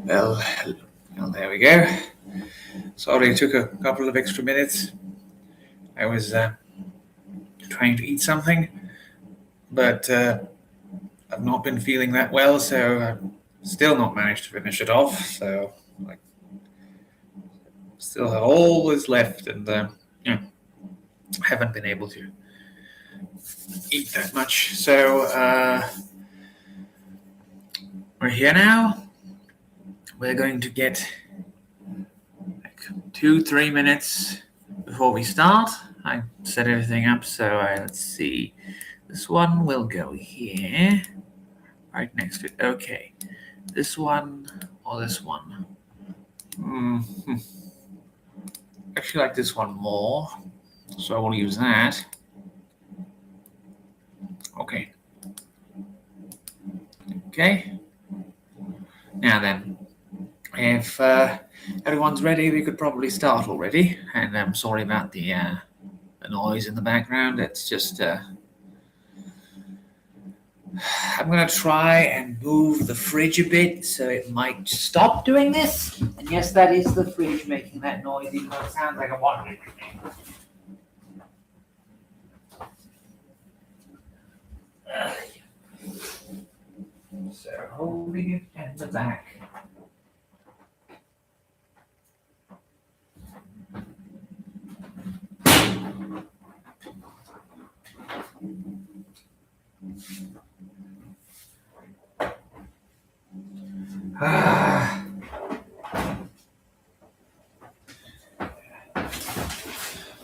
Well, there we go. Sorry it took a couple of extra minutes. I was trying to eat something, but I've not been feeling that well, so I've still not managed to finish it off. So, still have all this left, and haven't been able to eat that much. So, we're here now. We're going to get 2-3 minutes before we start. I set everything up, so let's see. This one will go here, right next to it. Okay, this one or this one? Actually, like this one more, so I will use that. Okay. Now then, if everyone's ready, we could probably start already. And I'm sorry about the noise in the background. It's just I'm going to try and move the fridge a bit so it might stop doing this. And yes, that is the fridge making that noise, even though it sounds like a water thing. So holding it at the back.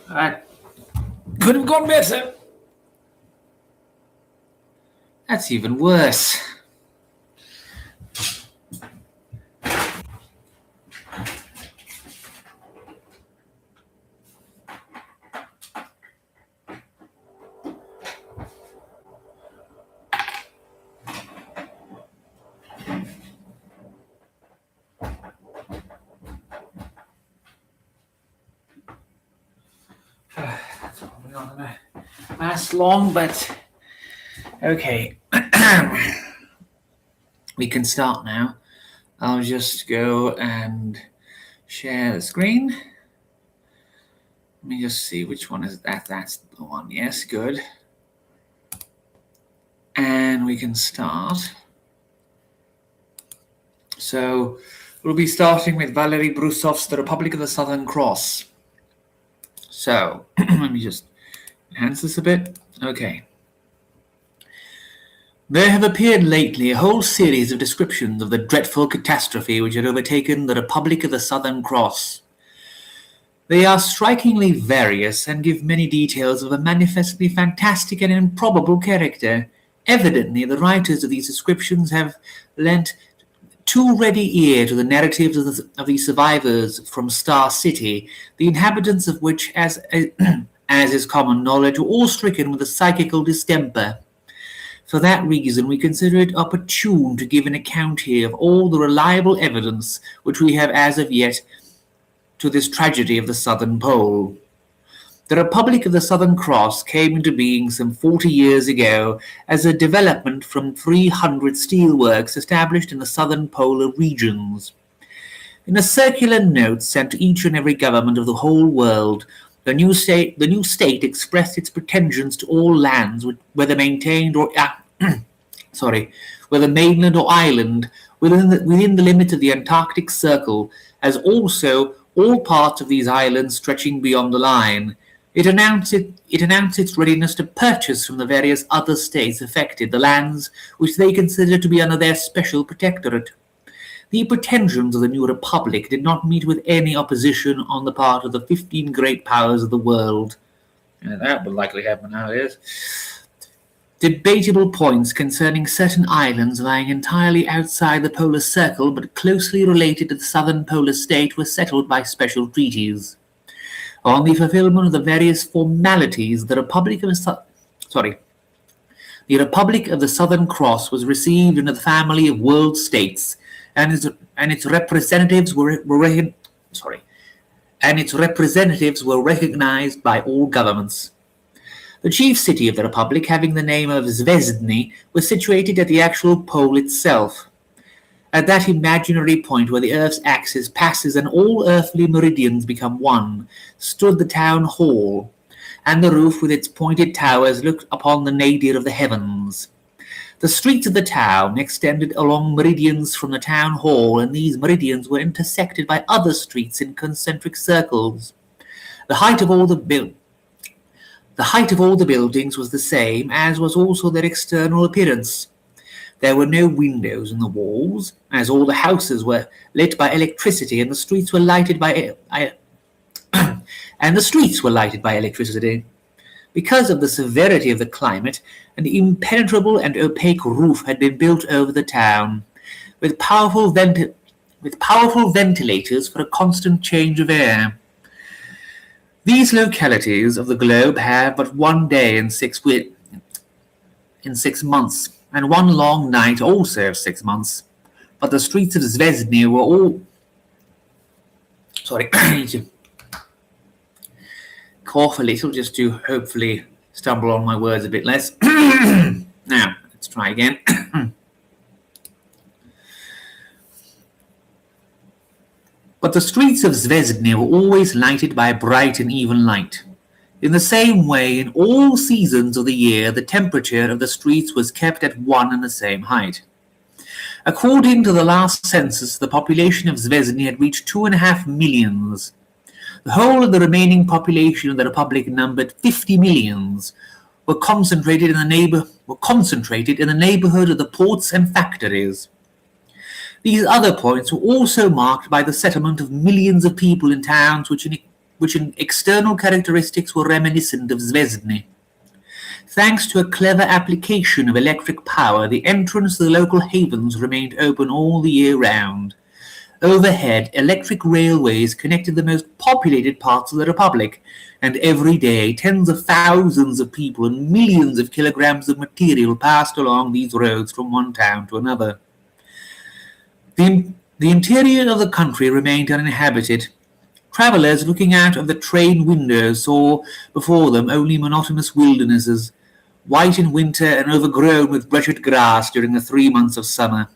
That could have gone better. That's even worse. That's probably not going to last long, but okay. We can start now. I'll just go and share the screen. Let me just see which one is that. That's the one. Yes, good. And we can start. So we'll be starting with Valery Brussof's The Republic of the Southern Cross. So let me just enhance this a bit. Okay. There have appeared lately a whole series of descriptions of the dreadful catastrophe which had overtaken the Republic of the Southern Cross. They are strikingly various and give many details of a manifestly fantastic and improbable character. Evidently, the writers of these descriptions have lent too ready ear to the narratives of the survivors from Star City, the inhabitants of which, as is common knowledge, were all stricken with a psychical distemper. For that reason, we consider it opportune to give an account here of all the reliable evidence which we have as of yet to this tragedy of the Southern Pole. The Republic of the Southern Cross came into being some 40 years ago as a development from 300 steelworks established in the southern polar regions. In a circular note sent to each and every government of the whole world, the new state expressed its pretensions to all lands, whether maintained or whether mainland or island, within the limits of the Antarctic Circle, as also all parts of these islands stretching beyond the line. It announced its readiness to purchase from the various other states affected the lands which they considered to be under their special protectorate. The pretensions of the new republic did not meet with any opposition on the part of the 15 great powers of the world. And that would likely happen nowadays. Debatable points concerning certain islands lying entirely outside the polar circle but closely related to the southern polar state were settled by special treaties. On the fulfillment of the various formalities, the Republic of the Southern Cross was received into the family of world states, and its representatives were recognized by all governments. The chief city of the Republic, having the name of Zvezdny, was situated at the actual pole itself. At that imaginary point where the earth's axis passes and all earthly meridians become one, stood the town hall, and the roof with its pointed towers looked upon the nadir of the heavens. The streets of the town extended along meridians from the town hall, and these meridians were intersected by other streets in concentric circles. The height of all the buildings was the same, as was also their external appearance. There were no windows in the walls, as all the houses were lit by electricity, and the streets were lighted by electricity. Because of the severity of the climate, an impenetrable and opaque roof had been built over the town, with powerful ventilators for a constant change of air. These localities of the globe have but one day in 6 months, and one long night also of 6 months. But the streets of Zvezny were all... Sorry, I need to cough a little just to hopefully stumble on my words a bit less. Now, let's try again. But the streets of Zvezny were always lighted by a bright and even light. In the same way, in all seasons of the year, the temperature of the streets was kept at one and the same height. According to the last census, the population of Zvezny had reached 2.5 millions. The whole of the remaining population of the Republic numbered 50 millions, were concentrated in the neighborhood of the ports and factories. These other points were also marked by the settlement of millions of people in towns which in external characteristics were reminiscent of Zvezny. Thanks to a clever application of electric power, the entrance to the local havens remained open all the year round. Overhead, electric railways connected the most populated parts of the Republic, and every day tens of thousands of people and millions of kilograms of material passed along these roads from one town to another. The interior of the country remained uninhabited. Travellers looking out of the train windows saw before them only monotonous wildernesses, white in winter and overgrown with wretched grass during the 3 months of summer.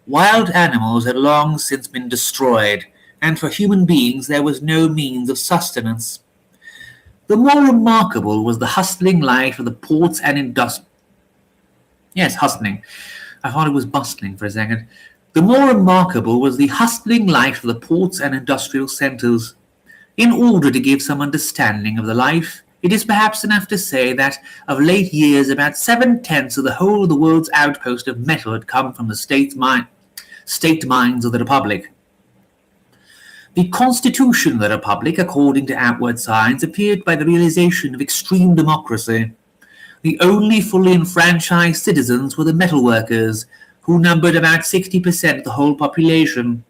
Wild animals had long since been destroyed, and for human beings there was no means of sustenance. The more remarkable was the hustling life of the ports and industry. Yes, hustling. I thought it was bustling for a second. The more remarkable was the hustling life of the ports and industrial centres. In order to give some understanding of the life, it is perhaps enough to say that of late years about 7/10 of the whole of the world's outpost of metal had come from the state mines of the Republic. The constitution of the Republic, according to outward signs, appeared by the realization of extreme democracy. The only fully enfranchised citizens were the metal workers, who numbered about 60% of the whole population.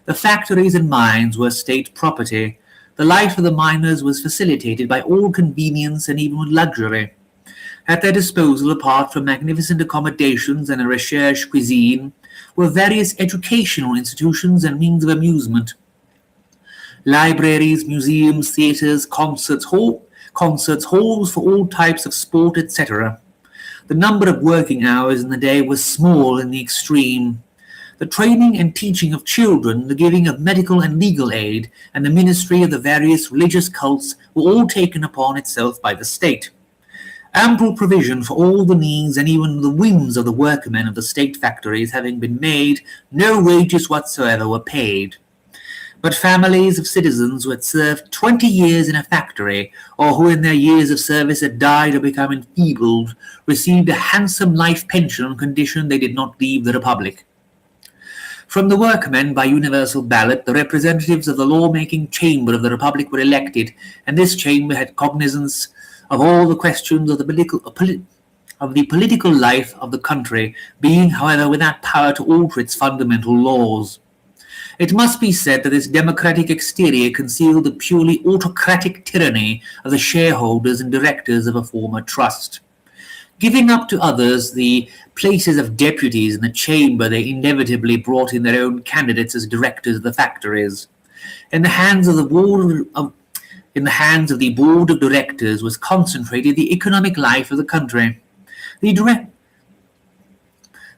The factories and mines were state property. The life of the miners was facilitated by all convenience and even with luxury. At their disposal, apart from magnificent accommodations and a recherche cuisine, were various educational institutions and means of amusement. Libraries, museums, theatres, concerts, halls for all types of sport, etc. The number of working hours in the day was small in the extreme. The training and teaching of children, the giving of medical and legal aid, and the ministry of the various religious cults were all taken upon itself by the state. Ample provision for all the needs and even the whims of the workmen of the state factories having been made, no wages whatsoever were paid. But families of citizens who had served 20 years in a factory, or who in their years of service had died or become enfeebled, received a handsome life pension on condition they did not leave the Republic. From the workmen, by universal ballot, the representatives of the law-making chamber of the Republic were elected, and this chamber had cognizance of all the questions of the political life of the country, being, however, without power to alter its fundamental laws. It must be said that this democratic exterior concealed the purely autocratic tyranny of the shareholders and directors of a former trust. Giving up to others the places of deputies in the chamber, they inevitably brought in their own candidates as directors of the factories. In the hands of the board of directors was concentrated the economic life of the country.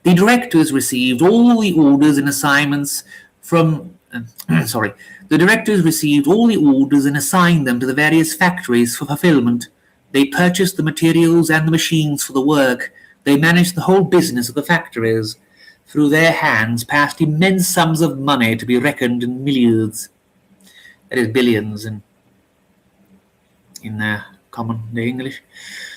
The directors received all the orders and assignments from the directors received all the orders and assigned them to the various factories for fulfillment. They purchased the materials and the machines for the work. They managed the whole business of the factories. Through their hands passed immense sums of money to be reckoned in milliards. That is billions in common English.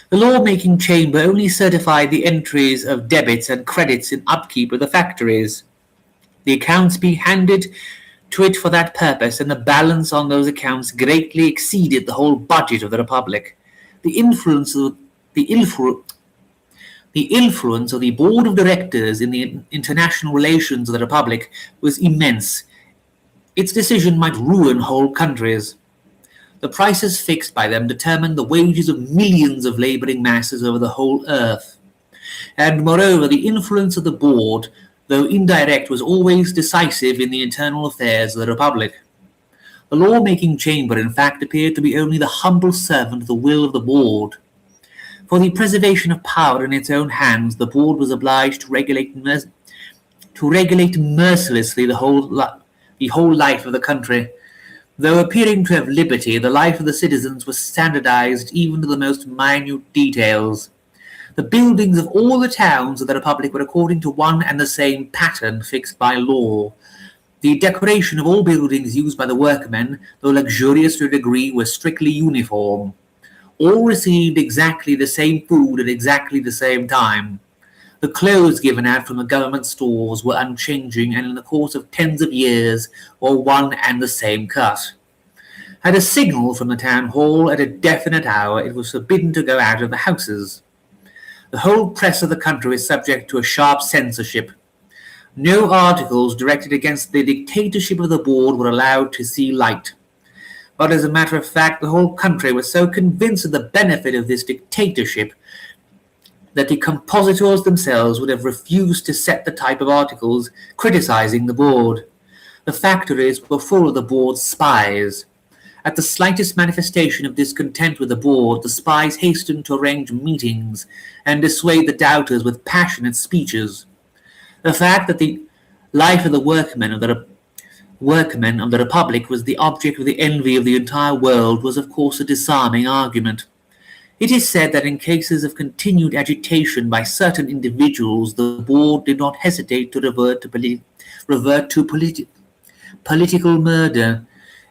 The law-making chamber only certified the entries of debits and credits in upkeep of the factories, the accounts being handed to it for that purpose, and the balance on those accounts greatly exceeded the whole budget of the Republic. The influence of the board of directors in the international relations of the Republic was immense. Its decision might ruin whole countries. The prices fixed by them determined the wages of millions of laboring masses over the whole earth. And moreover, the influence of the board, though indirect, was always decisive in the internal affairs of the Republic. The law-making chamber, in fact, appeared to be only the humble servant of the will of the board. For the preservation of power in its own hands, the board was obliged to regulate mercilessly the whole life of the country. Though appearing to have liberty, the life of the citizens was standardized even to the most minute details. The buildings of all the towns of the Republic were according to one and the same pattern fixed by law. The decoration of all buildings used by the workmen, though luxurious to a degree, was strictly uniform. All received exactly the same food at exactly the same time. The clothes given out from the government stores were unchanging, and in the course of tens of years wore one and the same cut. At a signal from the town hall at a definite hour, it was forbidden to go out of the houses. The whole press of the country was subject to a sharp censorship. No articles directed against the dictatorship of the board were allowed to see light. But as a matter of fact, the whole country was so convinced of the benefit of this dictatorship that the compositors themselves would have refused to set the type of articles criticizing the board. The factories were full of the board's spies. At the slightest manifestation of discontent with the board, the spies hastened to arrange meetings and dissuade the doubters with passionate speeches. The fact that the life of the workmen of the Republic was the object of the envy of the entire world was of course a disarming argument. It is said that in cases of continued agitation by certain individuals, the board did not hesitate to revert to political murder.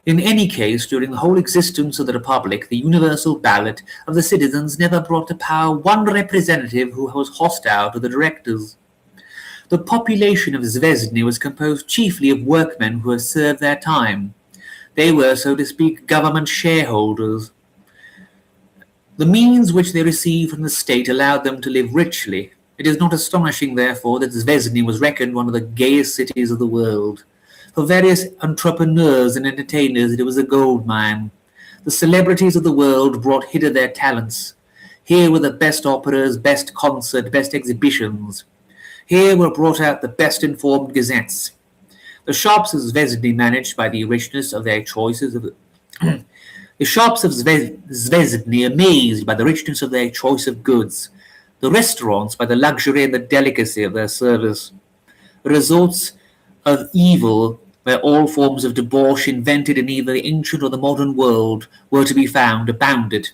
In any case, during the whole existence of the Republic, the universal ballot of the citizens never brought to power one representative who was hostile to the directors. The population of Zvezdny was composed chiefly of workmen who had served their time. They were, so to speak, government shareholders. The means which they received from the state allowed them to live richly. It is not astonishing, therefore, that Zvezdny was reckoned one of the gayest cities of the world. For various entrepreneurs and entertainers, it was a gold mine. The celebrities of the world brought hither their talents. Here were the best operas, best concerts, best exhibitions. Here were brought out the best-informed gazettes. The shops of Zvezdny, managed by the richness of their choices of The shops of Zvezdny, amazed by the richness of their choice of goods. The restaurants by the luxury and the delicacy of their service. The resorts of evil, where all forms of debauch invented in either the ancient or the modern world were to be found, abounded.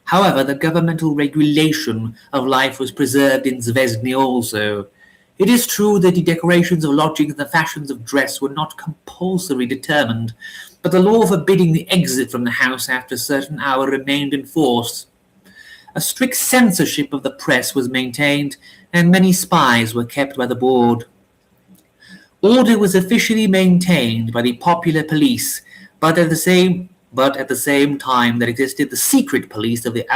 However, the governmental regulation of life was preserved in Zvezdny also. It is true that the decorations of lodgings and the fashions of dress were not compulsorily determined, but the law forbidding the exit from the house after a certain hour remained in force. A strict censorship of the press was maintained, and many spies were kept by the board. Order was officially maintained by the popular police, but at the same time there existed the secret police of the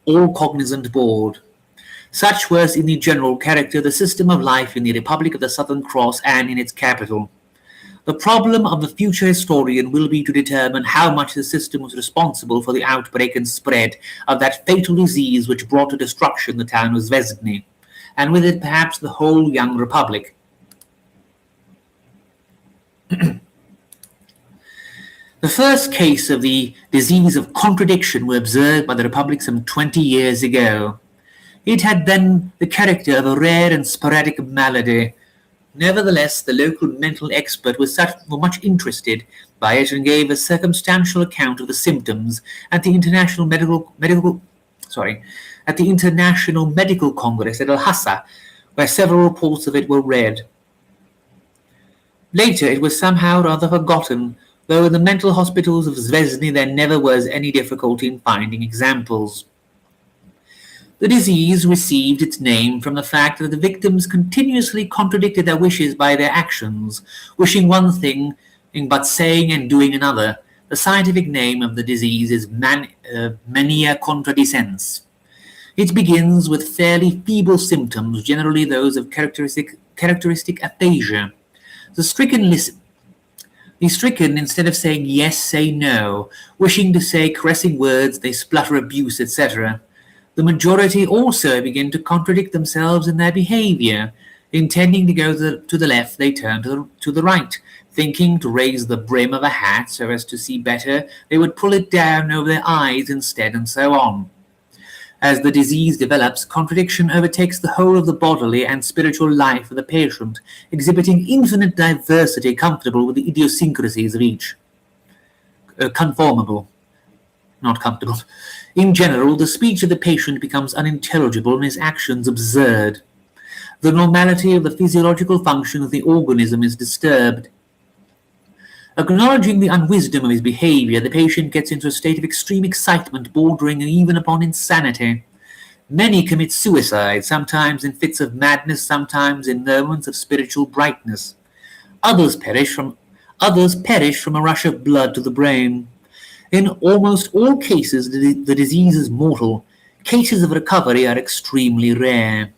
all-cognizant board. Such was in the general character the system of life in the Republic of the Southern Cross and in its capital. The problem of the future historian will be to determine how much the system was responsible for the outbreak and spread of that fatal disease which brought to destruction the town of Zvezdny, and with it perhaps the whole young Republic. The first case of the disease of contradiction was observed by the Republic some 20 years ago. It had then the character of a rare and sporadic malady. Nevertheless, the local mental expert was much interested by it and gave a circumstantial account of the symptoms at the at the International Medical Congress at Lhasa, where several reports of it were read. Later it was somehow rather forgotten, though in the mental hospitals of Zvezny there never was any difficulty in finding examples. The disease received its name from the fact that the victims continuously contradicted their wishes by their actions, wishing one thing but saying and doing another. The scientific name of the disease is mania contradicens. It begins with fairly feeble symptoms, generally those of characteristic aphasia. The stricken, instead of saying yes, say no. Wishing to say caressing words, they splutter abuse, etc. The majority also begin to contradict themselves in their behavior. Intending to go to the left, they turn to the right. Thinking to raise the brim of a hat so as to see better, they would pull it down over their eyes instead, and so on. As the disease develops, contradiction overtakes the whole of the bodily and spiritual life of the patient, exhibiting infinite diversity comfortable with the idiosyncrasies of each. Conformable, not comfortable. In general, the speech of the patient becomes unintelligible and his actions absurd. The normality of the physiological function of the organism is disturbed. Acknowledging the unwisdom of his behavior, the patient gets into a state of extreme excitement bordering even upon insanity. Many commit suicide, sometimes in fits of madness, sometimes in moments of spiritual brightness. Others perish from a rush of blood to the brain. In almost all cases, the disease is mortal. Cases of recovery are extremely rare.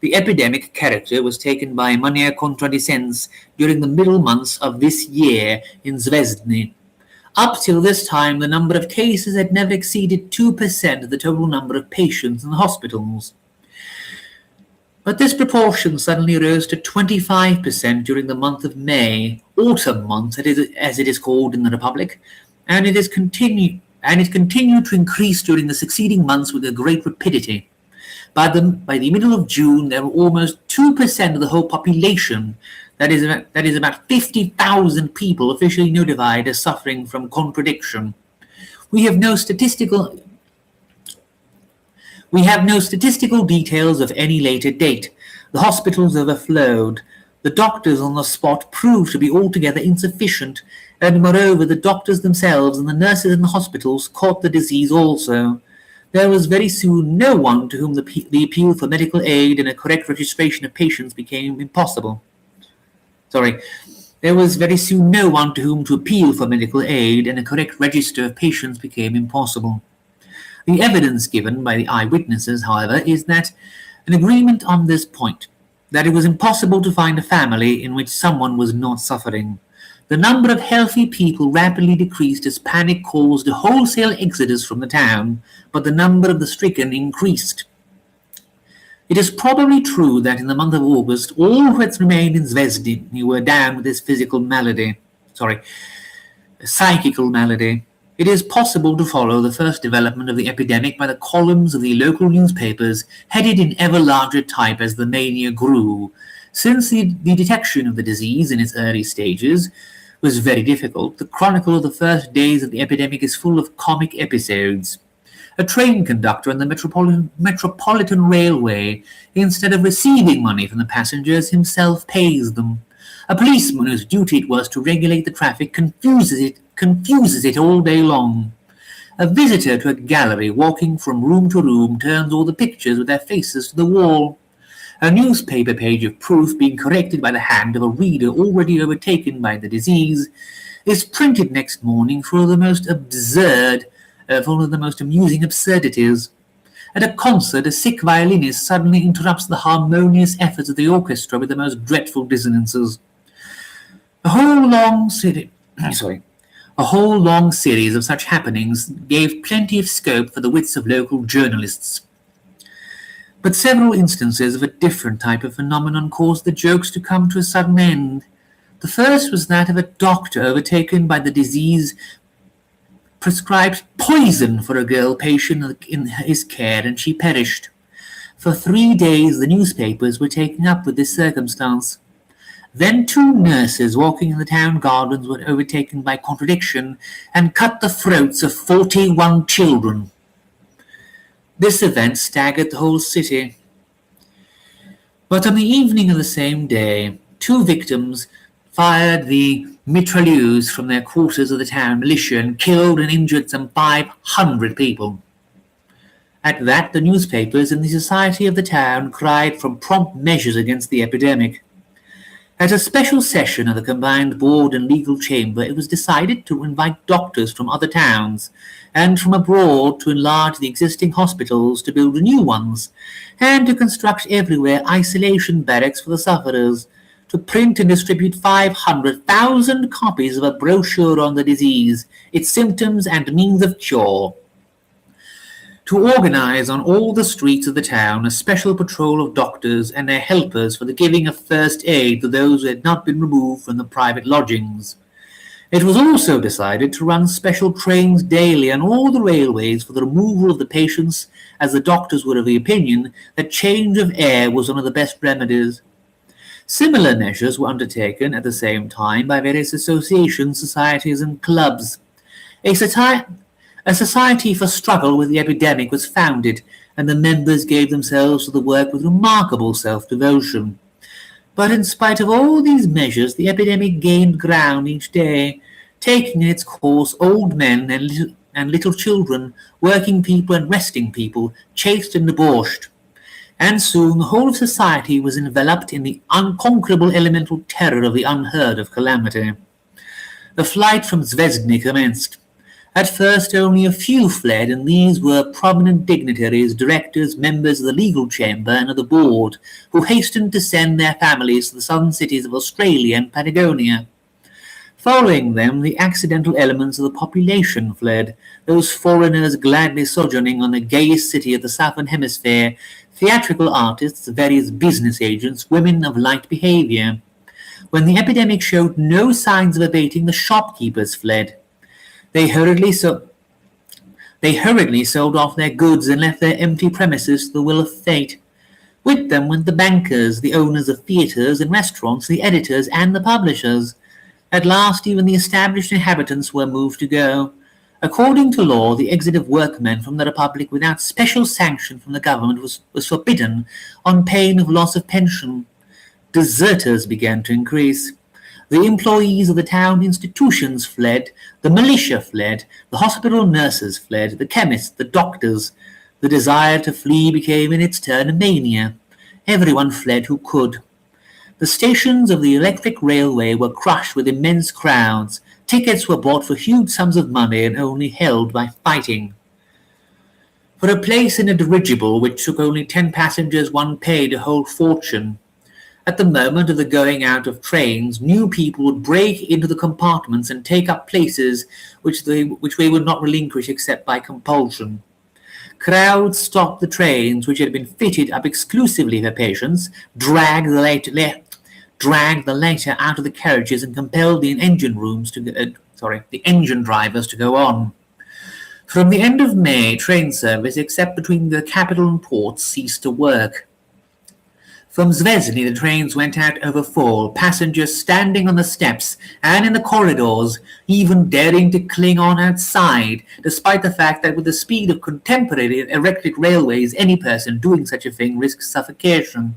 The epidemic character was taken by mania contradicens during the middle months of this year in Zvezny. Up till this time, the number of cases had never exceeded 2% of the total number of patients in the hospitals. But this proportion suddenly rose to 25% during the month of May, autumn month as it is called in the Republic, and it continued to increase during the succeeding months with a great rapidity. By the middle of June, there were almost 2% of the whole population, that is about 50,000 people officially notified as suffering from contradiction. We have no statistical details of any later date. The hospitals overflowed. The doctors on the spot proved to be altogether insufficient, and moreover the doctors themselves and the nurses in the hospitals caught the disease also. There was very soon no one to whom the appeal for medical aid and a correct registration of patients became impossible. There was very soon no one to whom to appeal for medical aid and a correct register of patients became impossible. The evidence given by the eyewitnesses, however, is that an agreement on this point, that it was impossible to find a family in which someone was not suffering. The number of healthy people rapidly decreased as panic caused a wholesale exodus from the town, but the number of the stricken increased. It is probably true that in the month of August all who had remained in Zvezny were down with this psychical malady. It is possible to follow the first development of the epidemic by the columns of the local newspapers, headed in ever larger type as the mania grew. Since the detection of the disease in its early stages was very difficult, the chronicle of the first days of the epidemic is full of comic episodes. A train conductor on the Metropolitan Railway, instead of receiving money from the passengers, himself pays them. A policeman whose duty it was to regulate the traffic confuses it all day long. A visitor to a gallery walking from room to room turns all the pictures with their faces to the wall. A newspaper page of proof being corrected by the hand of a reader already overtaken by the disease is printed next morning for the most amusing absurdities. At a concert, a sick violinist suddenly interrupts the harmonious efforts of the orchestra with the most dreadful dissonances. A whole long series of such happenings gave plenty of scope for the wits of local journalists. But several instances of a different type of phenomenon caused the jokes to come to a sudden end. The first was that of a doctor overtaken by the disease prescribed poison for a girl patient in his care, and she perished. For 3 days the newspapers were taken up with this circumstance. Then 2 nurses walking in the town gardens were overtaken by contradiction and cut the throats of 41 children. This event staggered the whole city. But on the evening of the same day, 2 victims fired the mitrailleuse from their quarters of the town militia and killed and injured some 500 people. At that, the newspapers and the society of the town cried for prompt measures against the epidemic. At a special session of the combined board and legal chamber, it was decided to invite doctors from other towns and from abroad to enlarge the existing hospitals, to build new ones, and to construct everywhere isolation barracks for the sufferers, to print and distribute 500,000 copies of a brochure on the disease, its symptoms and means of cure, to organize on all the streets of the town a special patrol of doctors and their helpers for the giving of first aid to those who had not been removed from the private lodgings. It was also decided to run special trains daily on all the railways for the removal of the patients, as the doctors were of the opinion that change of air was one of the best remedies. Similar measures were undertaken at the same time by various associations, societies, and clubs. A society for struggle with the epidemic was founded, and the members gave themselves to the work with remarkable self-devotion. But in spite of all these measures, the epidemic gained ground each day, taking in its course old men and little children, working people and resting people, chaste and debauched. And soon the whole of society was enveloped in the unconquerable elemental terror of the unheard-of calamity. The flight from Zvezdny commenced. At first only a few fled, and these were prominent dignitaries, directors, members of the legal chamber and of the board, who hastened to send their families to the southern cities of Australia and Patagonia. Following them, the accidental elements of the population fled, those foreigners gladly sojourning on the gayest city of the southern hemisphere, theatrical artists, various business agents, women of light behaviour. When the epidemic showed no signs of abating, the shopkeepers fled. They hurriedly sold off their goods and left their empty premises to the will of fate. With them went the bankers, the owners of theatres and restaurants, the editors and the publishers. At last even the established inhabitants were moved to go. According to law, the exit of workmen from the Republic without special sanction from the government was forbidden on pain of loss of pension. Deserters began to increase. The employees of the town institutions fled, the militia fled, the hospital nurses fled, the chemists, the doctors. The desire to flee became in its turn a mania. Everyone fled who could. The stations of the electric railway were crushed with immense crowds. Tickets were bought for huge sums of money and only held by fighting. For a place in a dirigible which took only 10 passengers, one paid a whole fortune. At the moment of the going out of trains, new people would break into the compartments and take up places which they would not relinquish except by compulsion. Crowds stopped the trains which had been fitted up exclusively for patients, dragged the latter out of the carriages, and compelled the engine drivers to go on. From the end of May, train service, except between the capital and ports, ceased to work. From Zvezdny the trains went out overfull, passengers standing on the steps and in the corridors, even daring to cling on outside, despite the fact that with the speed of contemporary electric railways any person doing such a thing risks suffocation.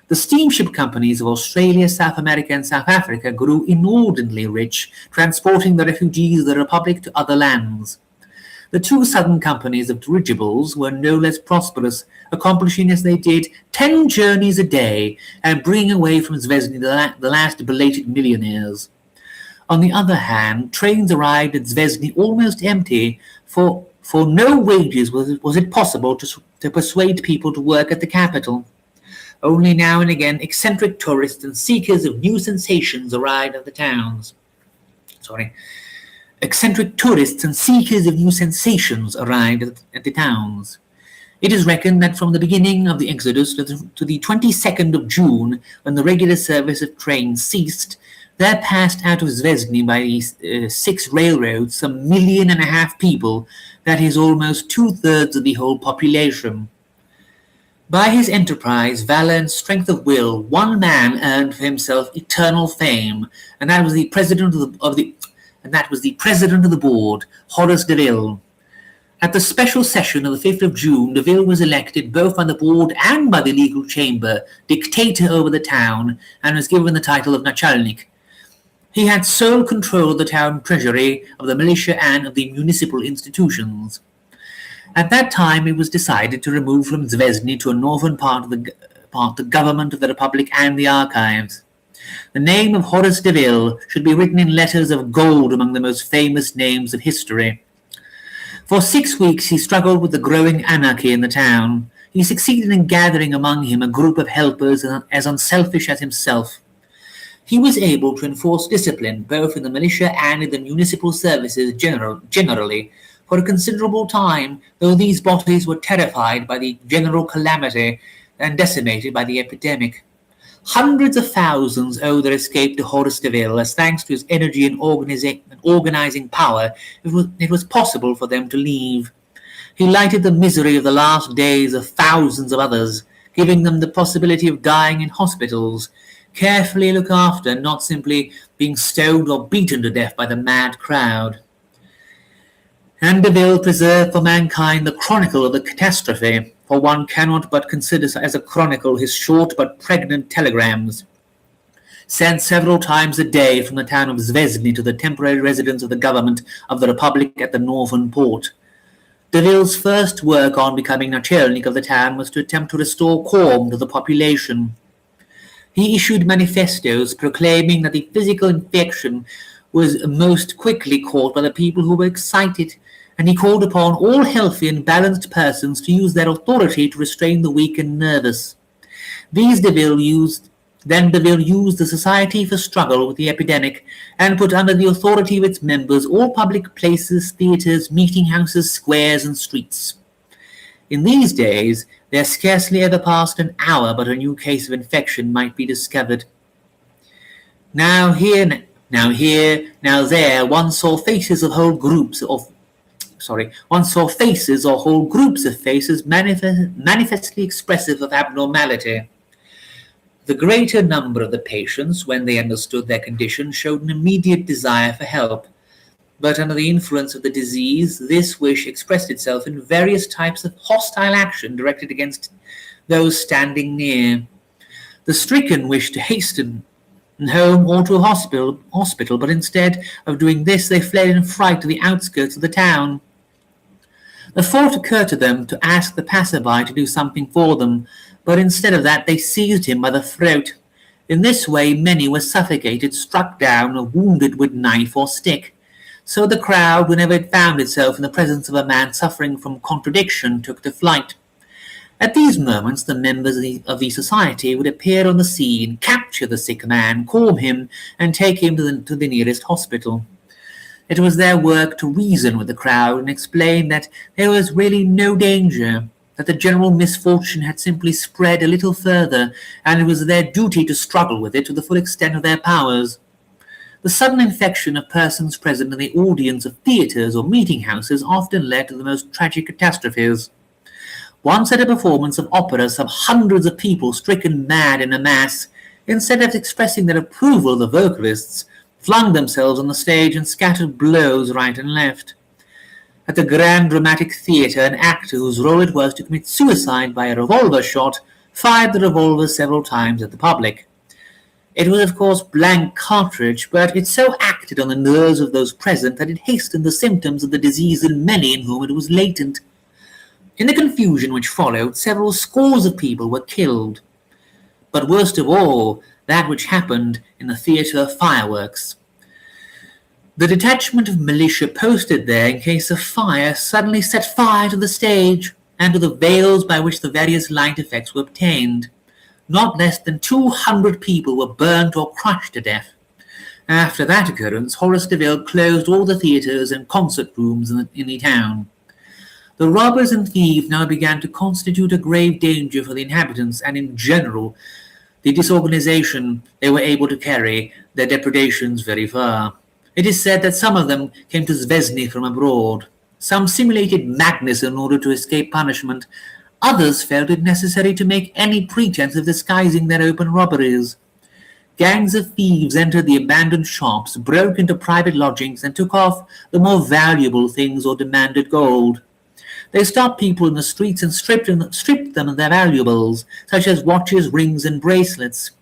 The steamship companies of Australia, South America and South Africa grew inordinately rich, transporting the refugees of the Republic to other lands. The 2 southern companies of dirigibles were no less prosperous, accomplishing as they did 10 journeys a day and bringing away from Zvezdny the last belated millionaires. On the other hand, trains arrived at Zvezdny almost empty, for no wages was it possible to persuade people to work at the capital. Only now and again eccentric tourists and seekers of new sensations arrived at the towns. Eccentric tourists and seekers of new sensations arrived at the towns. It is reckoned that from the beginning of the exodus to the 22nd of June, when the regular service of trains ceased, there passed out of Zvezdny by the 6 railroads some 1.5 million people, that is almost 2/3 of the whole population. By his enterprise, valor, and strength of will, one man earned for himself eternal fame, and that was the president of the board, Horace Deville. At the special session of the 5th of June, Deville was elected both by the board and by the legal chamber dictator over the town, and was given the title of Nachalnik. He had sole control of the town treasury, of the militia, and of the municipal institutions. At that time it was decided to remove from Zvezny to a northern part the government of the Republic and the archives. The name of Horace Deville should be written in letters of gold among the most famous names of history. For 6 weeks he struggled with the growing anarchy in the town. He succeeded in gathering among him a group of helpers as unselfish as himself. He was able to enforce discipline both in the militia and in the municipal services generally for a considerable time, though these bodies were terrified by the general calamity and decimated by the epidemic. Hundreds of thousands owe their escape to Horace Deville, as thanks to his energy and organizing power, it was possible for them to leave. He lighted the misery of the last days of thousands of others, giving them the possibility of dying in hospitals, carefully looked after, not simply being stoned or beaten to death by the mad crowd. And Deville preserved for mankind the chronicle of the catastrophe, for one cannot but consider as a chronicle his short but pregnant telegrams, sent several times a day from the town of Zvezny to the temporary residence of the government of the Republic at the northern port. Deville's first work on becoming Nachalnik of the town was to attempt to restore calm to the population. He issued manifestos proclaiming that the physical infection was most quickly caught by the people who were excited, and he called upon all healthy and balanced persons to use their authority to restrain the weak and nervous. Deville used the Society for Struggle with the Epidemic and put under the authority of its members all public places, theatres, meeting houses, squares, and streets. In these days, there scarcely ever passed an hour but a new case of infection might be discovered. Now here, now there, one saw faces or whole groups of faces manifestly expressive of abnormality. The greater number of the patients, when they understood their condition, showed an immediate desire for help. But under the influence of the disease, this wish expressed itself in various types of hostile action directed against those standing near. The stricken wished to hasten home or to a hospital, but instead of doing this, they fled in fright to the outskirts of the town. The thought occurred to them to ask the passerby to do something for them, but instead of that, they seized him by the throat. In this way, many were suffocated, struck down, or wounded with knife or stick. So the crowd, whenever it found itself in the presence of a man suffering from contradiction, took to flight. At these moments, the members of the society would appear on the scene, capture the sick man, calm him, and take him to the nearest hospital. It was their work to reason with the crowd and explain that there was really no danger, that the general misfortune had simply spread a little further, and it was their duty to struggle with it to the full extent of their powers. The sudden infection of persons present in the audience of theatres or meeting houses often led to the most tragic catastrophes. Once at a performance of opera, some hundreds of people stricken mad in a mass, instead of expressing their approval of the vocalists, flung themselves on the stage and scattered blows right and left. At the Grand Dramatic Theatre, an actor whose role it was to commit suicide by a revolver shot fired the revolver several times at the public. It was, of course, blank cartridge, but it so acted on the nerves of those present that it hastened the symptoms of the disease in many in whom it was latent. In the confusion which followed, several scores of people were killed. But worst of all, that which happened in the theatre of fireworks. The detachment of militia posted there in case of fire suddenly set fire to the stage and to the veils by which the various light effects were obtained. Not less than 200 people were burnt or crushed to death. After that occurrence, Horace Deville closed all the theatres and concert rooms in the town. The robbers and thieves now began to constitute a grave danger for the inhabitants, and in general, the disorganization they were able to carry their depredations very far. It is said that some of them came to Zvezny from abroad. Some simulated madness in order to escape punishment. Others felt it necessary to make any pretense of disguising their open robberies. Gangs of thieves entered the abandoned shops, broke into private lodgings, and took off the more valuable things or demanded gold. They stopped people in the streets and stripped them of their valuables, such as watches, rings, and bracelets.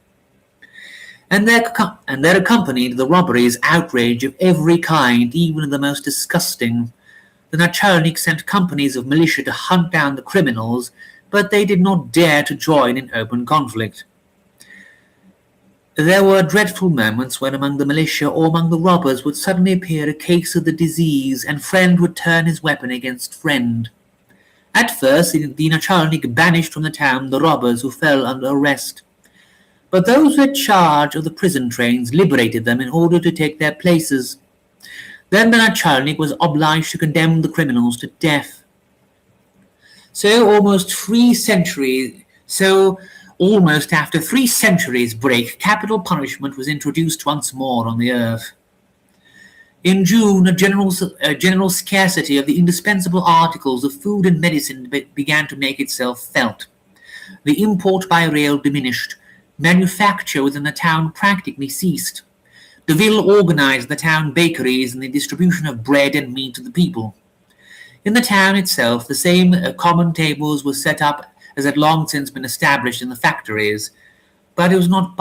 And there accompanied the robberies outrage of every kind, even of the most disgusting. The Nachalnik sent companies of militia to hunt down the criminals, but they did not dare to join in open conflict. There were dreadful moments when among the militia or among the robbers would suddenly appear a case of the disease, and friend would turn his weapon against friend. At first, the Nachalnik banished from the town the robbers who fell under arrest. But those who had charge of the prison trains liberated them in order to take their places. Then the Nachalnik was obliged to condemn the criminals to death. So almost after 3 centuries' break, capital punishment was introduced once more on the earth. In June, a general scarcity of the indispensable articles of food and medicine began to make itself felt. The import by rail diminished. Manufacture within the town practically ceased. De Ville organized the town bakeries and the distribution of bread and meat to the people. In the town itself, the same common tables were set up as had long since been established in the factories, but it was not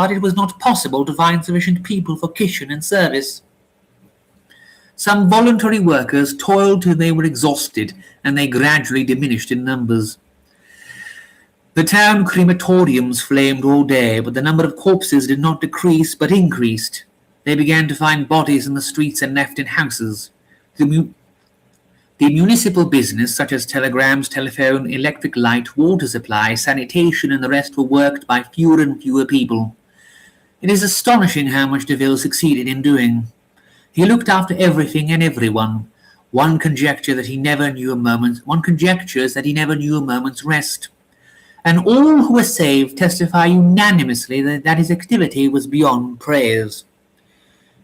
possible to find sufficient people for kitchen and service. Some voluntary workers toiled till they were exhausted, and they gradually diminished in numbers. The town crematoriums flamed all day, but the number of corpses did not decrease but increased. They began to find bodies in the streets and left in houses. The municipal business, such as telegrams, telephone, electric light, water supply, sanitation, and the rest were worked by fewer and fewer people. It is astonishing how much de Ville succeeded in doing. He looked after everything and everyone. One conjectures that he never knew a moment's rest. And all who were saved testify unanimously that his activity was beyond praise.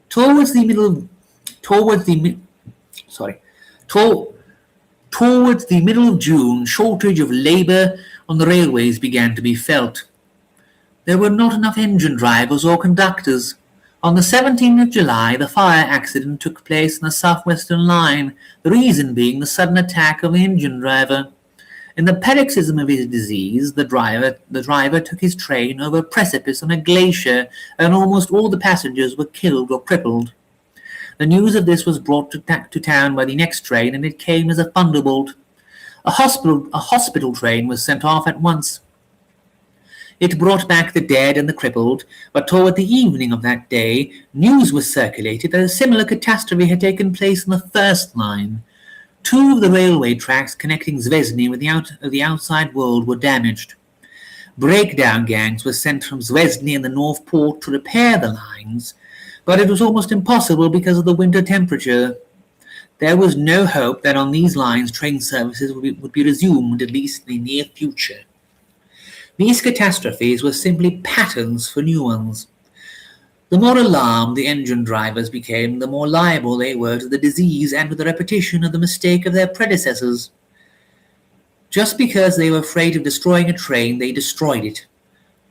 Towards the middle of June, shortage of labour on the railways began to be felt. There were not enough engine drivers or conductors. On the 17th of July, the fire accident took place on the South-Western Line, the reason being the sudden attack of the engine driver. In the paroxysm of his disease, the driver took his train over a precipice on a glacier, and almost all the passengers were killed or crippled. The news of this was brought to town by the next train, and it came as a thunderbolt. A hospital train was sent off at once. It brought back the dead and the crippled, but toward the evening of that day, news was circulated that a similar catastrophe had taken place on the first line. 2 of the railway tracks connecting Zvezny with the outside world were damaged. Breakdown gangs were sent from Zvezny and the North Port to repair the lines, but it was almost impossible because of the winter temperature. There was no hope that on these lines train services would be resumed, at least in the near future. These catastrophes were simply patterns for new ones. The more alarmed the engine drivers became, the more liable they were to the disease and to the repetition of the mistake of their predecessors. Just because they were afraid of destroying a train, they destroyed it.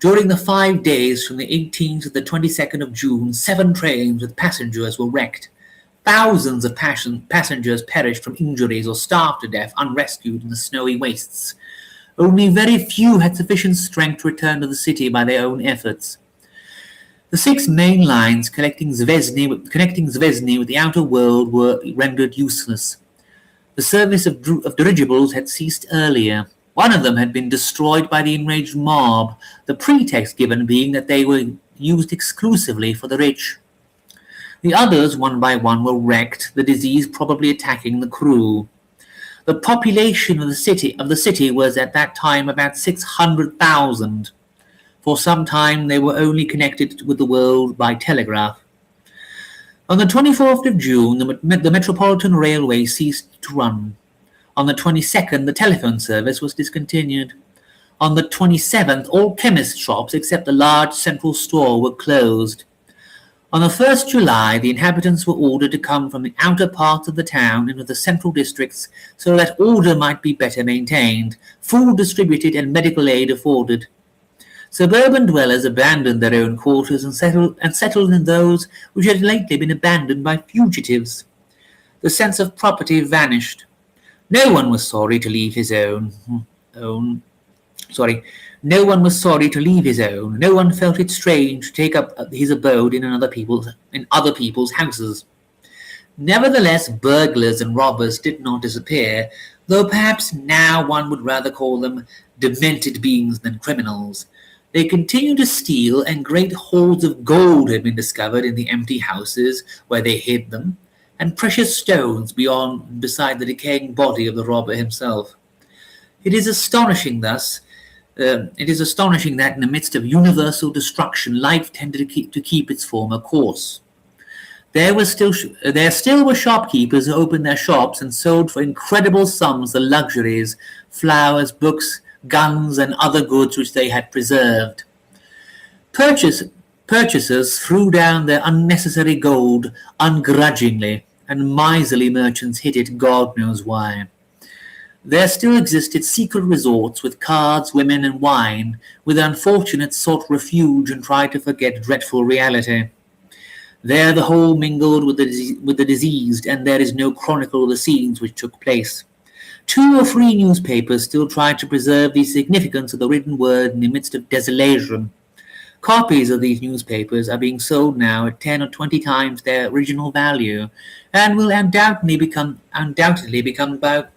During the 5 days from the 18th to the 22nd of June, 7 trains with passengers were wrecked. Thousands of passengers perished from injuries or starved to death unrescued in the snowy wastes. Only very few had sufficient strength to return to the city by their own efforts. The 6 main lines connecting Zvezny with the outer world were rendered useless. The service of dirigibles had ceased earlier. One of them had been destroyed by the enraged mob, the pretext given being that they were used exclusively for the rich. The others, one by one, were wrecked, the disease probably attacking the crew. The population of the city was at that time about 600,000. For some time they were only connected with the world by telegraph. On the 24th of June, the Metropolitan Railway ceased to run. On the 22nd, the telephone service was discontinued. On the 27th, all chemist shops except the large central store were closed. On the 1st July, the inhabitants were ordered to come from the outer parts of the town into the central districts so that order might be better maintained, food distributed, and medical aid afforded. Suburban dwellers abandoned their own quarters and settled in those which had lately been abandoned by fugitives. The sense of property vanished. No one was sorry to leave his own. No one was sorry to leave his own. No one felt it strange to take up his abode in other people's houses. Nevertheless, burglars and robbers did not disappear, though perhaps now one would rather call them demented beings than criminals. They continued to steal, and great hoards of gold had been discovered in the empty houses where they hid them, and precious stones beside the decaying body of the robber himself. It is astonishing that in the midst of universal destruction, life tended to keep its former course. There still were shopkeepers who opened their shops and sold for incredible sums the luxuries, flowers, books, guns, and other goods which they had preserved. Purchasers threw down their unnecessary gold ungrudgingly, and miserly merchants hid it God knows why. There still existed secret resorts with cards, women, and wine, where the unfortunates sought refuge and tried to forget dreadful reality. There the whole mingled with the diseased, and there is no chronicle of the scenes which took place. 2 or 3 newspapers still tried to preserve the significance of the written word in the midst of desolation. Copies of these newspapers are being sold now at 10 or 20 times their original value, and will undoubtedly become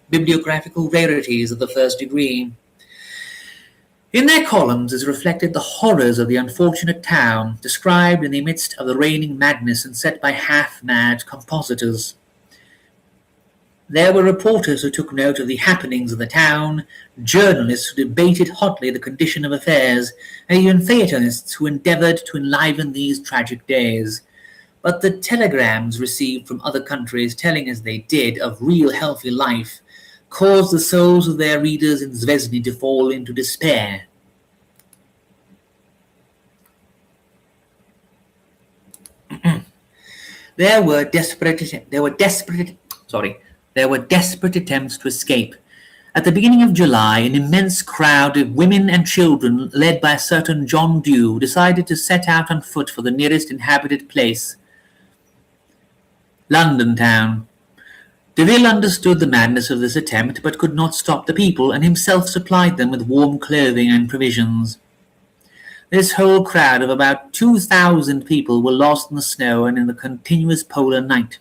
bibliographical rarities of the first degree. In their columns is reflected the horrors of the unfortunate town, described in the midst of the reigning madness and set by half-mad compositors. There were reporters who took note of the happenings of the town, journalists who debated hotly the condition of affairs, and even Phaetonists who endeavored to enliven these tragic days. But the telegrams received from other countries, telling as they did of real healthy life, caused the souls of their readers in Zvezny to fall into despair. There were desperate attempts to escape. At the beginning of July, an immense crowd of women and children, led by a certain John Dew, decided to set out on foot for the nearest inhabited place, London town. Deville understood the madness of this attempt, but could not stop the people, and himself supplied them with warm clothing and provisions. This whole crowd of about 2,000 people were lost in the snow and in the continuous polar night.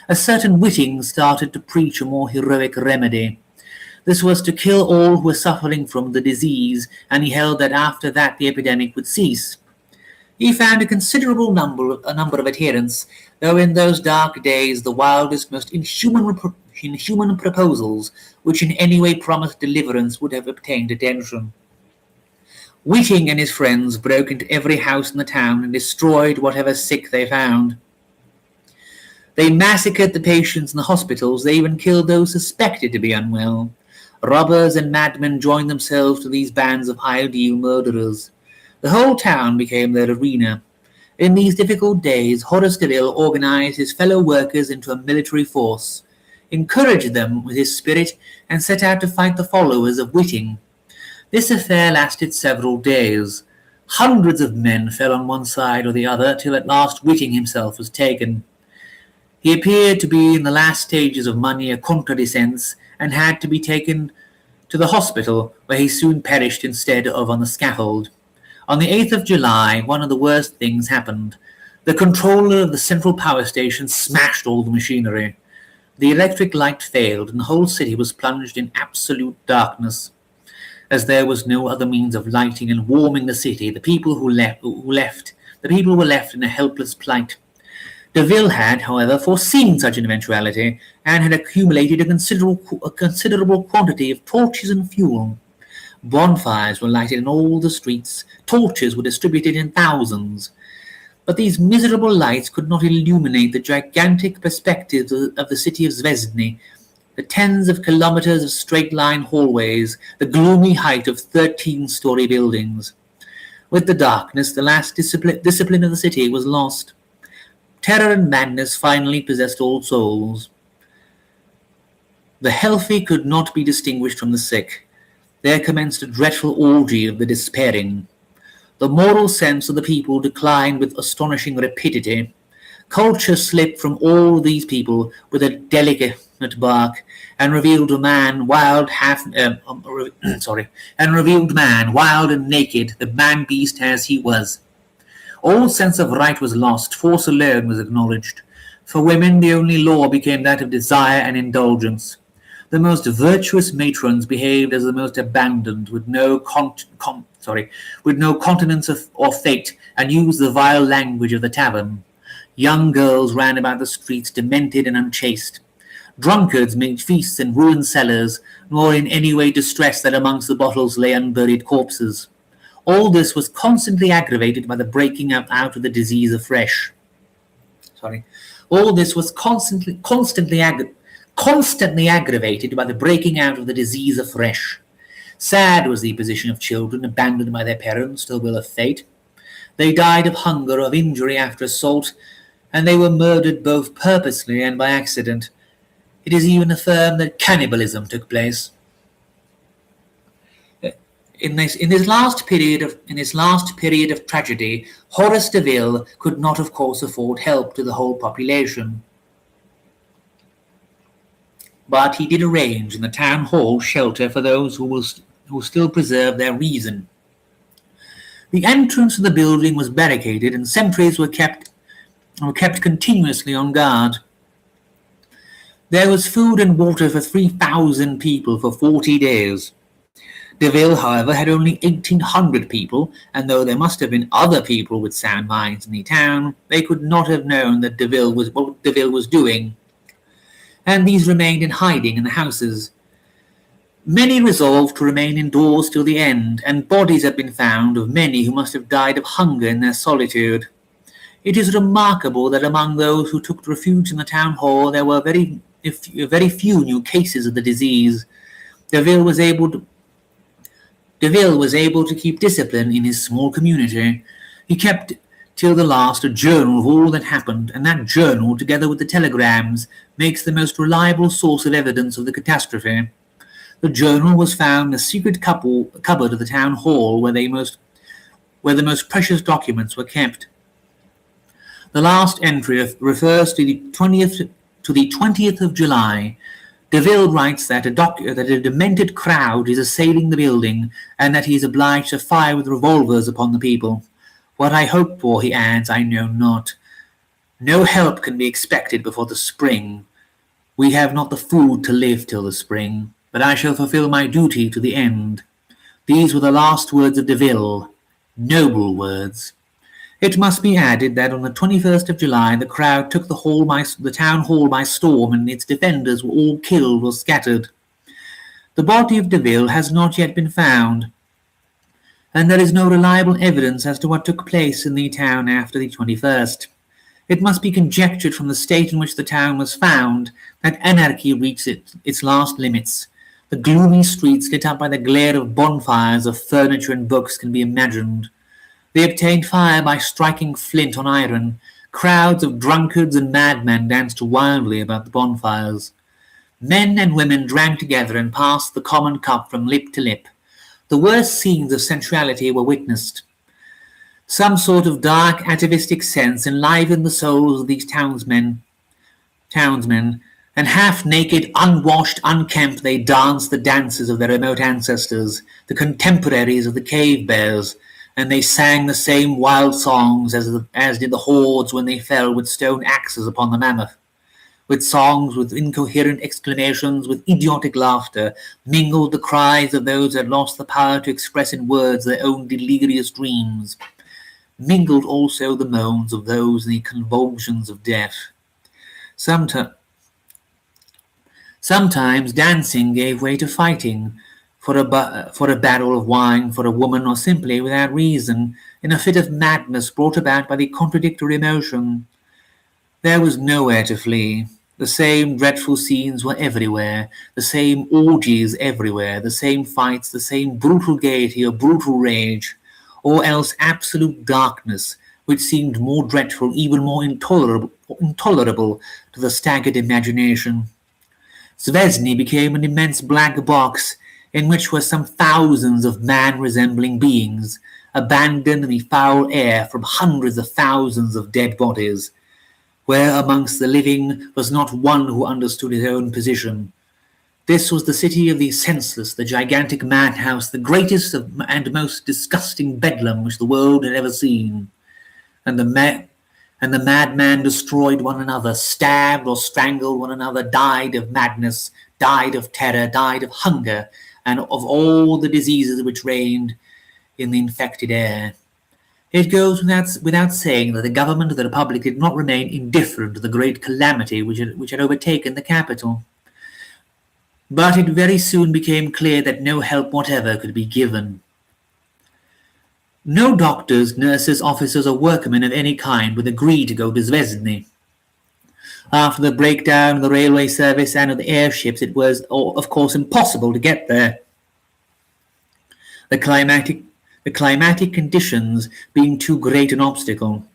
A certain Whiting started to preach a more heroic remedy. This was to kill all who were suffering from the disease, and he held that after that the epidemic would cease. He found a considerable number of adherents, though in those dark days the wildest, most inhuman proposals, which in any way promised deliverance, would have obtained attention. Whiting and his friends broke into every house in the town and destroyed whatever sick they found. They massacred the patients in the hospitals. They even killed those suspected to be unwell. Robbers and madmen joined themselves to these bands of ideal murderers. The whole town became their arena. In these difficult days, Horace Deville organized his fellow workers into a military force, encouraged them with his spirit, and set out to fight the followers of Whiting. This affair lasted several days. Hundreds of men fell on one side or the other, till at last Whiting himself was taken. He appeared to be in the last stages of mania contradicens, and had to be taken to the hospital, where he soon perished instead of on the scaffold. On the 8th of July, one of the worst things happened. The controller of the central power station smashed all the machinery. The electric light failed, and the whole city was plunged in absolute darkness. As there was no other means of lighting and warming the city, the people were left in a helpless plight. Deville had, however, foreseen such an eventuality, and had accumulated a considerable quantity of torches and fuel. Bonfires were lighted in all the streets. Torches were distributed in thousands. But these miserable lights could not illuminate the gigantic perspectives of the city of Zvezny, the tens of kilometers of straight-line hallways, the gloomy height of 13-story buildings. With the darkness, the last discipline of the city was lost. Terror and madness finally possessed all souls. The healthy could not be distinguished from the sick. There commenced a dreadful orgy of the despairing. The moral sense of the people declined with astonishing rapidity. Culture slipped from all these people with a delicate bark, and revealed man wild and naked, the man beast as he was. All sense of right was lost, force alone was acknowledged. For women the only law became that of desire and indulgence. The most virtuous matrons behaved as the most abandoned, with no continence or fate, and used the vile language of the tavern. Young girls ran about the streets demented and unchaste. Drunkards made feasts in ruined cellars, nor in any way distressed that amongst the bottles lay unburied corpses. All this was constantly aggravated by the breaking out of the disease afresh. All this was constantly aggravated by the breaking out of the disease afresh. Sad was the position of children abandoned by their parents to the will of fate. They died of hunger, of injury after assault, and they were murdered both purposely and by accident. It is even affirmed that cannibalism took place. In his last period of tragedy, Horace de Ville could not, of course, afford help to the whole population. But he did arrange in the town hall shelter for those who still preserved their reason. The entrance to the building was barricaded, and sentries were kept continuously on guard. There was food and water for 3,000 people for 40 days. De Ville, however, had only 1,800 people, and though there must have been other people with sound minds in the town, they could not have known that what De Ville was doing, and these remained in hiding in the houses. Many resolved to remain indoors till the end, and bodies had been found of many who must have died of hunger in their solitude. It is remarkable that among those who took refuge in the town hall there were very few new cases of the disease. De Ville was able to keep discipline in his small community. He kept till the last a journal of all that happened, and that journal, together with the telegrams, makes the most reliable source of evidence of the catastrophe. The journal was found in a secret cupboard of the town hall where the most precious documents were kept. The last entry refers to the 20th of July. De Ville writes that a demented crowd is assailing the building, and that he is obliged to fire with revolvers upon the people. What I hope for, he adds, I know not. No help can be expected before the spring. We have not the food to live till the spring, but I shall fulfill my duty to the end. These were the last words of De Ville. Noble words. It must be added that on the 21st of July the crowd took the town hall by storm, and its defenders were all killed or scattered. The body of De Ville has not yet been found, and there is no reliable evidence as to what took place in the town after the 21st. It must be conjectured from the state in which the town was found that anarchy reached its last limits. The gloomy streets lit up by the glare of bonfires of furniture and books can be imagined. They obtained fire by striking flint on iron. Crowds of drunkards and madmen danced wildly about the bonfires. Men and women drank together and passed the common cup from lip to lip. The worst scenes of sensuality were witnessed. Some sort of dark atavistic sense enlivened the souls of these townsmen, and half-naked, unwashed, unkempt, they danced the dances of their remote ancestors, the contemporaries of the cave bears, and they sang the same wild songs as did the hordes when they fell with stone axes upon the mammoth. With songs, with incoherent exclamations, with idiotic laughter, mingled the cries of those who had lost the power to express in words their own delirious dreams. Mingled also the moans of those in the convulsions of death. Sometimes dancing gave way to fighting, for a barrel of wine, for a woman, or simply without reason, in a fit of madness brought about by the contradictory emotion. There was nowhere to flee. The same dreadful scenes were everywhere, the same orgies everywhere, the same fights, the same brutal gaiety or brutal rage, or else absolute darkness, which seemed more dreadful, even more intolerable to the staggered imagination. Zvezny became an immense black box in which were some thousands of man-resembling beings, abandoned in the foul air from hundreds of thousands of dead bodies, where amongst the living was not one who understood his own position. This was the city of the senseless, the gigantic madhouse, the greatest and most disgusting bedlam which the world had ever seen. And the madman destroyed one another, stabbed or strangled one another, died of madness, died of terror, died of hunger, and of all the diseases which reigned in the infected air. It goes without saying that the government of the Republic did not remain indifferent to the great calamity which had overtaken the capital. But it very soon became clear that no help whatever could be given. No doctors, nurses, officers, or workmen of any kind would agree to go to Zvezny. After the breakdown of the railway service and of the airships, it was, of course, impossible to get there. The climatic conditions being too great an obstacle.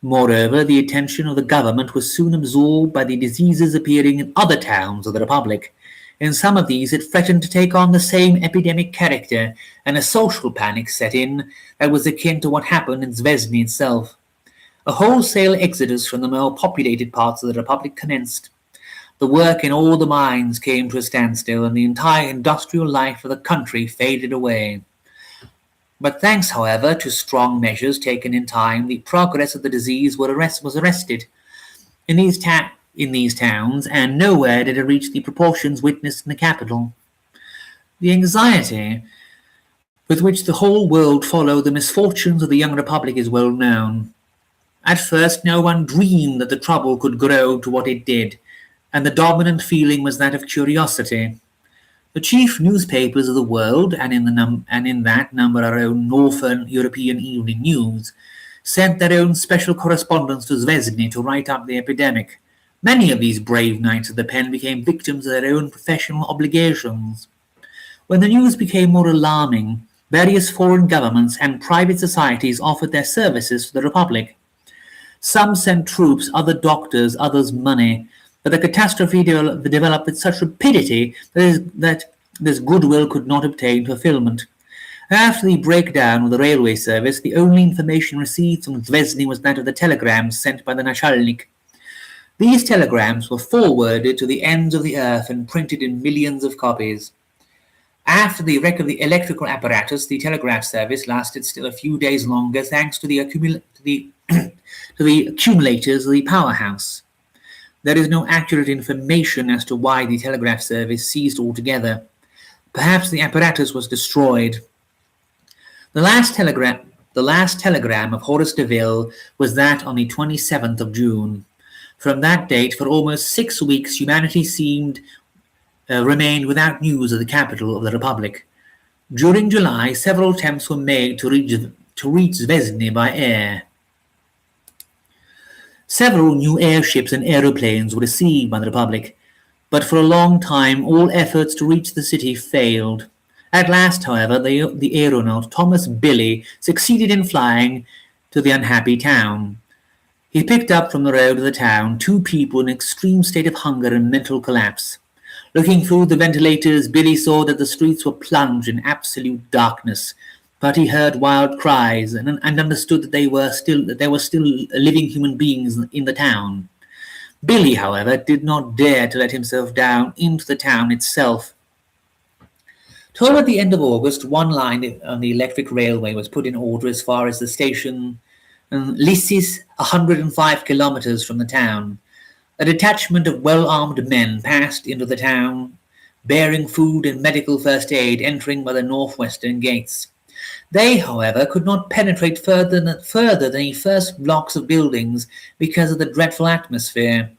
Moreover, the attention of the government was soon absorbed by the diseases appearing in other towns of the Republic. In some of these it threatened to take on the same epidemic character, and a social panic set in that was akin to what happened in Zvezny itself. A wholesale exodus from the more populated parts of the Republic commenced. The work in all the mines came to a standstill, and the entire industrial life of the country faded away. But thanks, however, to strong measures taken in time, the progress of the disease was arrested. In these towns, and nowhere did it reach the proportions witnessed in the capital. The anxiety with which the whole world followed the misfortunes of the young Republic is well known. At first no one dreamed that the trouble could grow to what it did, and the dominant feeling was that of curiosity. The chief newspapers of the world, and in that number our own Northern European Evening News, sent their own special correspondents to Zvezny to write up the epidemic. Many of these brave knights of the pen became victims of their own professional obligations. When the news became more alarming, various foreign governments and private societies offered their services to the Republic. Some sent troops, other doctors, others money, but the catastrophe developed with such rapidity that this goodwill could not obtain fulfillment. After the breakdown of the railway service, the only information received from Zvezny was that of the telegrams sent by the Nachalnik. These telegrams were forwarded to the ends of the earth and printed in millions of copies. After the wreck of the electrical apparatus, the telegraph service lasted still a few days longer thanks to the accumulators of the powerhouse. There is no accurate information as to why the telegraph service ceased altogether. Perhaps the apparatus was destroyed. The last telegram of Horace de Ville was that on the 27th of June. From that date, for almost 6 weeks, humanity remained without news of the capital of the Republic. During July, several attempts were made to reach Zvezny by air. Several new airships and aeroplanes were received by the Republic, but for a long time all efforts to reach the city failed. At last, however, the aeronaut Thomas Billy succeeded in flying to the unhappy town. He picked up from the road of the town 2 people in an extreme state of hunger and mental collapse. Looking through the ventilators, Billy saw that the streets were plunged in absolute darkness, but he heard wild cries and understood that there were still living human beings in the town. Billy, however, did not dare to let himself down into the town itself. Toward the end of August, one line on the electric railway was put in order as far as the station Lissis, 105 kilometers from the town. A detachment of well-armed men passed into the town, bearing food and medical first aid, entering by the northwestern gates. They, however, could not penetrate further than the first blocks of buildings because of the dreadful atmosphere.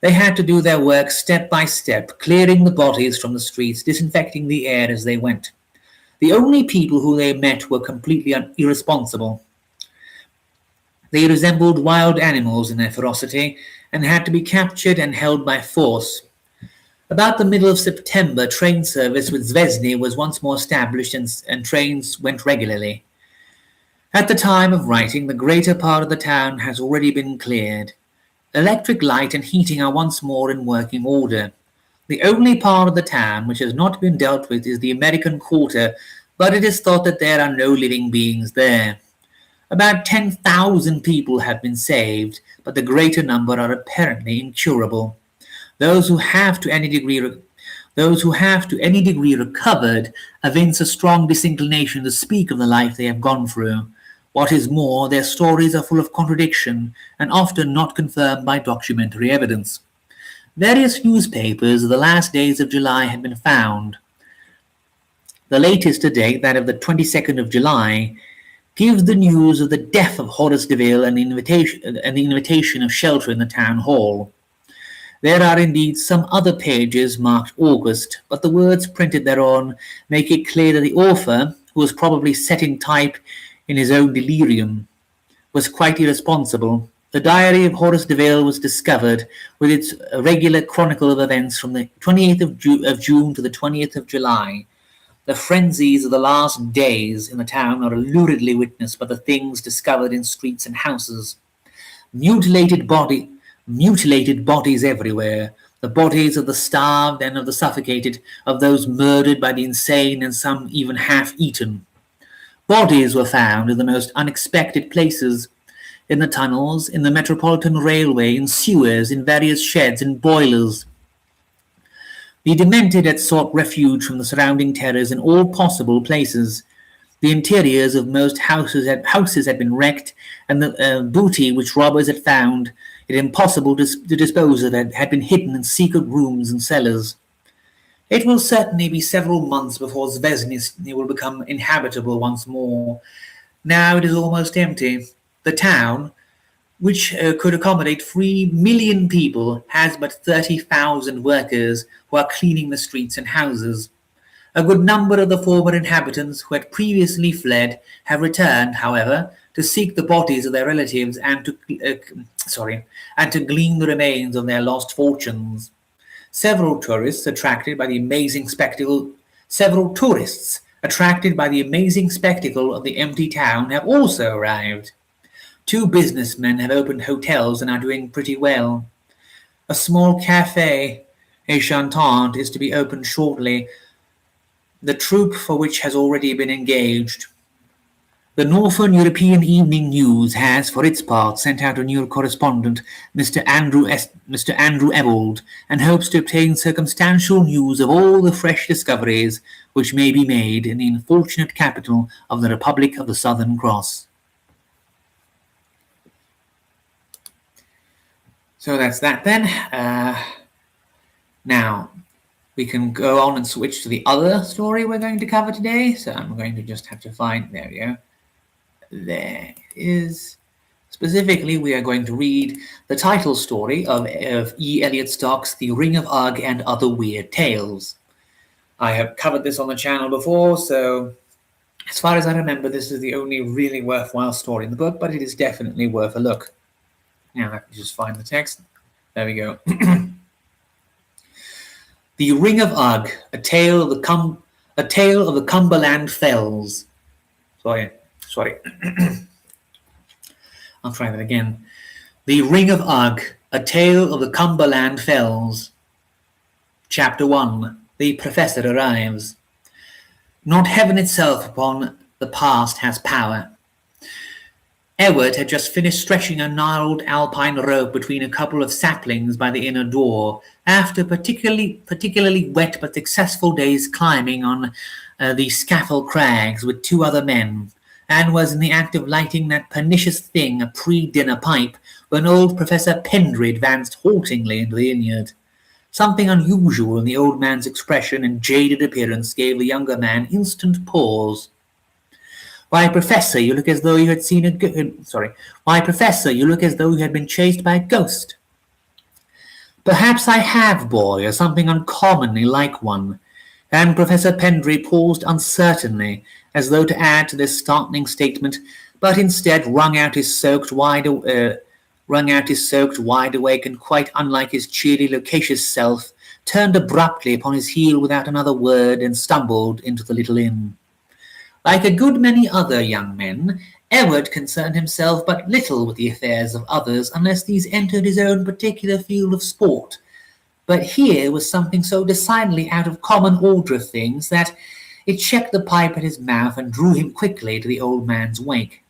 They had to do their work step by step, clearing the bodies from the streets, disinfecting the air as they went. The only people who they met were completely irresponsible. They resembled wild animals in their ferocity and had to be captured and held by force. About the middle of September, train service with Zvezny was once more established and trains went regularly. At the time of writing, the greater part of the town has already been cleared. Electric light and heating are once more in working order. The only part of the town which has not been dealt with is the American Quarter, but it is thought that there are no living beings there. About 10,000 people have been saved, but the greater number are apparently incurable. Those who have to any degree recovered evince a strong disinclination to speak of the life they have gone through. What is more, their stories are full of contradiction and often not confirmed by documentary evidence. Various newspapers of the last days of July have been found. The latest to date, that of the 22nd of July, gives the news of the death of Horace Deville and the invitation of shelter in the town hall. There are indeed some other pages marked August, but the words printed thereon make it clear that the author, who was probably setting type in his own delirium, was quite irresponsible. The diary of Horace Deville was discovered, with its regular chronicle of events from the 28th of June to the 20th of July. The frenzies of the last days in the town are luridly witnessed by the things discovered in streets and houses. Mutilated bodies everywhere, the bodies of the starved and of the suffocated, of those murdered by the insane and some even half-eaten. Bodies were found in the most unexpected places, in the tunnels, in the Metropolitan Railway, in sewers, in various sheds and boilers. The demented had sought refuge from the surrounding terrors in all possible places. The interiors of most houses had been wrecked, and the booty which robbers had found it impossible to dispose of had been hidden in secret rooms and cellars. It will certainly be several months before Zvezny will become inhabitable once more. Now it is almost empty. The town, which could accommodate 3 million people, has but 30,000 workers who are cleaning the streets and houses. A good number of the former inhabitants who had previously fled have returned, however, to seek the bodies of their relatives and to glean the remains of their lost fortunes. Several tourists attracted by the amazing spectacle of the empty town have also arrived. 2 businessmen have opened hotels and are doing pretty well. A small café, a chantant, is to be opened shortly, the troupe for which has already been engaged. The Northern European Evening News has, for its part, sent out a new correspondent, Mr. Andrew Ebold, and hopes to obtain circumstantial news of all the fresh discoveries which may be made in the unfortunate capital of the Republic of the Southern Cross. So that's that then. Now, we can go on and switch to the other story we're going to cover today. So I'm going to just have to find, there we go. There it is. Specifically, we are going to read the title story of E. Elliot Stock's The Ring of Ugg and Other Weird Tales. I have covered this on the channel before, so as far as I remember, this is the only really worthwhile story in the book, but it is definitely worth a look. Now, let me just find the text. There we go. The Ring of Ugg, a tale of the Cumberland Fells. Sorry. I'll try that again. The Ring of Ugg, a tale of the Cumberland Fells. Chapter 1. The Professor arrives. Not heaven itself upon the past has power. Edward had just finished stretching a gnarled alpine rope between a couple of saplings by the inner door, after particularly wet but successful days climbing on the Scafell Crags with 2 other men, and was in the act of lighting that pernicious thing, a pre-dinner pipe, when old Professor Pendry advanced haltingly into the vineyard. Something unusual in the old man's expression and jaded appearance gave the younger man instant pause. Why, Professor, you look as though you had seen Why, Professor, you look as though you had been chased by a ghost. Perhaps I have, boy, or something uncommonly like one. And Professor Pendry paused uncertainly, as though to add to this startling statement, but instead wrung out his soaked wide awake, and quite unlike his cheery, loquacious self, turned abruptly upon his heel without another word and stumbled into the little inn. Like a good many other young men, Edward concerned himself but little with the affairs of others unless these entered his own particular field of sport. But here was something so decidedly out of common order of things that it checked the pipe at his mouth and drew him quickly to the old man's wake.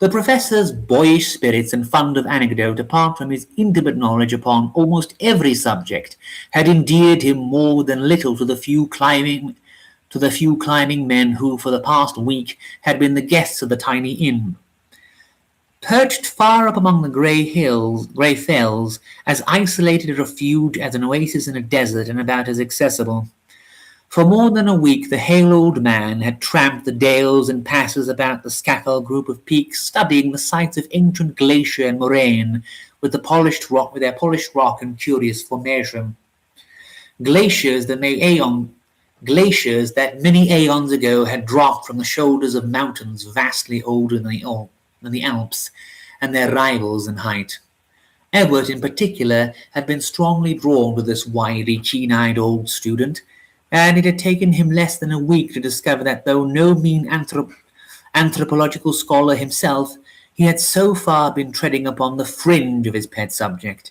The professor's boyish spirits and fund of anecdote, apart from his intimate knowledge upon almost every subject, had endeared him more than little to the few climbing men who for the past week had been the guests of the tiny inn. Perched far up among the grey fells, as isolated a refuge as an oasis in a desert and about as accessible. For more than a week the hale old man had tramped the dales and passes about the scaffold group of peaks, studying the sites of ancient glacier and moraine with their polished rock and curious formation. Glaciers that many aeons ago had dropped from the shoulders of mountains vastly older than the Alps, and their rivals in height. Edward, in particular, had been strongly drawn to this wiry, keen-eyed old student, and it had taken him less than a week to discover that though no mean anthropological scholar himself, he had so far been treading upon the fringe of his pet subject.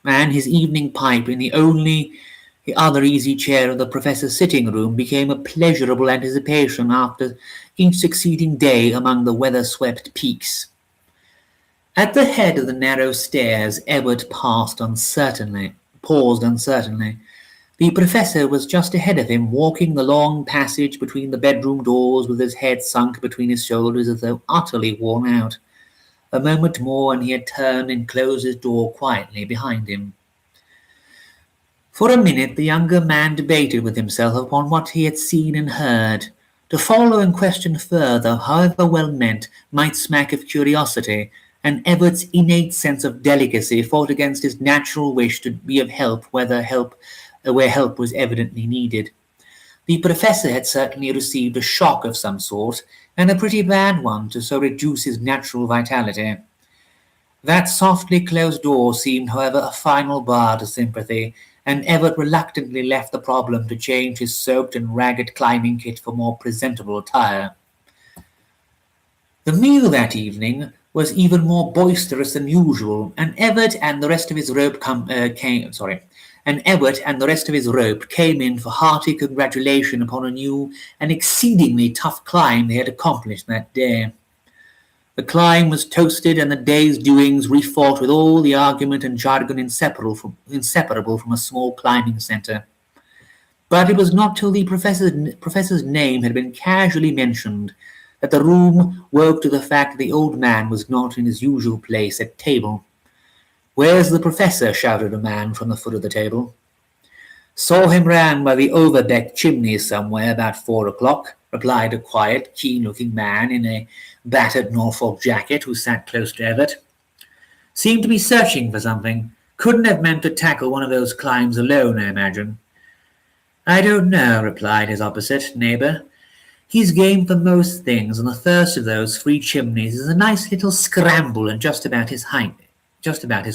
And his evening pipe in the other easy chair of the professor's sitting room became a pleasurable anticipation after each succeeding day among the weather-swept peaks. At the head of the narrow stairs, Edward paused uncertainly. The professor was just ahead of him, walking the long passage between the bedroom doors with his head sunk between his shoulders as though utterly worn out. A moment more and he had turned and closed his door quietly behind him. For a minute the younger man debated with himself upon what he had seen and heard. To follow and question further, however well meant, might smack of curiosity, and Edward's innate sense of delicacy fought against his natural wish to be of help where help was evidently needed. The professor had certainly received a shock of some sort, and a pretty bad one to so reduce his natural vitality. That softly closed door seemed, however, a final bar to sympathy, and Edward reluctantly left the problem to change his soaked and ragged climbing kit for more presentable attire. The meal that evening was even more boisterous than usual, and Edward and the rest of his rope came in for hearty congratulation upon a new and exceedingly tough climb they had accomplished that day. The climb was toasted and the day's doings refought with all the argument and jargon inseparable from a small climbing centre. But it was not till the professor's name had been casually mentioned that the room woke to the fact that the old man was not in his usual place at table. "Where's the professor?" shouted a man from the foot of the table. "Saw him round by the Overbeck chimney somewhere about 4 o'clock, replied a quiet, keen-looking man in a battered Norfolk jacket who sat close to Everett. "Seemed to be searching for something. Couldn't have meant to tackle one of those climbs alone, I imagine." "I don't know," replied his opposite neighbour. "He's game for most things, and the first of those 3 chimneys is a nice little scramble and just about his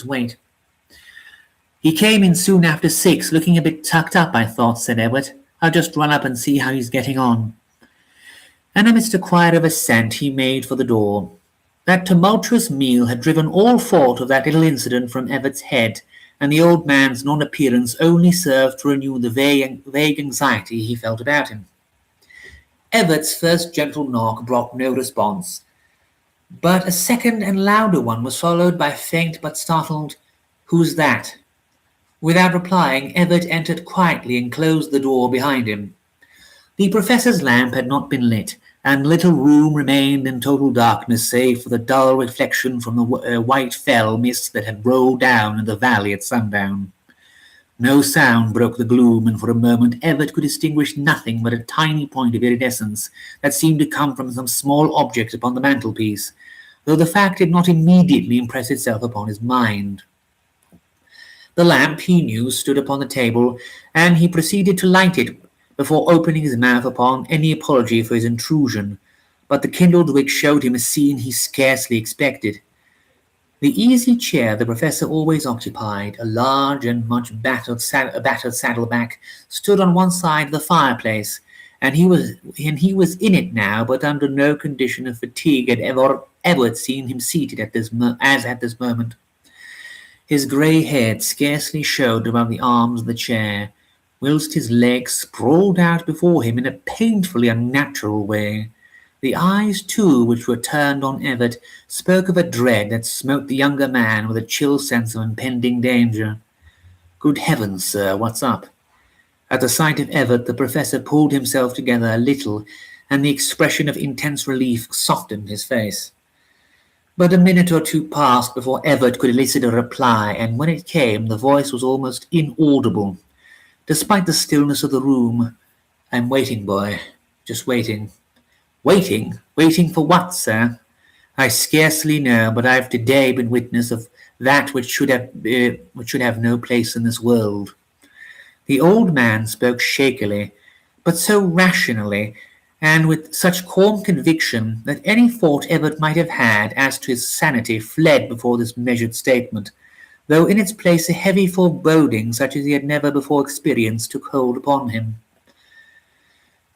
weight." "He came in soon after 6, looking a bit tucked up, I thought," said Edward. "I'll just run up and see how he's getting on." And amidst a choir of assent he made for the door. That tumultuous meal had driven all thought of that little incident from Everett's head, and the old man's non-appearance only served to renew the vague anxiety he felt about him. Everett's first gentle knock brought no response, but a second and louder one was followed by a faint but startled, "Who's that?" Without replying, Everett entered quietly and closed the door behind him. The professor's lamp had not been lit, and the little room remained in total darkness save for the dull reflection from the white fell mist that had rolled down in the valley at sundown. No sound broke the gloom, and for a moment Everett could distinguish nothing but a tiny point of iridescence that seemed to come from some small object upon the mantelpiece, though the fact did not immediately impress itself upon his mind. The lamp, he knew, stood upon the table, and he proceeded to light it before opening his mouth upon any apology for his intrusion, but the kindled wick showed him a scene he scarcely expected. The easy chair the professor always occupied, a large and much battered saddleback, stood on one side of the fireplace, and he was in it now, but under no condition of fatigue had ever seen him seated at this moment. His grey head scarcely showed above the arms of the chair, whilst his legs sprawled out before him in a painfully unnatural way. The eyes, too, which were turned on Everett, spoke of a dread that smote the younger man with a chill sense of impending danger. "Good heavens, sir, what's up?" At the sight of Everett, the professor pulled himself together a little, and the expression of intense relief softened his face. But a minute or two passed before Everett could elicit a reply, and when it came, the voice was almost inaudible. Despite the stillness of the room, "I'm waiting, boy. Just waiting." "Waiting? Waiting for what, sir?" "I scarcely know, but I've today been witness of that which should have no place in this world." The old man spoke shakily, but so rationally, and with such calm conviction, that any thought Everett might have had as to his sanity fled before this measured statement, though in its place a heavy foreboding such as he had never before experienced took hold upon him.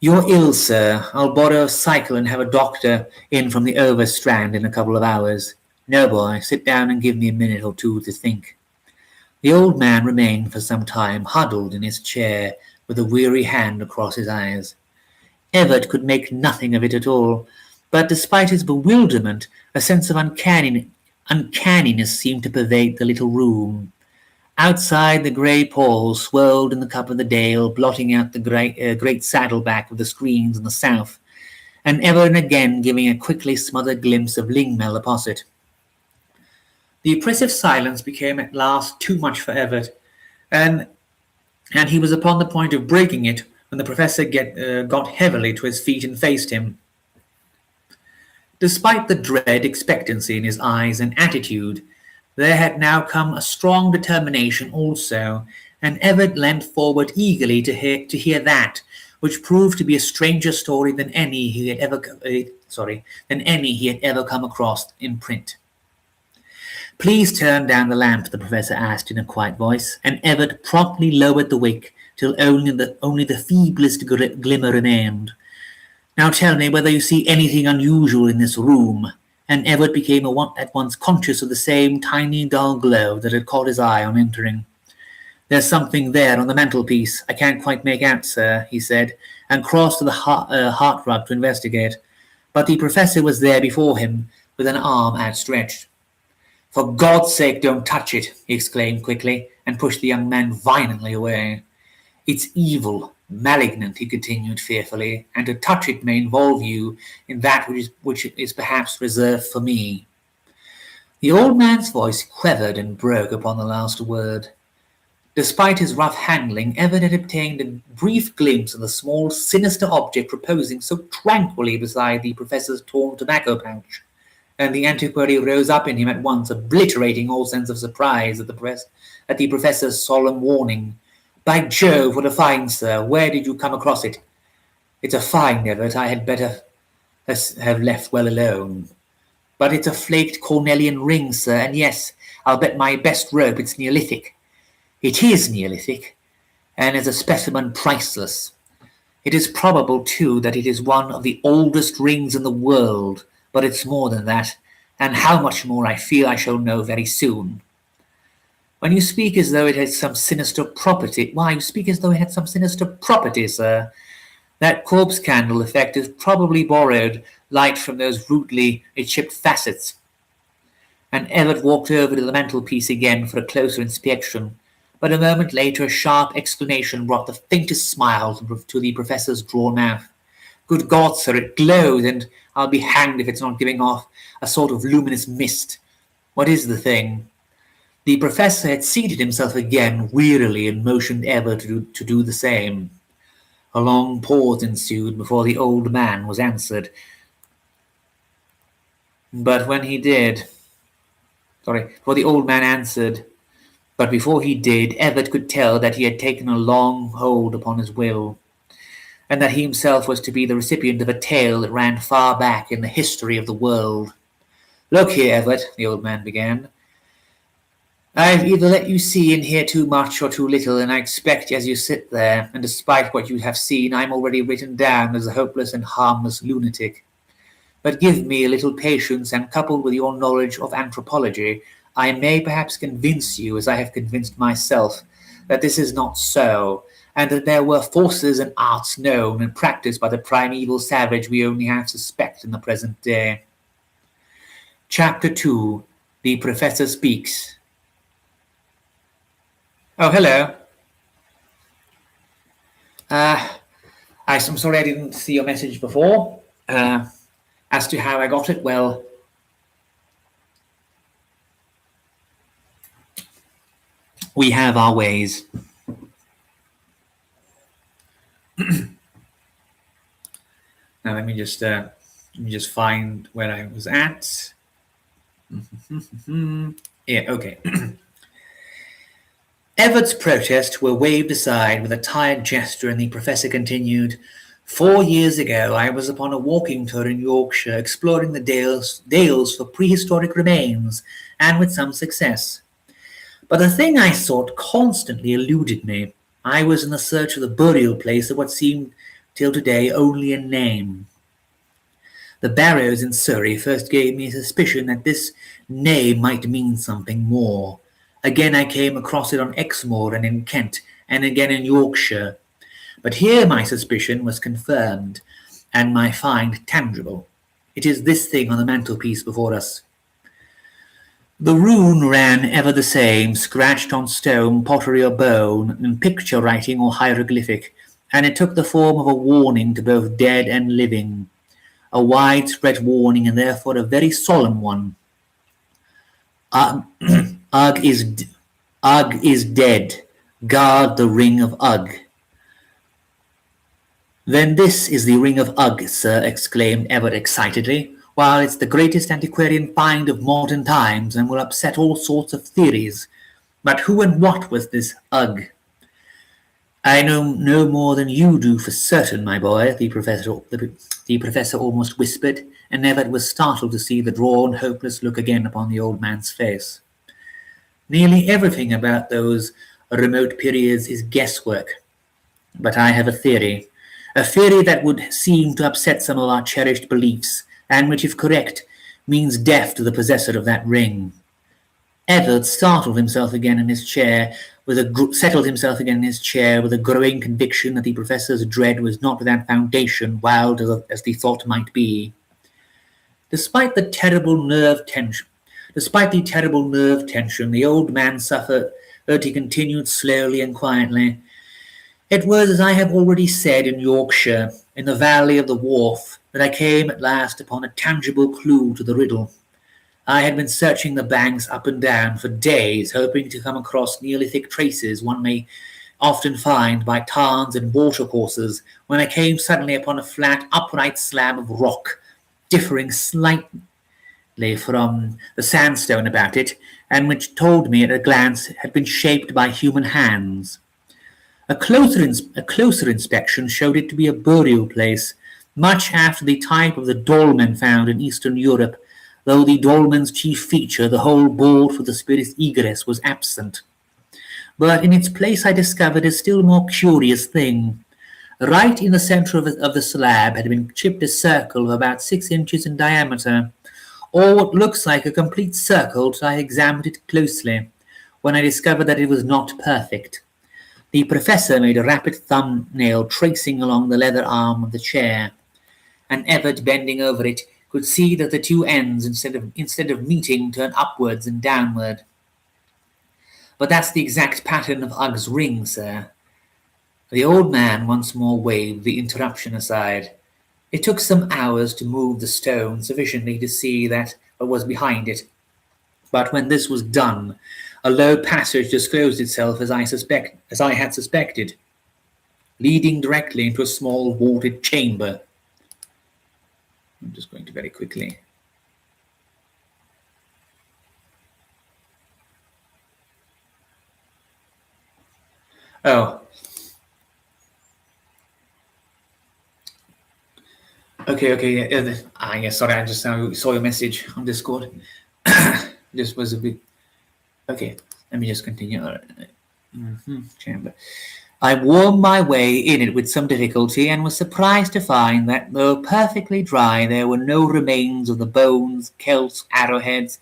"You're ill, sir. I'll borrow a cycle and have a doctor in from the Overstrand in a couple of hours." "No, boy, sit down and give me a minute or two to think." The old man remained for some time huddled in his chair with a weary hand across his eyes. Everett could make nothing of it at all, but despite his bewilderment, a sense of uncanniness seemed to pervade the little room. Outside, the grey pall swirled in the cup of the dale, blotting out the great saddleback of the screens in the south, and ever and again giving a quickly smothered glimpse of Lingmel opposite. The oppressive silence became at last too much for Everett, and he was upon the point of breaking it when the professor got heavily to his feet and faced him. Despite the dread expectancy in his eyes and attitude, there had now come a strong determination also, and Everett leant forward eagerly to hear that, which proved to be a stranger story than any he had ever come across in print. "Please turn down the lamp," the professor asked in a quiet voice, and Everett promptly lowered the wick till only the feeblest glimmer remained. "Now tell me whether you see anything unusual in this room." And Everett became at once conscious of the same tiny dull glow that had caught his eye on entering. "There's something there on the mantelpiece I can't quite make out, sir," he said, and crossed to the hearthrug to investigate. But the professor was there before him, with an arm outstretched. "For God's sake, don't touch it," he exclaimed quickly, and pushed the young man violently away. "It's evil, malignant," he continued fearfully, "and to touch it may involve you in that which is perhaps reserved for me." The old man's voice quivered and broke upon the last word. Despite his rough handling, Everett had obtained a brief glimpse of the small, sinister object reposing so tranquilly beside the professor's torn tobacco pouch, and the antiquary rose up in him at once, obliterating all sense of surprise at the professor's solemn warning. "By Jove, what a find, sir! Where did you come across it?" "It's a find, Everett. I had better have left well alone." "But it's a flaked cornelian ring, sir, and yes, I'll bet my best rope it's Neolithic." "It is Neolithic, and as a specimen priceless. It is probable, too, that it is one of the oldest rings in the world, but it's more than that, and how much more I fear I shall know very soon." "When you speak as though it had some sinister property, why, you speak as though it had some sinister property, sir. That corpse candle effect has probably borrowed light from those rudely chipped facets." And Everett walked over to the mantelpiece again for a closer inspection, but a moment later a sharp exclamation brought the faintest smile to the professor's drawn mouth. "Good God, sir, it glows, and I'll be hanged if it's not giving off a sort of luminous mist. What is the thing?" The professor had seated himself again wearily and motioned Everett to do the same. A long pause ensued before the old man was answered. Before the old man answered, but before he did, Everett could tell that he had taken a long hold upon his will, and that he himself was to be the recipient of a tale that ran far back in the history of the world. "Look here, Everett," the old man began. I've either let you see and hear too much or too little, and I expect as you sit there, and despite what you have seen, I'm already written down as a hopeless and harmless lunatic. But give me a little patience, and coupled with your knowledge of anthropology, I may perhaps convince you, as I have convinced myself, that this is not so, and that there were forces and arts known and practiced by the primeval savage we only half suspect in the present day. Chapter 2. The Professor Speaks. Oh, hello. I'm sorry I didn't see your message before. As to how I got it, well, we have our ways. Now let me just find where I was at. Yeah, okay. Everett's protests were waved aside with a tired gesture, and the professor continued, 4 years ago I was upon a walking tour in Yorkshire, exploring the dales for prehistoric remains, and with some success. But the thing I sought constantly eluded me. I was in the search of the burial place of what seemed till today only a name. The barrows in Surrey first gave me a suspicion that this name might mean something more. Again I came across it on Exmoor and in Kent, and again in Yorkshire. But here my suspicion was confirmed, and my find tangible. It is this thing on the mantelpiece before us. The rune ran ever the same, scratched on stone, pottery or bone, in picture writing or hieroglyphic, and it took the form of a warning to both dead and living. A widespread warning, and therefore a very solemn one. Ugg is dead. Guard the ring of Ugg. Then this is the ring of Ugg, sir, exclaimed Everett excitedly. While it's the greatest antiquarian find of modern times, and will upset all sorts of theories. But who and what was this Ugg? I know no more than you do for certain, my boy, the professor almost whispered, and Everett was startled to see the drawn, hopeless look again upon the old man's face. Nearly everything about those remote periods is guesswork. But I have a theory that would seem to upset some of our cherished beliefs, and which, if correct, means death to the possessor of that ring. Everett settled himself again in his chair with a growing conviction that the professor's dread was not without foundation, wild as the thought might be. Despite the terrible nerve tension, the old man suffered, but he continued slowly and quietly. It was, as I have already said, in Yorkshire, in the valley of the Wharfe, that I came at last upon a tangible clue to the riddle. I had been searching the banks up and down for days, hoping to come across Neolithic traces one may often find by tarns and watercourses, when I came suddenly upon a flat, upright slab of rock, differing slightly from the sandstone about it, and which told me at a glance had been shaped by human hands. A closer inspection showed it to be a burial place, much after the type of the dolmen found in Eastern Europe, though the dolmen's chief feature, the hole bored for the spirit's egress, was absent. But in its place I discovered a still more curious thing. Right in the centre of the slab had been chipped a circle of about 6 inches in diameter, or what looks like a complete circle till I examined it closely, when I discovered that it was not perfect. The professor made a rapid thumbnail tracing along the leather arm of the chair, and Everett, bending over it, could see that the two ends, instead of meeting, turned upwards and downward. But that's the exact pattern of Ugg's ring, sir. The old man once more waved the interruption aside. It took some hours to move the stone sufficiently to see that what was behind it. But when this was done, a low passage disclosed itself as I had suspected, leading directly into a small vaulted chamber. I'm just going to very quickly. Oh. Okay. Yes, sorry, I just saw your message on Discord. This was a bit... Okay. Let me just continue. Chamber. I wormed my way in it with some difficulty, and was surprised to find that, though perfectly dry, there were no remains of the bones, celts, arrowheads.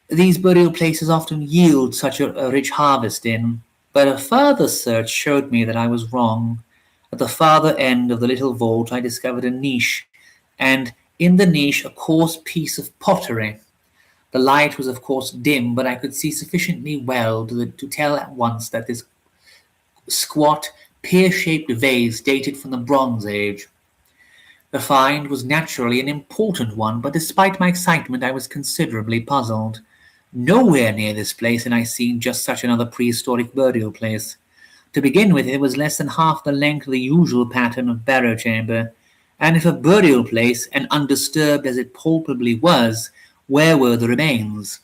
These burial places often yield such a rich harvest in, but a further search showed me that I was wrong. At the farther end of the little vault I discovered a niche, and in the niche a coarse piece of pottery. The light was of course dim, but I could see sufficiently well to tell at once that this squat, pear-shaped vase dated from the Bronze Age. The find was naturally an important one, but despite my excitement I was considerably puzzled. Nowhere near this place had I seen just such another prehistoric burial place. To begin with, it was less than half the length of the usual pattern of barrow chamber, and if a burial place, and undisturbed as it palpably was, where were the remains?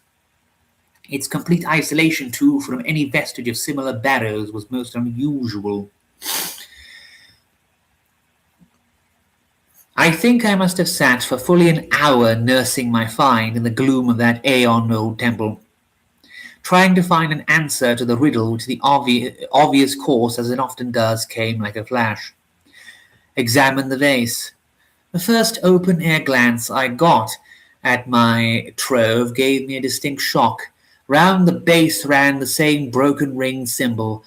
Its complete isolation, too, from any vestige of similar barrows was most unusual. I think I must have sat for fully an hour nursing my find in the gloom of that aeon-old temple, trying to find an answer to the riddle which the obvious course, as it often does, came like a flash. Examine the vase. The first open-air glance I got at my trove gave me a distinct shock. Round the base ran the same broken ringed symbol,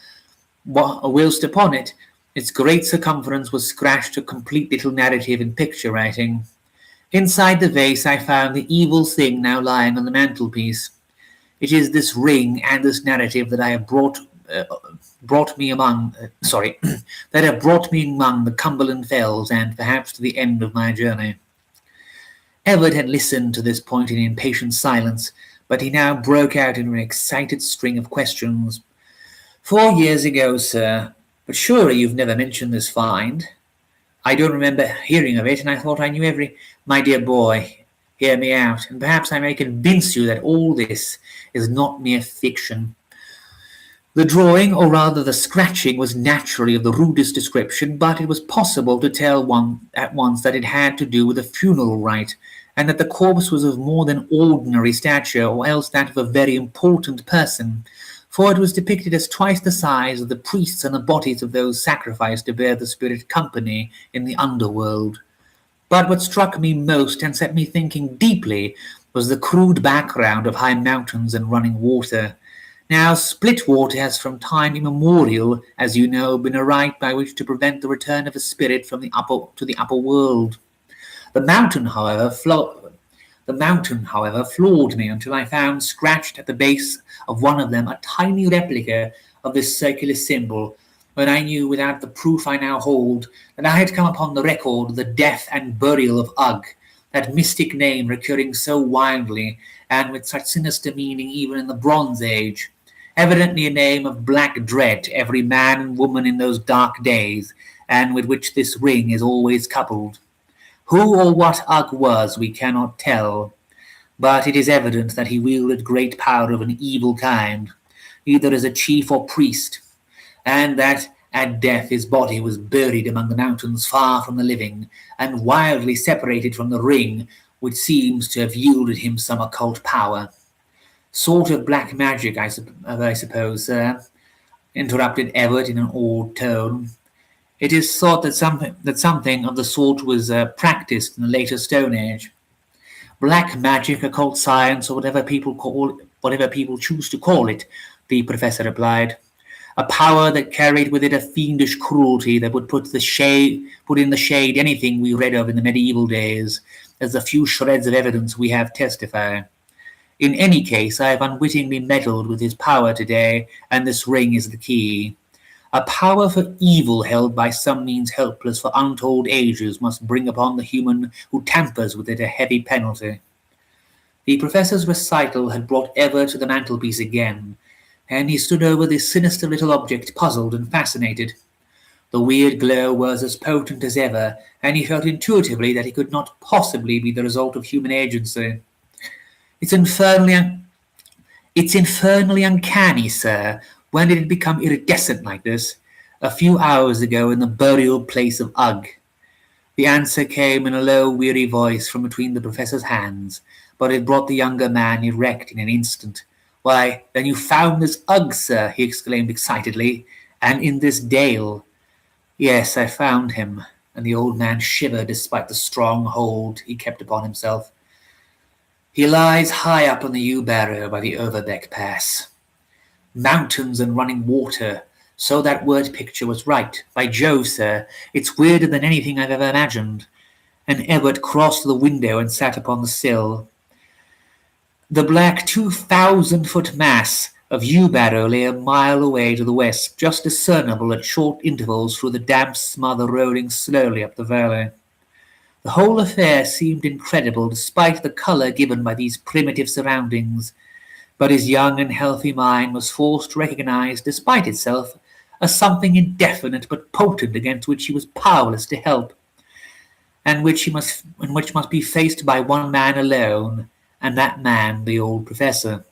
whilst upon it its great circumference was scratched a complete little narrative in picture writing. Inside the vase I found the evil thing now lying on the mantelpiece. It is this ring and this narrative that have brought me among the Cumberland Fells and perhaps to the end of my journey. Everett had listened to this point in impatient silence, but he now broke out in an excited string of questions. 4 years ago, sir, but surely you've never mentioned this find? I don't remember hearing of it, and I thought I knew every— My dear boy, hear me out, and perhaps I may convince you that all this is not mere fiction. The drawing, or rather the scratching, was naturally of the rudest description, but it was possible to tell at once that it had to do with a funeral rite, and that the corpse was of more than ordinary stature, or else that of a very important person, for it was depicted as twice the size of the priests and the bodies of those sacrificed to bear the spirit company in the underworld. But what struck me most and set me thinking deeply was the crude background of high mountains and running water. Now, split water has from time immemorial, as you know, been a rite by which to prevent the return of a spirit from the upper world. The mountain, however, floored me until I found scratched at the base of one of them a tiny replica of this circular symbol, when I knew, without the proof I now hold, that I had come upon the record of the death and burial of Ugg, that mystic name recurring so wildly and with such sinister meaning even in the Bronze Age, evidently a name of black dread to every man and woman in those dark days, and with which this ring is always coupled. Who or what Ugg was we cannot tell, but it is evident that he wielded great power of an evil kind, either as a chief or priest, and that at death his body was buried among the mountains far from the living, and wildly separated from the ring, which seems to have yielded him some occult power. Sort of black magic, I suppose, sir, interrupted Everett in an awed tone. It is thought that something of the sort was practiced in the later Stone Age. Black magic, occult science, or whatever people choose to call it, the professor replied. A power that carried with it a fiendish cruelty that would put in the shade anything we read of in the medieval days, as the few shreds of evidence we have testify. In any case, I have unwittingly meddled with his power today, and this ring is the key. A power for evil held by some means helpless for untold ages must bring upon the human who tampers with it a heavy penalty. The professor's recital had brought Everett to the mantelpiece again, and he stood over this sinister little object, puzzled and fascinated. The weird glow was as potent as ever, and he felt intuitively that it could not possibly be the result of human agency. It's infernally uncanny, sir. When did it become iridescent like this? A few hours ago in the burial place of Ugg. The answer came in a low, weary voice from between the professor's hands, but it brought the younger man erect in an instant. "Why, then you found this Ugg, sir," he exclaimed excitedly, "and in this dale." "Yes, I found him," and the old man shivered despite the strong hold he kept upon himself. "He lies high up on the yew barrow by the Overbeck Pass. Mountains and running water, so that word picture was right. By Jove, sir, it's weirder than anything I've ever imagined." And Elliot crossed to the window and sat upon the sill. The black 2,000-foot mass of yew barrow lay a mile away to the west, just discernible at short intervals through the damp smother rolling slowly up the valley. The whole affair seemed incredible despite the colour given by these primitive surroundings, but his young and healthy mind was forced to recognize, despite itself, a something indefinite but potent against which he was powerless to help, and which must be faced by one man alone, and that man the old professor.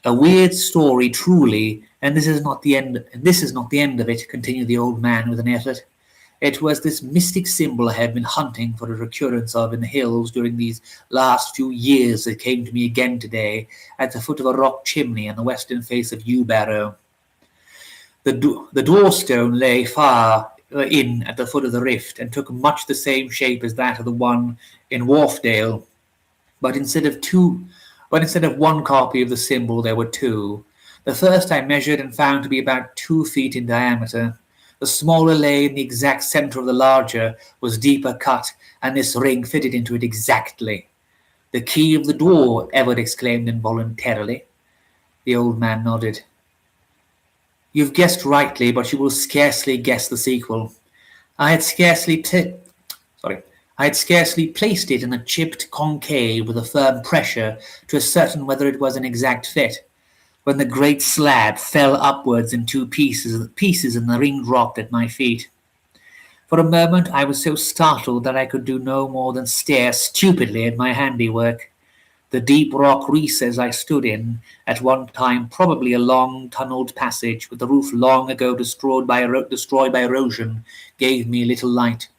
A weird story, truly, and this is not the end of it, continued the old man with an effort. It was this mystic symbol I have been hunting for a recurrence of in the hills during these last few years that came to me again today at the foot of a rock chimney on the western face of Yew Barrow. The doorstone lay far in at the foot of the rift and took much the same shape as that of the one in Wharfdale, but instead of one copy of the symbol there were two. The first I measured and found to be about 2 feet in diameter. The smaller lay in the exact centre of the larger, was deeper cut, and this ring fitted into it exactly. "The key of the door," Elliot exclaimed involuntarily. The old man nodded. "You've guessed rightly, but you will scarcely guess the sequel. I had scarcely placed it in a chipped concave with a firm pressure to ascertain whether it was an exact fit, when the great slab fell upwards in 2 pieces and the ring dropped at my feet. For a moment I was so startled that I could do no more than stare stupidly at my handiwork. The deep rock recess I stood in, at one time probably a long tunnelled passage with the roof long ago destroyed by erosion, gave me little light.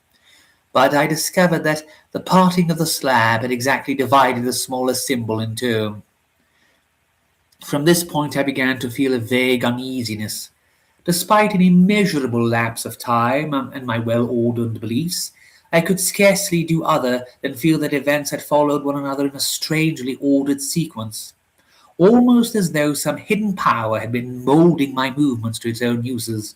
But I discovered that the parting of the slab had exactly divided the smaller symbol in two. From this point I began to feel a vague uneasiness. Despite an immeasurable lapse of time and my well-ordered beliefs, I could scarcely do other than feel that events had followed one another in a strangely ordered sequence, almost as though some hidden power had been moulding my movements to its own uses.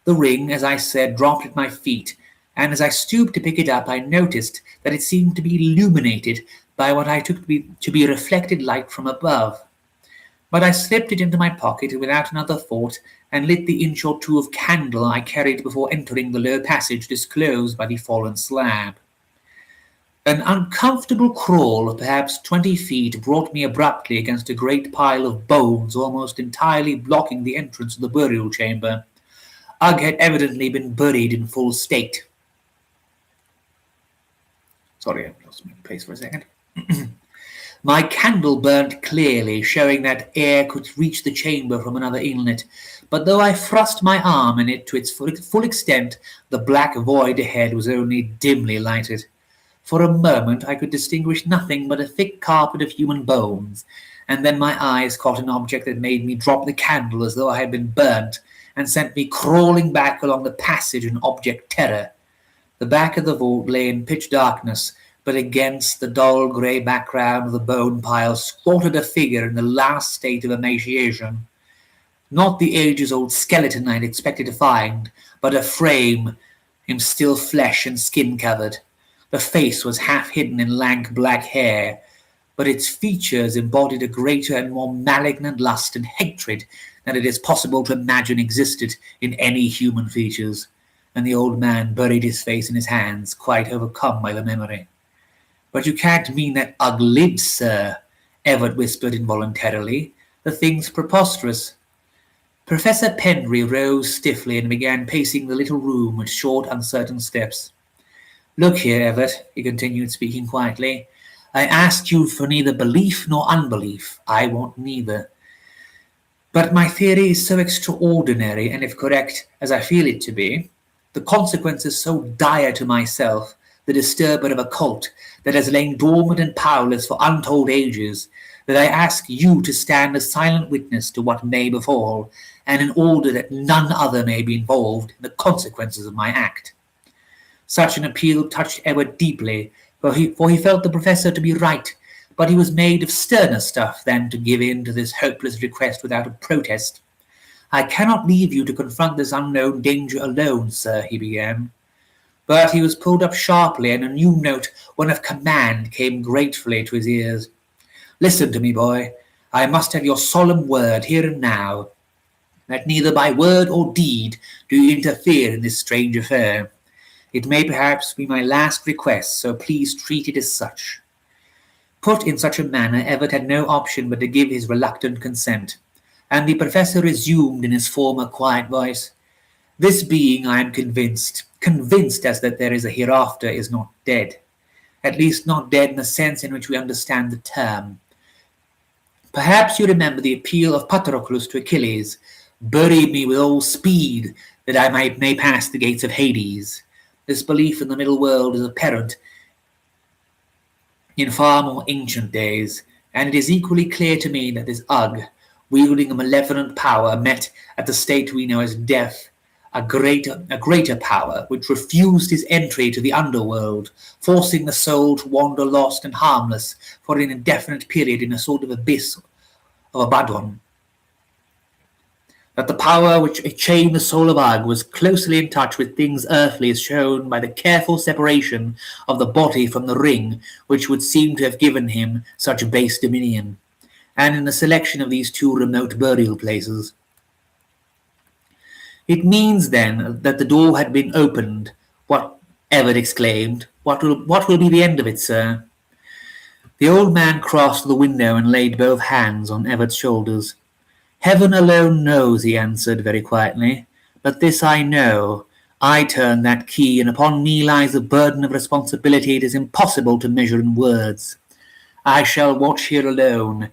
The ring, as I said, dropped at my feet, and as I stooped to pick it up, I noticed that it seemed to be illuminated by what I took to be reflected light from above. But I slipped it into my pocket without another thought and lit the inch or two of candle I carried before entering the low passage disclosed by the fallen slab. An uncomfortable crawl of perhaps 20 feet brought me abruptly against a great pile of bones almost entirely blocking the entrance of the burial chamber. Ugg had evidently been buried in full state. Sorry, I lost my place for a second. My candle burnt clearly, showing that air could reach the chamber from another inlet, but though I thrust my arm in it to its full extent, the black void ahead was only dimly lighted. For a moment I could distinguish nothing but a thick carpet of human bones, and then my eyes caught an object that made me drop the candle as though I had been burnt, and sent me crawling back along the passage in abject terror. The back of the vault lay in pitch darkness, but against the dull grey background of the bone pile squatted a figure in the last state of emaciation. Not the ages-old skeleton I had expected to find, but a frame in still flesh and skin-covered. The face was half hidden in lank black hair, but its features embodied a greater and more malignant lust and hatred than it is possible to imagine existed in any human features, and the old man buried his face in his hands, quite overcome by the memory. "But you can't mean that Ugg lives, sir," Elliot whispered involuntarily. "The thing's preposterous." Professor Penry rose stiffly and began pacing the little room with short, uncertain steps. "Look here, Elliot," he continued, speaking quietly. "I ask you for neither belief nor unbelief. I want neither. But my theory is so extraordinary, and if correct, as I feel it to be, the consequences so dire to myself, the disturber of a cult that has lain dormant and powerless for untold ages, that I ask you to stand as silent witness to what may befall, and in order that none other may be involved in the consequences of my act. Such an appeal touched Edward deeply, for he felt the professor to be right, but he was made of sterner stuff than to give in to this hopeless request without a protest. "I cannot leave you to confront this unknown danger alone, sir," he began. But he was pulled up sharply, and a new note, one of command, came gratefully to his ears. "Listen to me, boy. I must have your solemn word here and now, that neither by word or deed do you interfere in this strange affair. It may perhaps be my last request, so please treat it as such." Put in such a manner, Everett had no option but to give his reluctant consent, and the professor resumed in his former quiet voice. "This being, I am convinced as that there is a hereafter, is not dead. At least not dead in the sense in which we understand the term. Perhaps you remember the appeal of Patroclus to Achilles, 'Bury me with all speed, that I may pass the gates of Hades.' This belief in the middle world is apparent in far more ancient days, and it is equally clear to me that this Ugg, wielding a malevolent power, met at the state we know as death, a greater power, which refused his entry to the underworld, forcing the soul to wander lost and harmless for an indefinite period in a sort of abyss of Abaddon. That the power which chained the soul of Ugg was closely in touch with things earthly is shown by the careful separation of the body from the ring which would seem to have given him such base dominion, and in the selection of these two remote burial places. It means, then, that the door had been opened. What? Everett exclaimed. What will be the end of it, sir?" The old man crossed to the window and laid both hands on Everett's shoulders. "Heaven alone knows," he answered very quietly, "but this I know. I turned that key, and upon me lies a burden of responsibility it is impossible to measure in words. I shall watch here alone,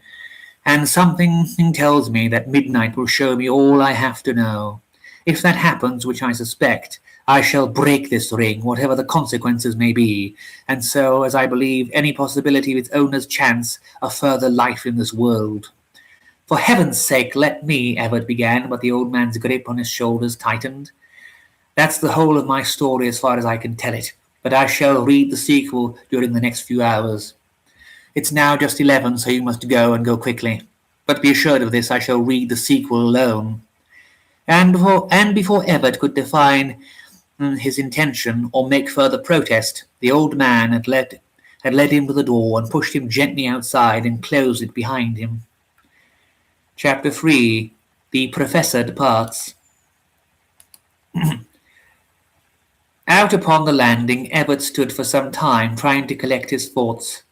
and something tells me that midnight will show me all I have to know. If that happens, which I suspect, I shall break this ring, whatever the consequences may be, and so, as I believe, any possibility of its owner's chance of further life in this world." "For heaven's sake, let me," Everett began, but the old man's grip on his shoulders tightened. "That's the whole of my story as far as I can tell it, but I shall read the sequel during the next few hours. It's now just 11, so you must go and go quickly. But be assured of this, I shall read the sequel alone." And before Everett could define his intention or make further protest, the old man had led him to the door and pushed him gently outside and closed it behind him. Chapter 3. The Professor Departs. Out upon the landing, Everett stood for some time, trying to collect his thoughts.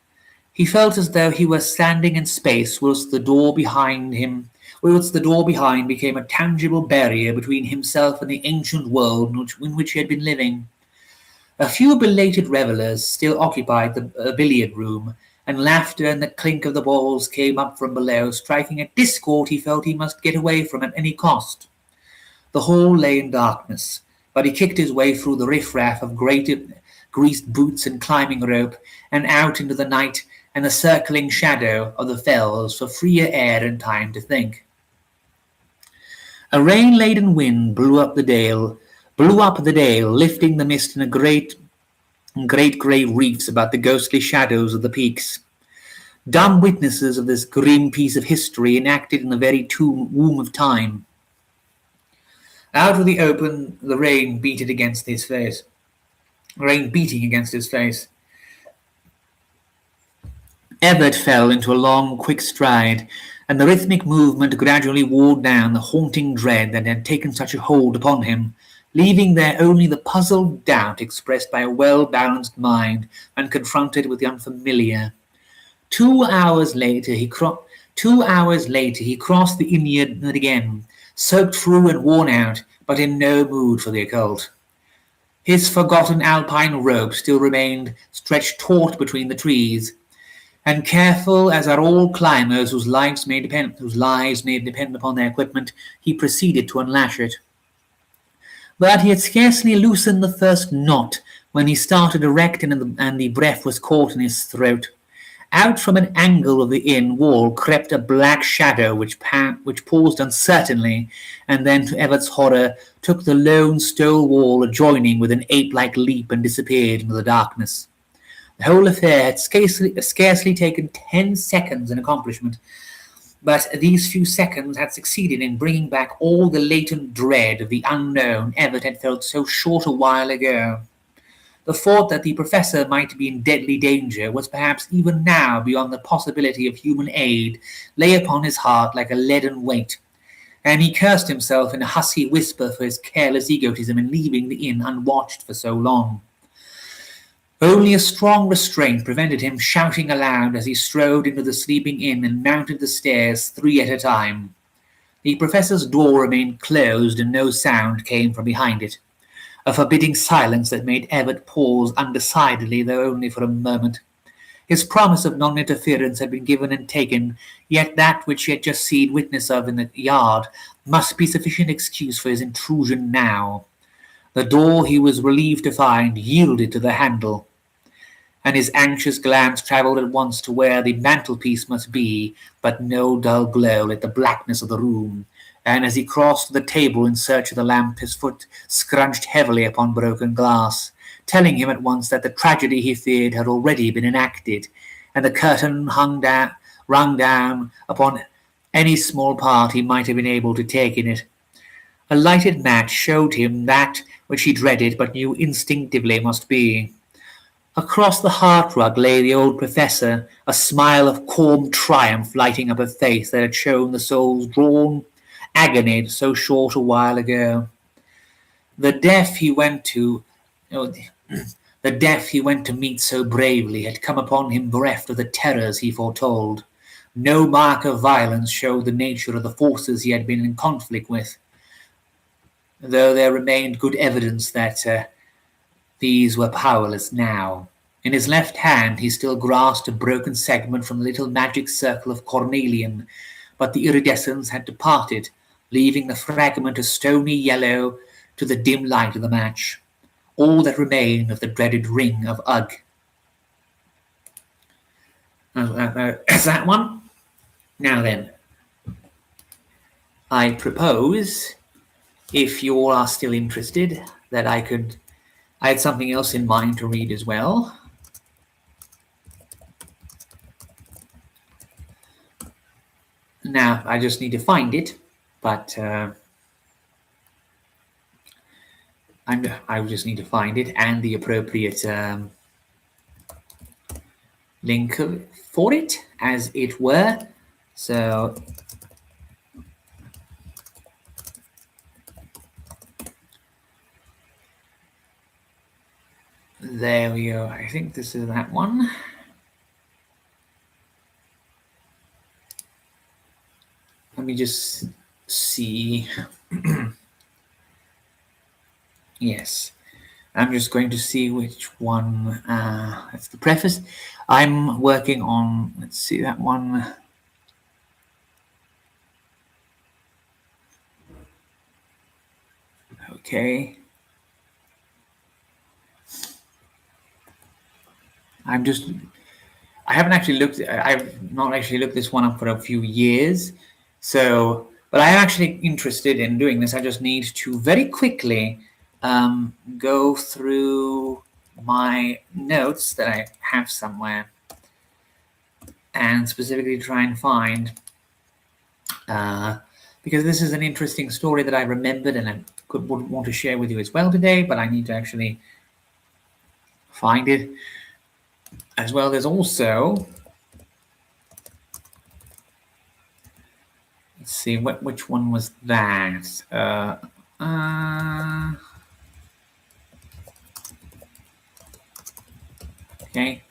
He felt as though he were standing in space, whilst the door behind became a tangible barrier between himself and the ancient world in which he had been living. A few belated revellers still occupied the billiard room, and laughter and the clink of the balls came up from below, striking a discord he felt he must get away from at any cost. The hall lay in darkness, but he kicked his way through the riffraff of greased boots and climbing rope, and out into the night and the circling shadow of the fells for freer air and time to think. A rain-laden wind blew up the dale, lifting the mist in a great grey reefs about the ghostly shadows of the peaks. Dumb witnesses of this grim piece of history enacted in the very womb of time. Out of the open, the rain beating against his face. Everett fell into a long, quick stride, and the rhythmic movement gradually wore down the haunting dread that had taken such a hold upon him, leaving there only the puzzled doubt expressed by a well-balanced mind when confronted with the unfamiliar. 2 hours later he crossed the Inniad again, soaked through and worn out, but in no mood for the occult. His forgotten alpine rope still remained stretched taut between the trees, and careful as are all climbers whose lives may depend upon their equipment, he proceeded to unlash it. But he had scarcely loosened the first knot when he started erect and the breath was caught in his throat. Out from an angle of the inn wall crept a black shadow which paused uncertainly, and then, to Everett's horror, took the lone stone wall adjoining with an ape-like leap and disappeared into the darkness. The whole affair had scarcely taken 10 seconds in accomplishment, but these few seconds had succeeded in bringing back all the latent dread of the unknown Everett had felt so short a while ago. The thought that the professor might be in deadly danger was perhaps even now beyond the possibility of human aid, lay upon his heart like a leaden weight, and he cursed himself in a husky whisper for his careless egotism in leaving the inn unwatched for so long. Only a strong restraint prevented him shouting aloud as he strode into the sleeping inn and mounted the stairs 3 at a time. The professor's door remained closed and no sound came from behind it. A forbidding silence that made Everett pause undecidedly, though only for a moment. His promise of non-interference had been given and taken, yet that which he had just seen witness of in the yard must be sufficient excuse for his intrusion now. The door, he was relieved to find, yielded to the handle, and his anxious glance travelled at once to where the mantelpiece must be, but no dull glow lit the blackness of the room, and as he crossed to the table in search of the lamp, his foot scrunched heavily upon broken glass, telling him at once that the tragedy he feared had already been enacted, and the curtain rung down upon any small part he might have been able to take in it. A lighted match showed him that which he dreaded but knew instinctively must be. Across the hearthrug lay the old professor, a smile of calm triumph lighting up a face that had shown the soul's drawn agony so short a while ago. The death he went to meet so bravely had come upon him bereft of the terrors he foretold. No mark of violence showed the nature of the forces he had been in conflict with, though there remained good evidence that these were powerless now. In his left hand he still grasped a broken segment from the little magic circle of cornelian, but the iridescence had departed, leaving the fragment a stony yellow to the dim light of the match. All that remained of the dreaded ring of Ugg. That's that one. Now then, I propose, if you all are still interested, that I had something else in mind to read as well. Now, I just need to find it, but I just need to find it and the appropriate link for it, as it were. So, there we go. I think this is that one. Let me just see. Yes, I'm just going to see which one. That's the preface. I'm working on, let's see, that one. Okay. I haven't actually looked, I've not actually looked this one up for a few years. So, but I'm actually interested in doing this. I just need to very quickly go through my notes that I have somewhere and specifically try and find, because this is an interesting story that I remembered and I would want to share with you as well today, but I need to actually find it as well. There's also, let's see, which one was that? Okay,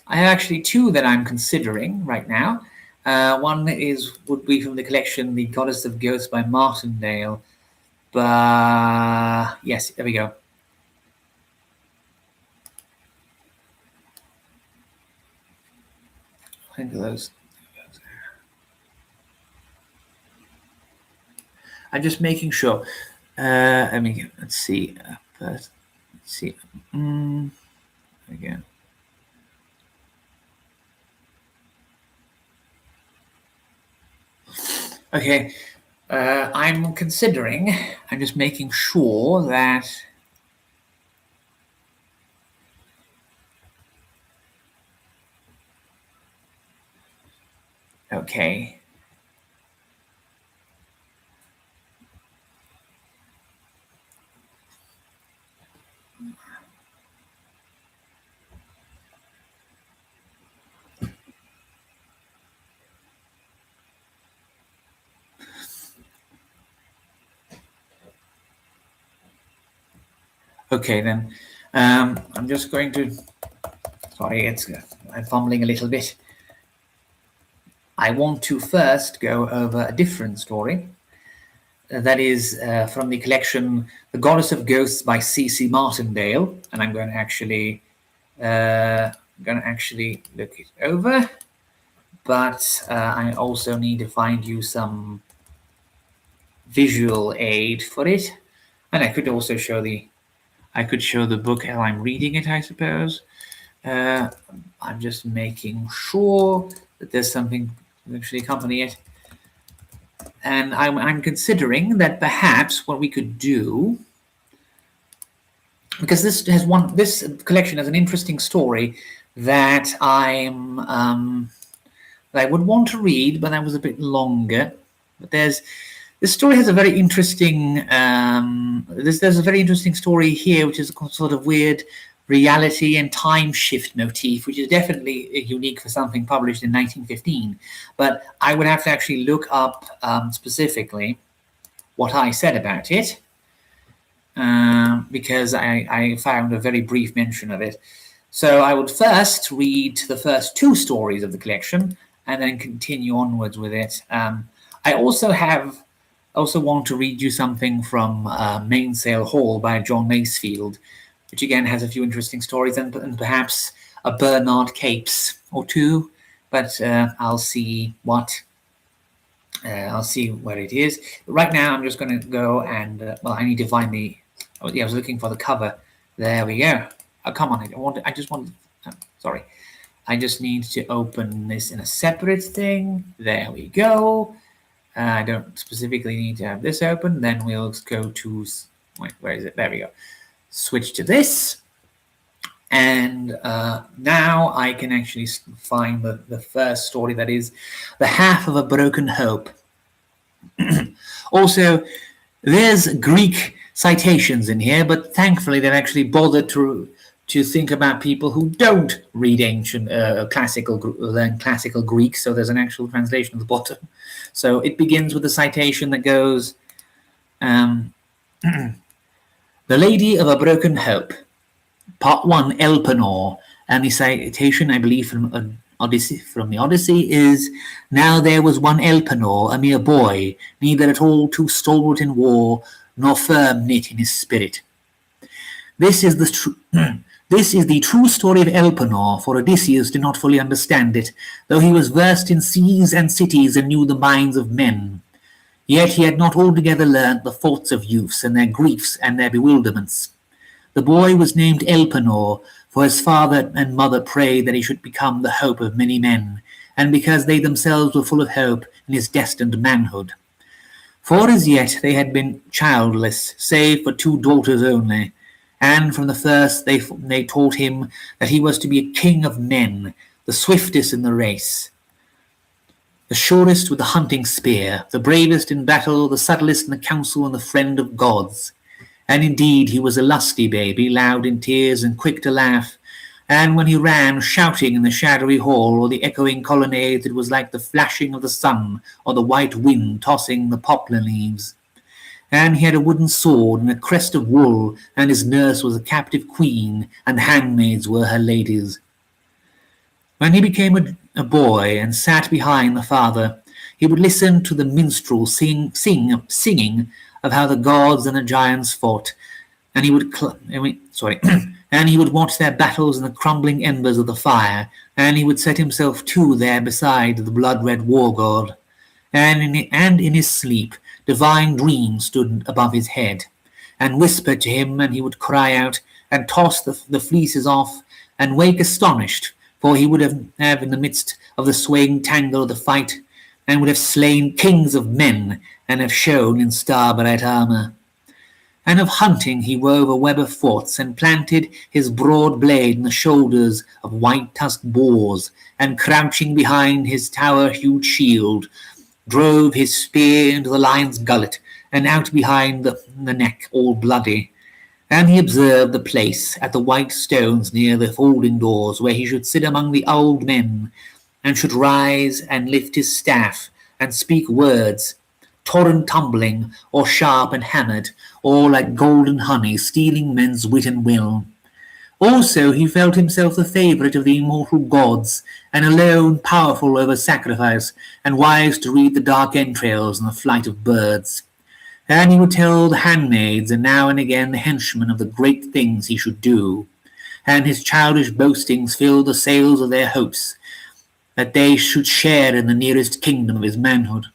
I have actually two that I'm considering right now. One would be from the collection The Goddess of Ghosts by Martindale. But yes, there we go. I think of those. I'm just making sure. Let's see. Let's see. Again. Okay, I'm considering, I'm just making sure that. Okay. Okay, then. I'm just going to. Sorry, I'm fumbling a little bit. I want to first go over a different story. That is from the collection The Goddess of Ghosts by C.C. Martindale. And I'm going to actually look it over. But I also need to find you some visual aid for it. And I could also show the book while I'm reading it, I suppose. I'm just making sure that there's something to actually accompany it. And I'm considering that perhaps what we could do, because this collection has an interesting story that I would want to read, but that was a bit longer. But this story has a very interesting there's a very interesting story here, which is a sort of weird reality and time shift motif, which is definitely unique for something published in 1915. But I would have to actually look up specifically what I said about it, because I found a very brief mention of it. So I would first read the first two stories of the collection and then continue onwards with it. I also want to read you something from Mainsail Hall by John Masefield, which again has a few interesting stories, and perhaps a Bernard Capes or two. But I'll see where it is. Right now, I'm just going to go and I need to find the. Oh, yeah, I was looking for the cover. There we go. Oh, come on! Sorry. I just need to open this in a separate thing. There we go. I don't specifically need to have this open. Then we'll go to. Wait, where is it? There we go. Switch to this, and now I can actually find the first story, that is The Half of a Broken Hope. Also, there's Greek citations in here, but thankfully they've actually bothered to think about people who don't read ancient classical Greek, so there's an actual translation at the bottom. So it begins with a citation that goes, The Lady of a Broken Hope, Part 1, Elpenor, and the citation, I believe, from the Odyssey is, Now there was one Elpenor, a mere boy, neither at all too stalwart in war, nor firm knit in his spirit. This is the true story of Elpenor, for Odysseus did not fully understand it, though he was versed in seas and cities and knew the minds of men. Yet he had not altogether learnt the thoughts of youths and their griefs and their bewilderments. The boy was named Elpenor, for his father and mother prayed that he should become the hope of many men, and because they themselves were full of hope in his destined manhood. For as yet they had been childless, save for 2 daughters only, and from the first they taught him that he was to be a king of men, the swiftest in the race, the surest with the hunting spear, the bravest in battle, the subtlest in the council, and the friend of gods. And indeed he was a lusty baby, loud in tears and quick to laugh, and when he ran shouting in the shadowy hall or the echoing colonnades, it was like the flashing of the sun or the white wind tossing the poplar leaves. And he had a wooden sword and a crest of wool, and his nurse was a captive queen, and handmaids were her ladies. When he became a boy and sat behind the father, he would listen to the minstrel singing of how the gods and the giants fought, and he would and he would watch their battles in the crumbling embers of the fire, and he would set himself too there beside the blood-red war god, and in his sleep divine dreams stood above his head, and whispered to him, and he would cry out, and toss the fleeces off, and wake astonished, for he would have in the midst of the swaying tangle of the fight and would have slain kings of men, and have shone in star-bright armour. And of hunting he wove a web of forts, and planted his broad blade in the shoulders of white-tusked boars, and crouching behind his tower-hued shield, drove his spear into the lion's gullet, and out behind the neck all bloody. And he observed the place at the white stones near the folding doors, where he should sit among the old men, and should rise and lift his staff, and speak words, torrent tumbling, or sharp and hammered, or like golden honey, stealing men's wit and will. Also he felt himself the favourite of the immortal gods, and alone powerful over sacrifice, and wise to read the dark entrails and the flight of birds. And he would tell the handmaids, and now and again the henchmen, of the great things he should do. And his childish boastings filled the sails of their hopes, that they should share in the nearest kingdom of his manhood.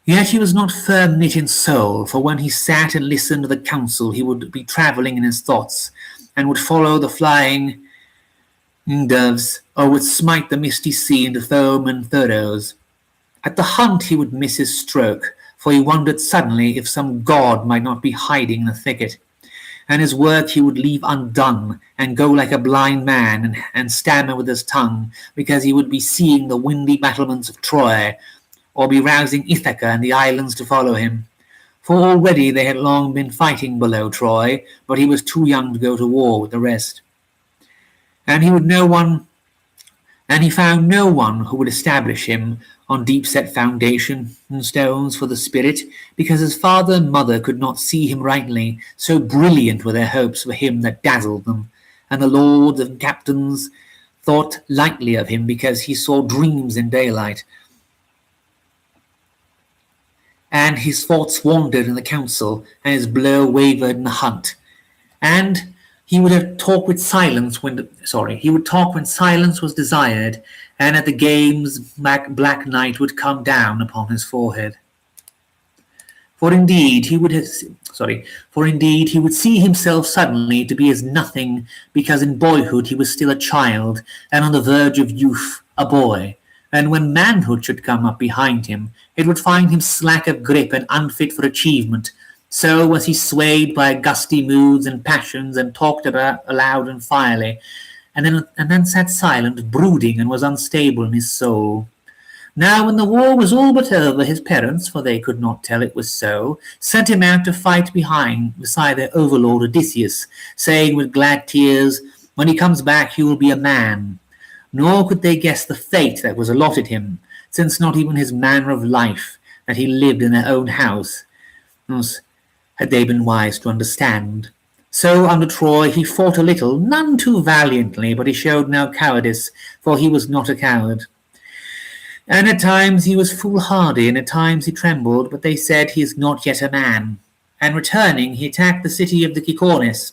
Yet he was not firm knit in soul, for when he sat and listened to the council, he would be travelling in his thoughts, and would follow the flying doves, or would smite the misty sea into foam and furrows. At the hunt he would miss his stroke, for he wondered suddenly if some god might not be hiding in the thicket. And his work he would leave undone, and go like a blind man, and stammer with his tongue, because he would be seeing the windy battlements of Troy, or be rousing Ithaca and the islands to follow him. For already they had long been fighting below Troy, but he was too young to go to war with the rest. And he found no one who would establish him on deep-set foundation and stones for the spirit, because his father and mother could not see him rightly, so brilliant were their hopes for him that dazzled them, and the lords and captains thought lightly of him because he saw dreams in daylight, and his thoughts wandered in the council, and his blow wavered in the hunt. And he would talk when silence was desired, and at the games black night would come down upon his forehead. For indeed he would see himself suddenly to be as nothing, because in boyhood he was still a child, and on the verge of youth a boy. And when manhood should come up behind him, it would find him slack of grip and unfit for achievement. So was he swayed by gusty moods and passions, and talked about aloud and fierely, and then sat silent, brooding, and was unstable in his soul. Now when the war was all but over, his parents, for they could not tell it was so, sent him out to fight beside their overlord Odysseus, saying with glad tears, "When he comes back he will be a man." Nor could they guess the fate that was allotted him, since not even his manner of life, that he lived in their own house, had they been wise to understand. So under Troy he fought a little, none too valiantly, but he showed no cowardice, for he was not a coward. And at times he was foolhardy, and at times he trembled, but they said he is not yet a man. And returning, he attacked the city of the Cicones,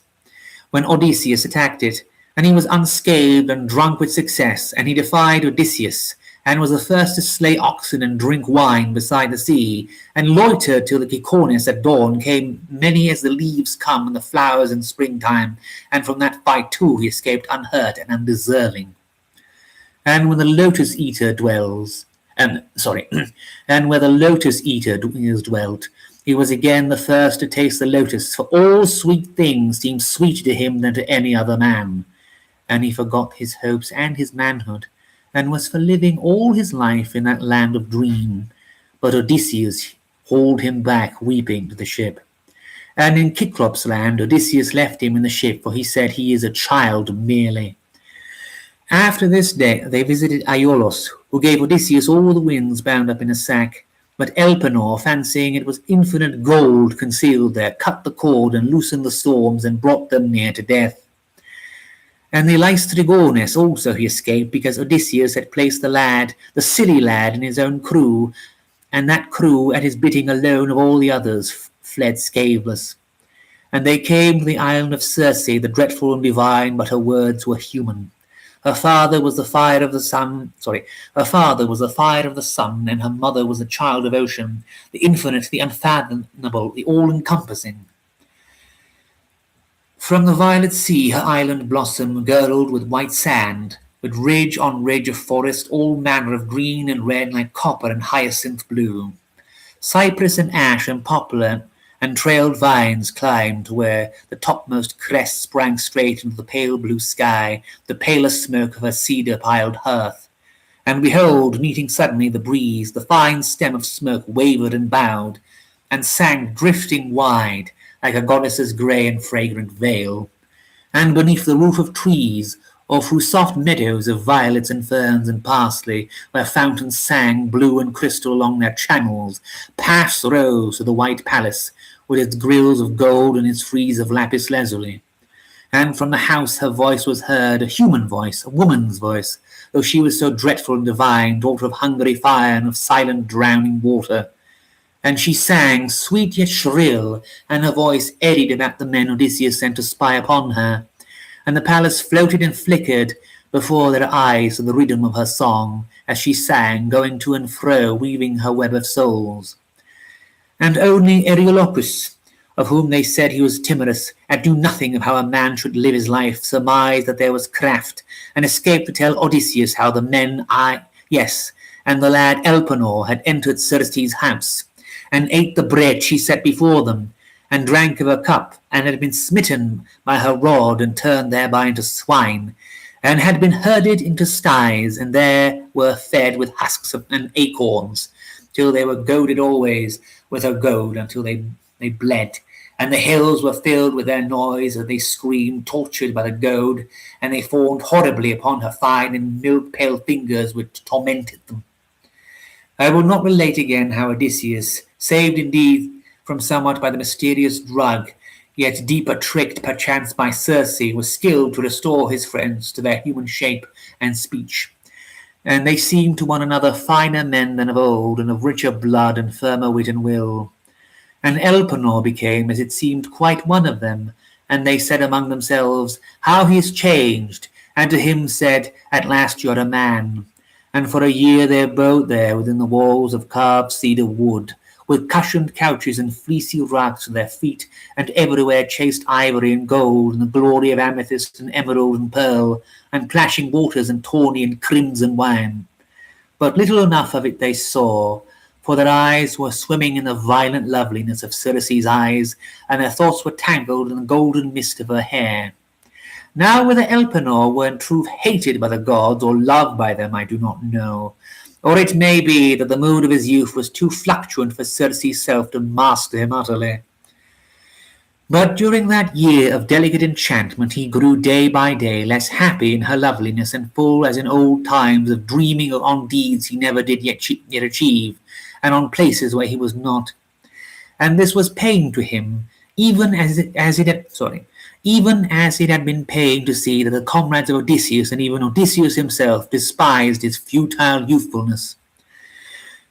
when Odysseus attacked it, and he was unscathed and drunk with success, and he defied Odysseus, and was the first to slay oxen and drink wine beside the sea, and loitered till the Cicones at dawn came many as the leaves come and the flowers in springtime, and from that fight too he escaped unhurt and undeserving. And when the lotus eater dwelt, he was again the first to taste the lotus, for all sweet things seemed sweeter to him than to any other man. And he forgot his hopes and his manhood, and was for living all his life in that land of dream. But Odysseus hauled him back weeping to the ship. And in Cyclops' land Odysseus left him in the ship, for he said he is a child merely. After this day they visited Aiolos, who gave Odysseus all the winds bound up in a sack. But Elpenor, fancying it was infinite gold concealed there, cut the cord and loosened the storms, and brought them near to death. And the Laistrygones also he escaped, because Odysseus had placed the silly lad, in his own crew, and that crew at his bidding alone of all the others fled scatheless. And they came to the island of Circe, the dreadful and divine, but her words were human. Her father was the fire of the sun, and her mother was the child of ocean, the infinite, the unfathomable, the all-encompassing. From the violet sea her island blossomed, girdled with white sand, with ridge on ridge of forest, all manner of green and red like copper and hyacinth blue. Cypress and ash and poplar and trailed vines climbed to where the topmost crest sprang straight into the pale blue sky, the paler smoke of a cedar-piled hearth. And behold, meeting suddenly the breeze, the fine stem of smoke wavered and bowed, and sank drifting wide, like a goddess's grey and fragrant veil. And beneath the roof of trees, or through soft meadows of violets and ferns and parsley, where fountains sang blue and crystal along their channels, paths rose to the white palace, with its grills of gold and its frieze of lapis lazuli. And from the house her voice was heard, a human voice, a woman's voice, though she was so dreadful and divine, daughter of hungry fire and of silent drowning water. And she sang, sweet yet shrill, and her voice eddied about the men Odysseus sent to spy upon her. And the palace floated and flickered before their eyes to the rhythm of her song, as she sang, going to and fro, weaving her web of souls. And only Eriolopus, of whom they said he was timorous, and knew nothing of how a man should live his life, surmised that there was craft, and escaped to tell Odysseus how the men, and the lad Elpenor had entered Circe's house, and ate the bread she set before them, and drank of her cup, and had been smitten by her rod, and turned thereby into swine, and had been herded into sties, and there were fed with husks and acorns, till they were goaded always with her goad, until they bled, and the hills were filled with their noise as they screamed, tortured by the goad, and they fawned horribly upon her fine and milk-pale fingers which tormented them. I will not relate again how Odysseus, saved indeed from somewhat by the mysterious drug, yet deeper tricked perchance by Circe, was skilled to restore his friends to their human shape and speech. And they seemed to one another finer men than of old, and of richer blood and firmer wit and will. And Elpenor became, as it seemed, quite one of them, and they said among themselves, how he is changed, and to him said, at last you are a man. And for a year they abode there within the walls of carved cedar wood, with cushioned couches and fleecy rugs at their feet, and everywhere chased ivory and gold, and the glory of amethyst and emerald and pearl, and plashing waters and tawny and crimson wine. But little enough of it they saw, for their eyes were swimming in the violent loveliness of Circe's eyes, and their thoughts were tangled in the golden mist of her hair. Now whether Elpenor were in truth hated by the gods, or loved by them, I do not know. Or it may be that the mood of his youth was too fluctuant for Circe's self to master him utterly. But during that year of delicate enchantment he grew day by day less happy in her loveliness, and full as in old times of dreaming on deeds he never did yet achieve, and on places where he was not. And this was pain to him, even as it had been pain to see that the comrades of Odysseus, and even Odysseus himself, despised his futile youthfulness.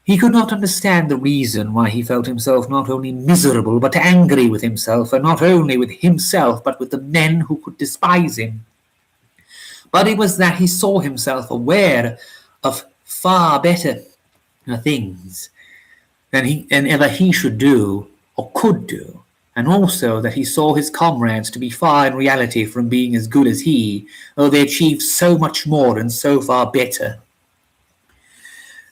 He could not understand the reason why he felt himself not only miserable, but angry with himself, and not only with himself, but with the men who could despise him. But it was that he saw himself aware of far better things than ever he should do or could do, and also that he saw his comrades to be far in reality from being as good as he, though they achieved so much more and so far better.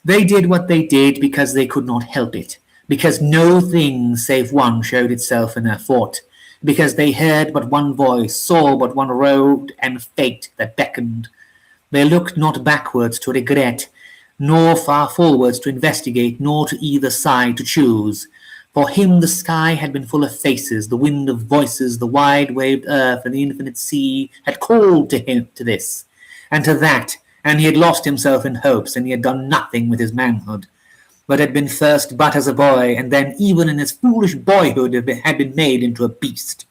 They did what they did because they could not help it, because no thing save one showed itself in their thought, because they heard but one voice, saw but one road and fate that beckoned. They looked not backwards to regret, nor far forwards to investigate, nor to either side to choose. For him the sky had been full of faces, the wind of voices, the wide-waved earth and the infinite sea had called to him to this, and to that, and he had lost himself in hopes, and he had done nothing with his manhood, but had been first but as a boy, and then even in his foolish boyhood had been made into a beast.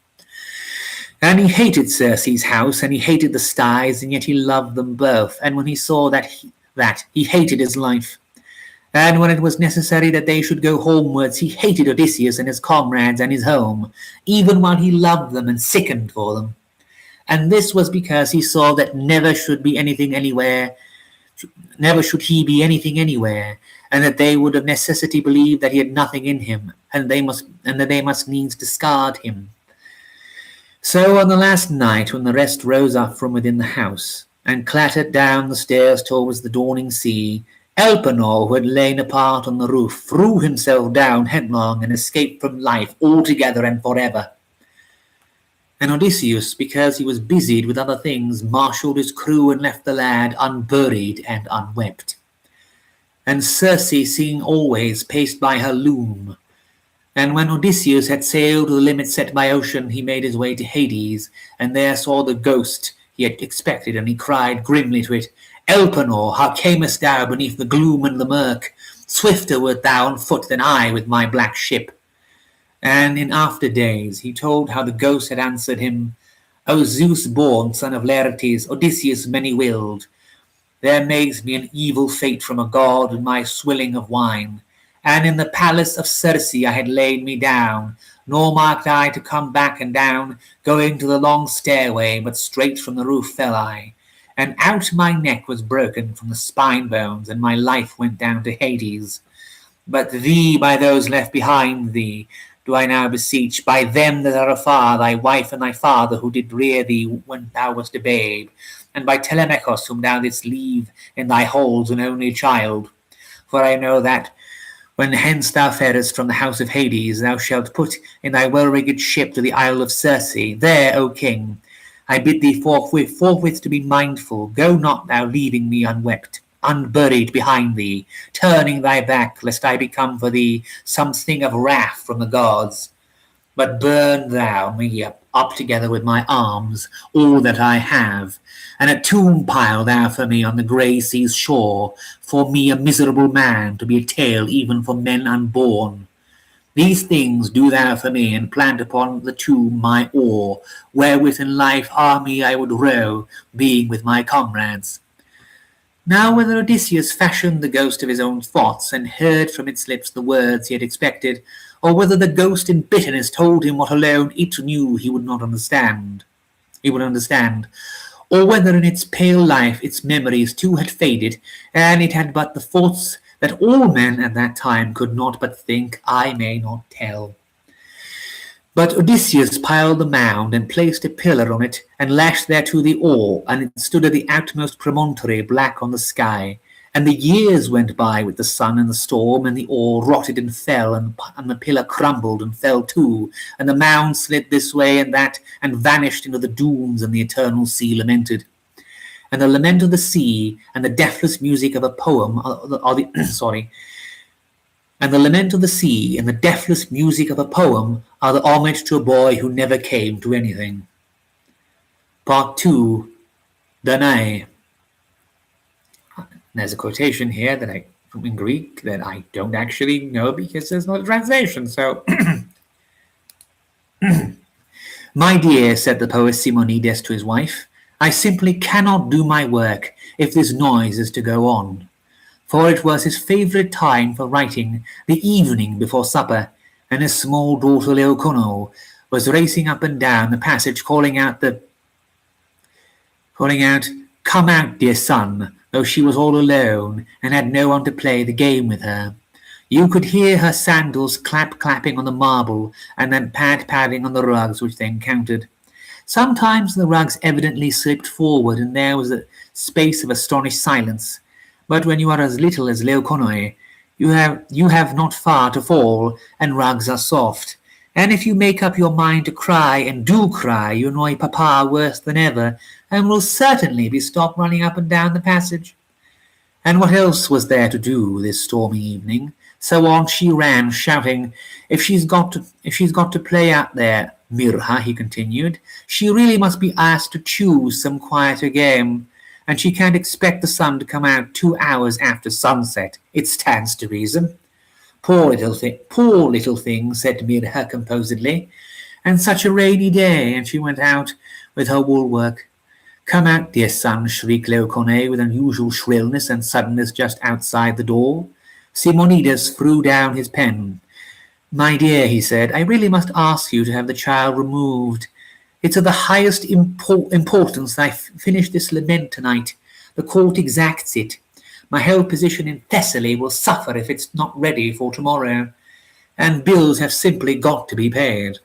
And he hated Circe's house, and he hated the sties, and yet he loved them both, and when he saw that he hated his life. And when it was necessary that they should go homewards, he hated Odysseus and his comrades and his home, even while he loved them and sickened for them. And this was because he saw that never should he be anything anywhere, and that they would of necessity believe that he had nothing in him, and that they must needs discard him. So on the last night, when the rest rose up from within the house, and clattered down the stairs towards the dawning sea. Elpenor, who had lain apart on the roof, threw himself down headlong and escaped from life altogether and forever. And Odysseus, because he was busied with other things, marshalled his crew and left the lad unburied and unwept. And Circe, seeing always, paced by her loom. And when Odysseus had sailed to the limit set by ocean, he made his way to Hades, and there saw the ghost he had expected, and he cried grimly to it, Elpenor, how camest thou beneath the gloom and the murk? Swifter wert thou on foot than I with my black ship. And in after days he told how the ghost had answered him, O Zeus-born son of Laertes, Odysseus many-willed, there makes me an evil fate from a god in my swilling of wine. And in the palace of Circe I had laid me down, nor marked I to come back and down, going to the long stairway, but straight from the roof fell I. And out my neck was broken from the spine bones, and my life went down to Hades. But thee by those left behind thee do I now beseech, by them that are afar, thy wife and thy father who did rear thee when thou wast a babe, and by Telemachus whom thou didst leave in thy halls an only child. For I know that when hence thou farest from the house of Hades, thou shalt put in thy well-rigged ship to the isle of Circe. There, O king, I bid thee forthwith to be mindful. Go not thou leaving me unwept, unburied behind thee, turning thy back, lest I become for thee some thing of wrath from the gods. But burn thou me up together with my arms, all that I have, and a tomb pile thou for me on the grey sea's shore, for me a miserable man, to be a tale even for men unborn. These things do thou for me, and plant upon the tomb my oar, wherewith in life army I would row, being with my comrades. Now whether Odysseus fashioned the ghost of his own thoughts, and heard from its lips the words he had expected, or whether the ghost in bitterness told him what alone it knew he would understand, or whether in its pale life its memories too had faded, and it had but the thoughts that all men at that time could not but think, I may not tell. But Odysseus piled the mound, and placed a pillar on it, and lashed thereto the oar, and it stood at the outmost promontory black on the sky. And the years went by with the sun and the storm, and the oar rotted and fell, and the pillar crumbled and fell too, and the mound slid this way and that, and vanished into the dooms, and the eternal sea lamented. And the lament of the sea and the deathless music of a poem And the lament of the sea and the deathless music of a poem are the homage to a boy who never came to anything. Part 2, Danae. There's a quotation here that in Greek that I don't actually know because there's no translation, so... My dear, said the poet Simonides to his wife, I simply cannot do my work if this noise is to go on. For it was his favourite time for writing, the evening before supper, and his small daughter Leocono was racing up and down the passage calling out, Come out, dear son, though she was all alone and had no one to play the game with her. You could hear her sandals clapping on the marble, and then padding on the rugs which they encountered. Sometimes the rugs evidently slipped forward, and there was a space of astonished silence. But when you are as little as Leoconoe, you have not far to fall, and rugs are soft. And if you make up your mind to cry, and do cry, you annoy Papa worse than ever, and will certainly be stopped running up and down the passage. And what else was there to do this stormy evening? So on she ran, shouting, If she's got to play out there, Mirha, he continued, she really must be asked to choose some quieter game. And she can't expect the sun to come out 2 hours after sunset. It stands to reason. Poor little thing, said Mirha composedly. And such a rainy day, and she went out with her wool work. Come out, dear son, shrieked Leoconé with unusual shrillness and suddenness just outside the door. Simonides threw down his pen. My dear, he said, I really must ask you to have the child removed. It's of the highest importance that I finish this lament tonight. The court exacts it. My whole position in Thessaly will suffer if it's not ready for tomorrow, and bills have simply got to be paid.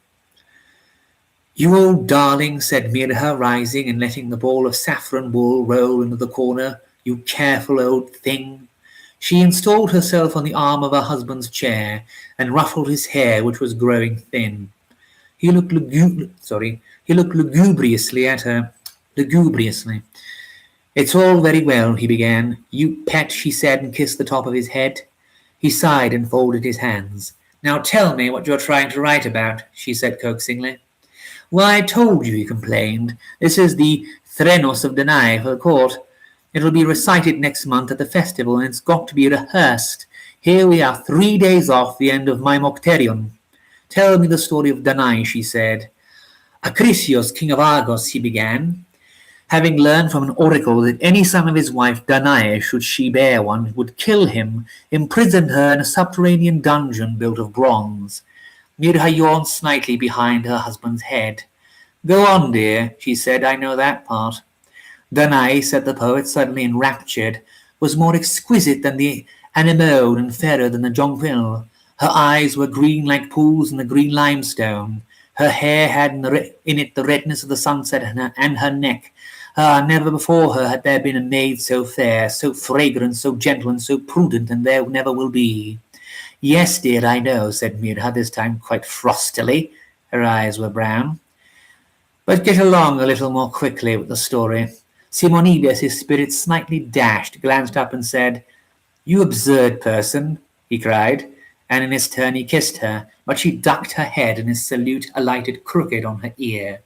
You old darling, said Mirha, rising and letting the ball of saffron wool roll into the corner. You careful old thing. She installed herself on the arm of her husband's chair and ruffled his hair, which was growing thin. He looked lugubriously at her. Lugubriously. It's all very well, he began. You pet, she said, and kissed the top of his head. He sighed and folded his hands. Now tell me what you're trying to write about, she said coaxingly. Why, I told you, he complained. This is the Threnos of Danae for the court. It'll be recited next month at the festival, and it's got to be rehearsed. Here we are 3 days off the end of my Mocterion. Tell me the story of Danae, she said. Acrisius, king of Argos, he began, having learned from an oracle that any son of his wife Danae, should she bear one, would kill him, imprisoned her in a subterranean dungeon built of bronze. Mirha yawned slightly behind her husband's head. Go on, dear, she said, I know that part. Danae, said the poet, suddenly enraptured, was more exquisite than the anemone and fairer than the jonquil. Her eyes were green like pools in the green limestone. Her hair had in it the redness of the sunset and her neck. Never before her had there been a maid so fair, so fragrant, so gentle, and so prudent, and there never will be. Yes, dear, I know, said Mirha, this time quite frostily. Her eyes were brown. But get along a little more quickly with the story. Simonides, his spirit slightly dashed, glanced up and said, You absurd person, he cried, and in his turn he kissed her, but she ducked her head and his salute alighted crooked on her ear.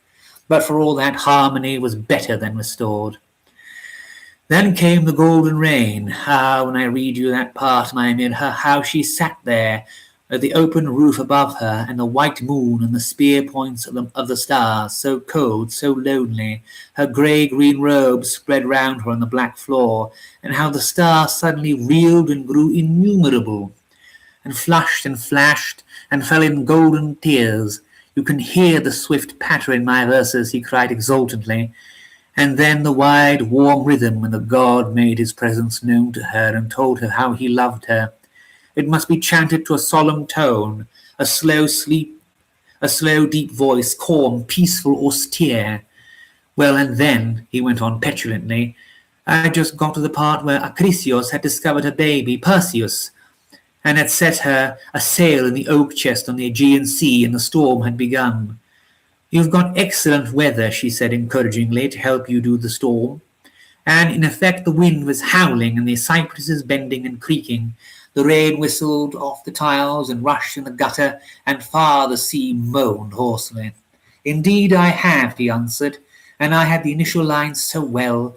But for all that, harmony was better than restored. Then came the golden rain. When I read you that part, my Mirha, how she sat there, at the open roof above her, and the white moon and the spear points of the stars, so cold, so lonely, her grey-green robe spread round her on the black floor, and how the stars suddenly reeled and grew innumerable, and flushed and flashed, and fell in golden tears. You can hear the swift patter in my verses, he cried exultantly, and then the wide, warm rhythm when the god made his presence known to her and told her how he loved her. It must be chanted to a solemn tone, a slow, deep voice, calm, peaceful, austere. Well, and then, he went on petulantly, I just got to the part where Acrisius had discovered her baby, Perseus, and had set her a sail in the oak chest on the Aegean Sea, and the storm had begun. You've got excellent weather, she said encouragingly, to help you do the storm. And in effect the wind was howling and the cypresses bending and creaking. The rain whistled off the tiles and rushed in the gutter, and far the sea moaned hoarsely. Indeed I have, he answered, and I had the initial lines so well,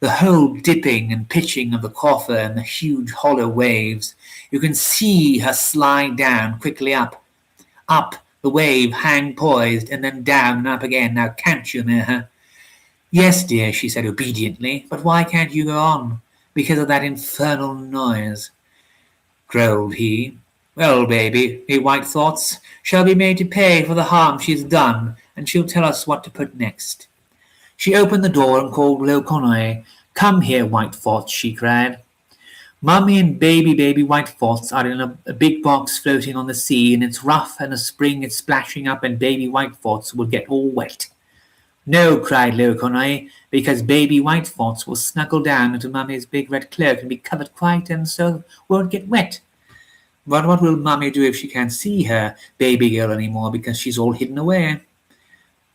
the whole dipping and pitching of the coffer and the huge hollow waves. You can see her slide down quickly up, the wave hang poised, and then down and up again. Now can't you, Mirha? Yes, dear, she said obediently, but why can't you go on? Because of that infernal noise, growled he. Well, baby, me white thoughts shall be made to pay for the harm she's done, and she'll tell us what to put next. She opened the door and called Leuconoe. Come here, white thoughts, she cried. Mummy and baby white thoughts are in a big box floating on the sea, and it's rough, and a spring it's splashing up, and baby white thoughts will get all wet. No, cried Leuconoe, because baby white thoughts will snuggle down into Mummy's big red cloak and be covered quite, and so won't get wet. But what will Mummy do if she can't see her baby girl any more because she's all hidden away?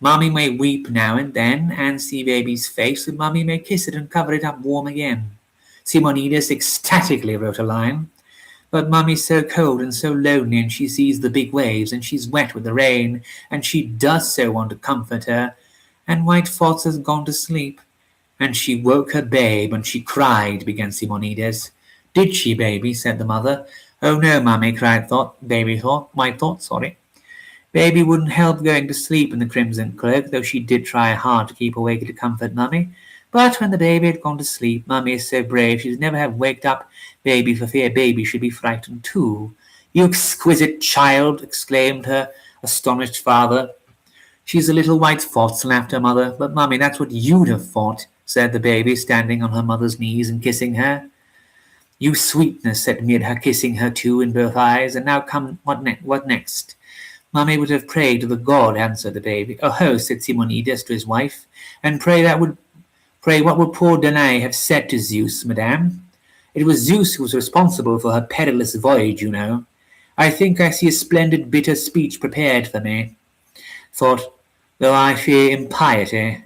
Mummy may weep now and then and see baby's face, and Mummy may kiss it and cover it up warm again. Simonides ecstatically wrote a line. But Mummy's so cold and so lonely, and she sees the big waves, and she's wet with the rain, and she does so want to comfort her. And White Fox has gone to sleep. And she woke her babe, and she cried, began Simonides. Did she, baby? Said the mother. Oh, no, Mummy, cried White Thought. Baby wouldn't help going to sleep in the crimson cloak, though she did try hard to keep awake to comfort Mummy. But when the baby had gone to sleep, Mummy is so brave she'd never have waked up baby for fear baby should be frightened too. You exquisite child, exclaimed her astonished father. She's a little white fox, laughed her mother. But Mummy, that's what you'd have thought, said the baby, standing on her mother's knees and kissing her. You sweetness, said Mirha, kissing her too in both eyes. And now come, what next? Mummy would have prayed to the god, answered the baby. Oh, said Simonides to his wife, and pray what would poor Danae have said to Zeus, madame? It was Zeus who was responsible for her perilous voyage, you know. I think I see a splendid bitter speech prepared for me, thought, though I fear impiety.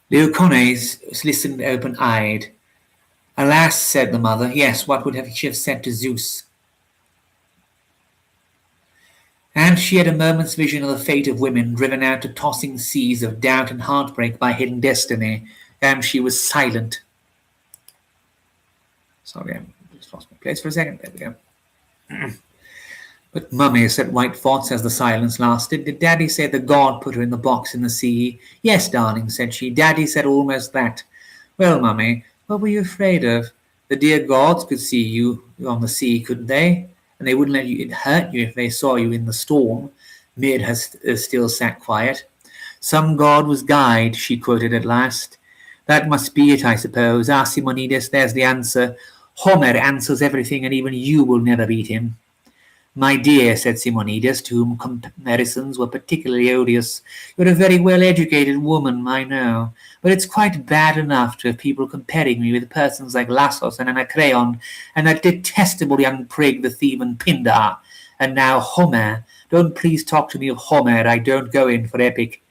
Leucones listened open-eyed. Alas, said the mother, yes, what would she have said to Zeus? And she had a moment's vision of the fate of women driven out to tossing seas of doubt and heartbreak by hidden destiny, and she was silent. Sorry, I just lost my place for a second. There we go. But Mummy, said White Fox as the silence lasted, did Daddy say the god put her in the box in the sea? Yes, darling, said she. Daddy said almost that. Well, Mummy, what were you afraid of? The dear gods could see you on the sea, couldn't they? And they wouldn't let it hurt you if they saw you in the storm. Mid has still sat quiet. Some god was guide, she quoted at last. That must be it, I suppose. Ah, Simonides, there's the answer. Homer answers everything, and even you will never beat him. My dear, said Simonides, to whom comparisons were particularly odious, you're a very well-educated woman, I know, but it's quite bad enough to have people comparing me with persons like Lassos and Anacreon, and that detestable young prig, the Theban Pindar, and now Homer. Don't please talk to me of Homer, I don't go in for epic.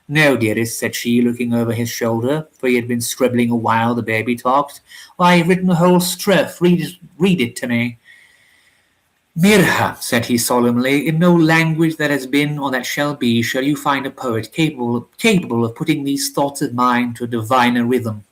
No, dearest, said she, looking over his shoulder, for he had been scribbling a while the baby talked. Why, I've written a whole strophe, read it to me. Mirha, said he solemnly, in no language that has been or that shall be shall you find a poet capable of putting these thoughts of mine to a diviner rhythm.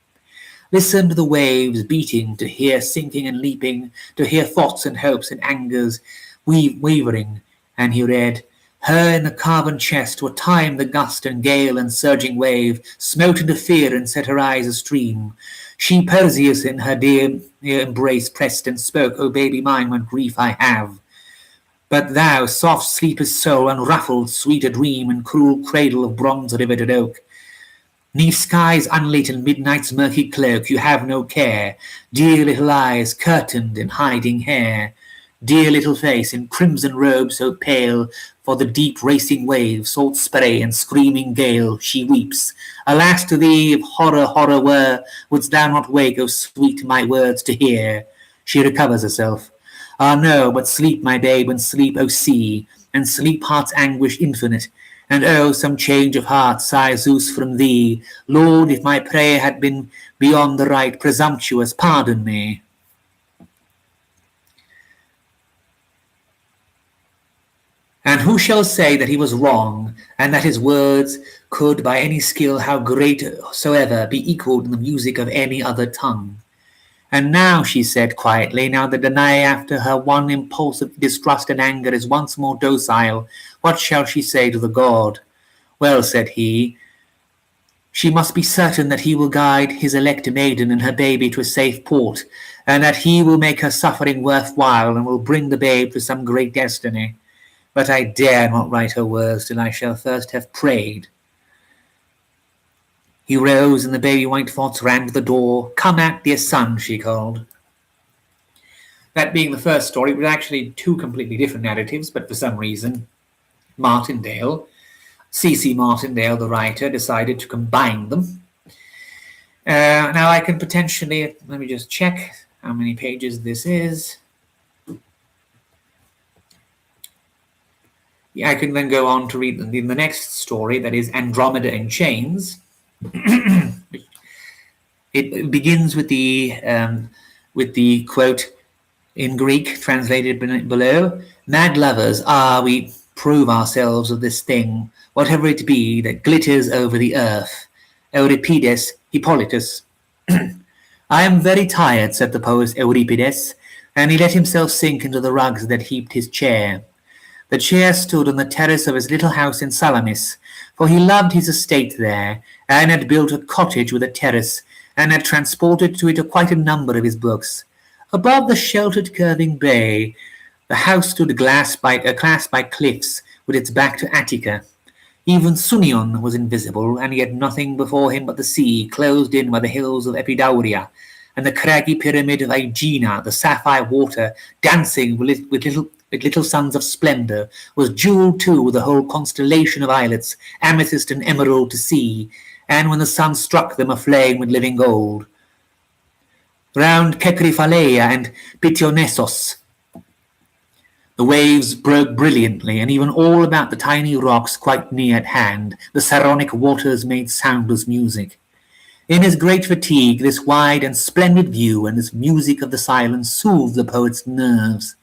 Listen to the waves beating, to hear sinking and leaping, to hear thoughts and hopes and angers wavering. And he read, her in the carven chest, what time the gust and gale and surging wave smote into fear and set her eyes astream. She Perseus in her dear embrace pressed and spoke, O baby mine, what grief I have. But thou, soft sleeper's soul, unruffled, sweet a dream, and cruel cradle of bronze riveted oak, 'neath sky's unlit and midnight's murky cloak, you have no care, dear little eyes, curtained in hiding hair, dear little face in crimson robe so pale, for the deep racing wave, salt spray and screaming gale, she weeps. Alas to thee, if horror were, wouldst thou not wake, O sweet, my words to hear? She recovers herself. Ah no, but sleep, my babe, and sleep, O sea, and sleep heart's anguish infinite. And oh, some change of heart, sigh Zeus from thee. Lord, if my prayer had been beyond the right, presumptuous, pardon me. And who shall say that he was wrong, and that his words could, by any skill, how great soever, be equalled in the music of any other tongue? And now, she said quietly, now that Danae, after her one impulse of distrust and anger, is once more docile, what shall she say to the god? Well, said he, she must be certain that he will guide his elect maiden and her baby to a safe port, and that he will make her suffering worthwhile, and will bring the babe to some great destiny. But I dare not write her words till I shall first have prayed. He rose, and the baby White Fox ran to the door. Come out, dear son, she called. That being the first story, it was actually two completely different narratives, but for some reason, C.C. Martindale, the writer, decided to combine them. Now I can potentially, let me just check how many pages this is. Yeah, I can then go on to read the next story, that is Andromeda in Chains. It begins with the quote in Greek, translated below. Mad lovers, we prove ourselves of this thing, whatever it be that glitters over the earth. Euripides, Hippolytus. I am very tired, said the poet Euripides, and he let himself sink into the rugs that heaped his chair. The chair stood on the terrace of his little house in Salamis, for he loved his estate there, and had built a cottage with a terrace, and had transported to it quite a number of his books. Above the sheltered curving bay, the house stood clasped by cliffs, with its back to Attica. Even Sunion was invisible, and he had nothing before him but the sea, closed in by the hills of Epidauria, and the craggy pyramid of Aegina, the sapphire water, dancing with like little suns of splendour, was jewelled too with a whole constellation of islets, amethyst and emerald to see, and when the sun struck them aflame with living gold. Round Kekrifalea and Pitionesos the waves broke brilliantly, and even all about the tiny rocks quite near at hand, the Saronic waters made soundless music. In his great fatigue, this wide and splendid view and this music of the silence soothed the poet's nerves.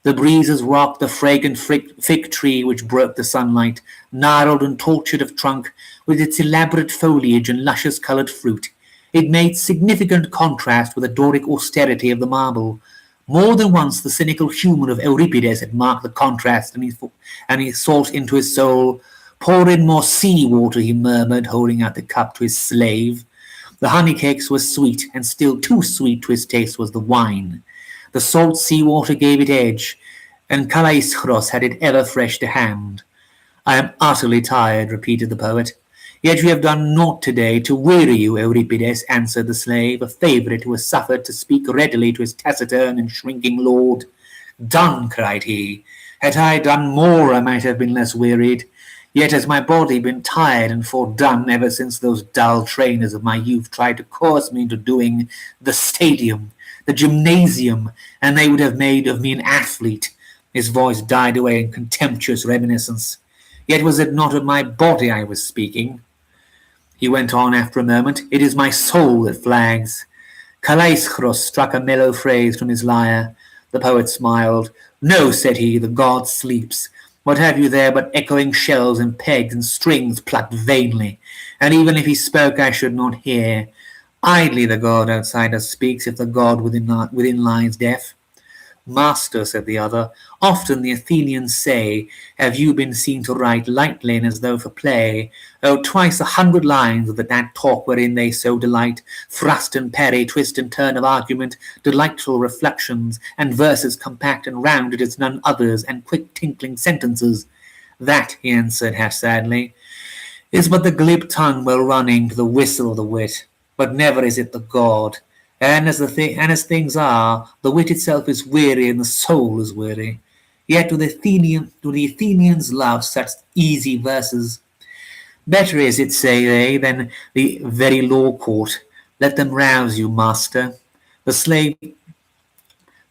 The breezes rocked the fragrant fig tree which broke the sunlight, gnarled and tortured of trunk, with its elaborate foliage and luscious coloured fruit. It made significant contrast with the Doric austerity of the marble. More than once the cynical humour of Euripides had marked the contrast, and he sought into his soul. "Pour in more sea water," he murmured, holding out the cup to his slave. The honey cakes were sweet, and still too sweet to his taste was the wine. The salt sea water gave it edge, and Calaischros had it ever fresh to hand. "I am utterly tired," repeated the poet. "Yet we have done naught today to weary you, Euripides," answered the slave, a favourite who was suffered to speak readily to his taciturn and shrinking lord. "Done," cried he. "Had I done more, I might have been less wearied. Yet has my body been tired and fordone ever since those dull trainers of my youth tried to coerce me into doing the stadium, the gymnasium, and they would have made of me an athlete." His voice died away in contemptuous reminiscence. "Yet was it not of my body I was speaking?" He went on after a moment. "It is my soul that flags." Calaischros struck a mellow phrase from his lyre. The poet smiled. "No," said he, "the god sleeps. What have you there but echoing shells and pegs and strings plucked vainly? And even if he spoke, I should not hear. Idly the god outside us speaks, if the god within lies deaf." "Master," said the other, "often the Athenians say, have you been seen to write lightly and as though for play? Oh, twice 100 lines of that talk wherein they so delight, thrust and parry, twist and turn of argument, delightful reflections, and verses compact and rounded as none others, and quick tinkling sentences." "That," he answered half sadly, "is but the glib tongue well running to the whistle of the wit, but never is it the god. And as things are, the wit itself is weary and the soul is weary. Yet do the Athenians love such easy verses. Better is it, say they, than the very law court. Let them rouse you, master." The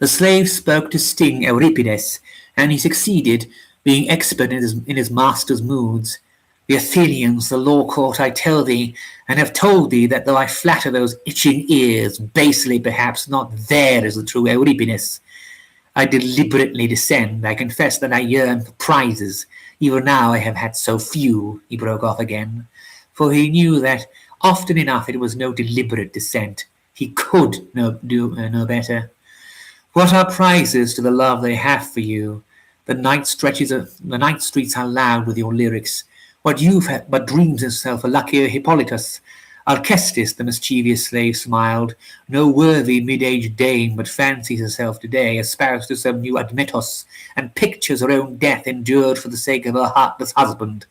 slave spoke to sting Euripides, and he succeeded, being expert in his master's moods. "The Athenians, the law court, I tell thee, and have told thee that though I flatter those itching ears, basely perhaps, not there is the true Euripides. I deliberately descend. I confess that I yearn for prizes. Even now I have had so few," he broke off again, for he knew that often enough it was no deliberate descent. He could do no better. "What are prizes to the love they have for you? The night streets are loud with your lyrics. What youth but dreams himself a luckier Hippolytus." Alcestis, the mischievous slave, smiled. "No worthy mid-aged dame but fancies herself today espoused to some new Admetos, and pictures her own death endured for the sake of her heartless husband.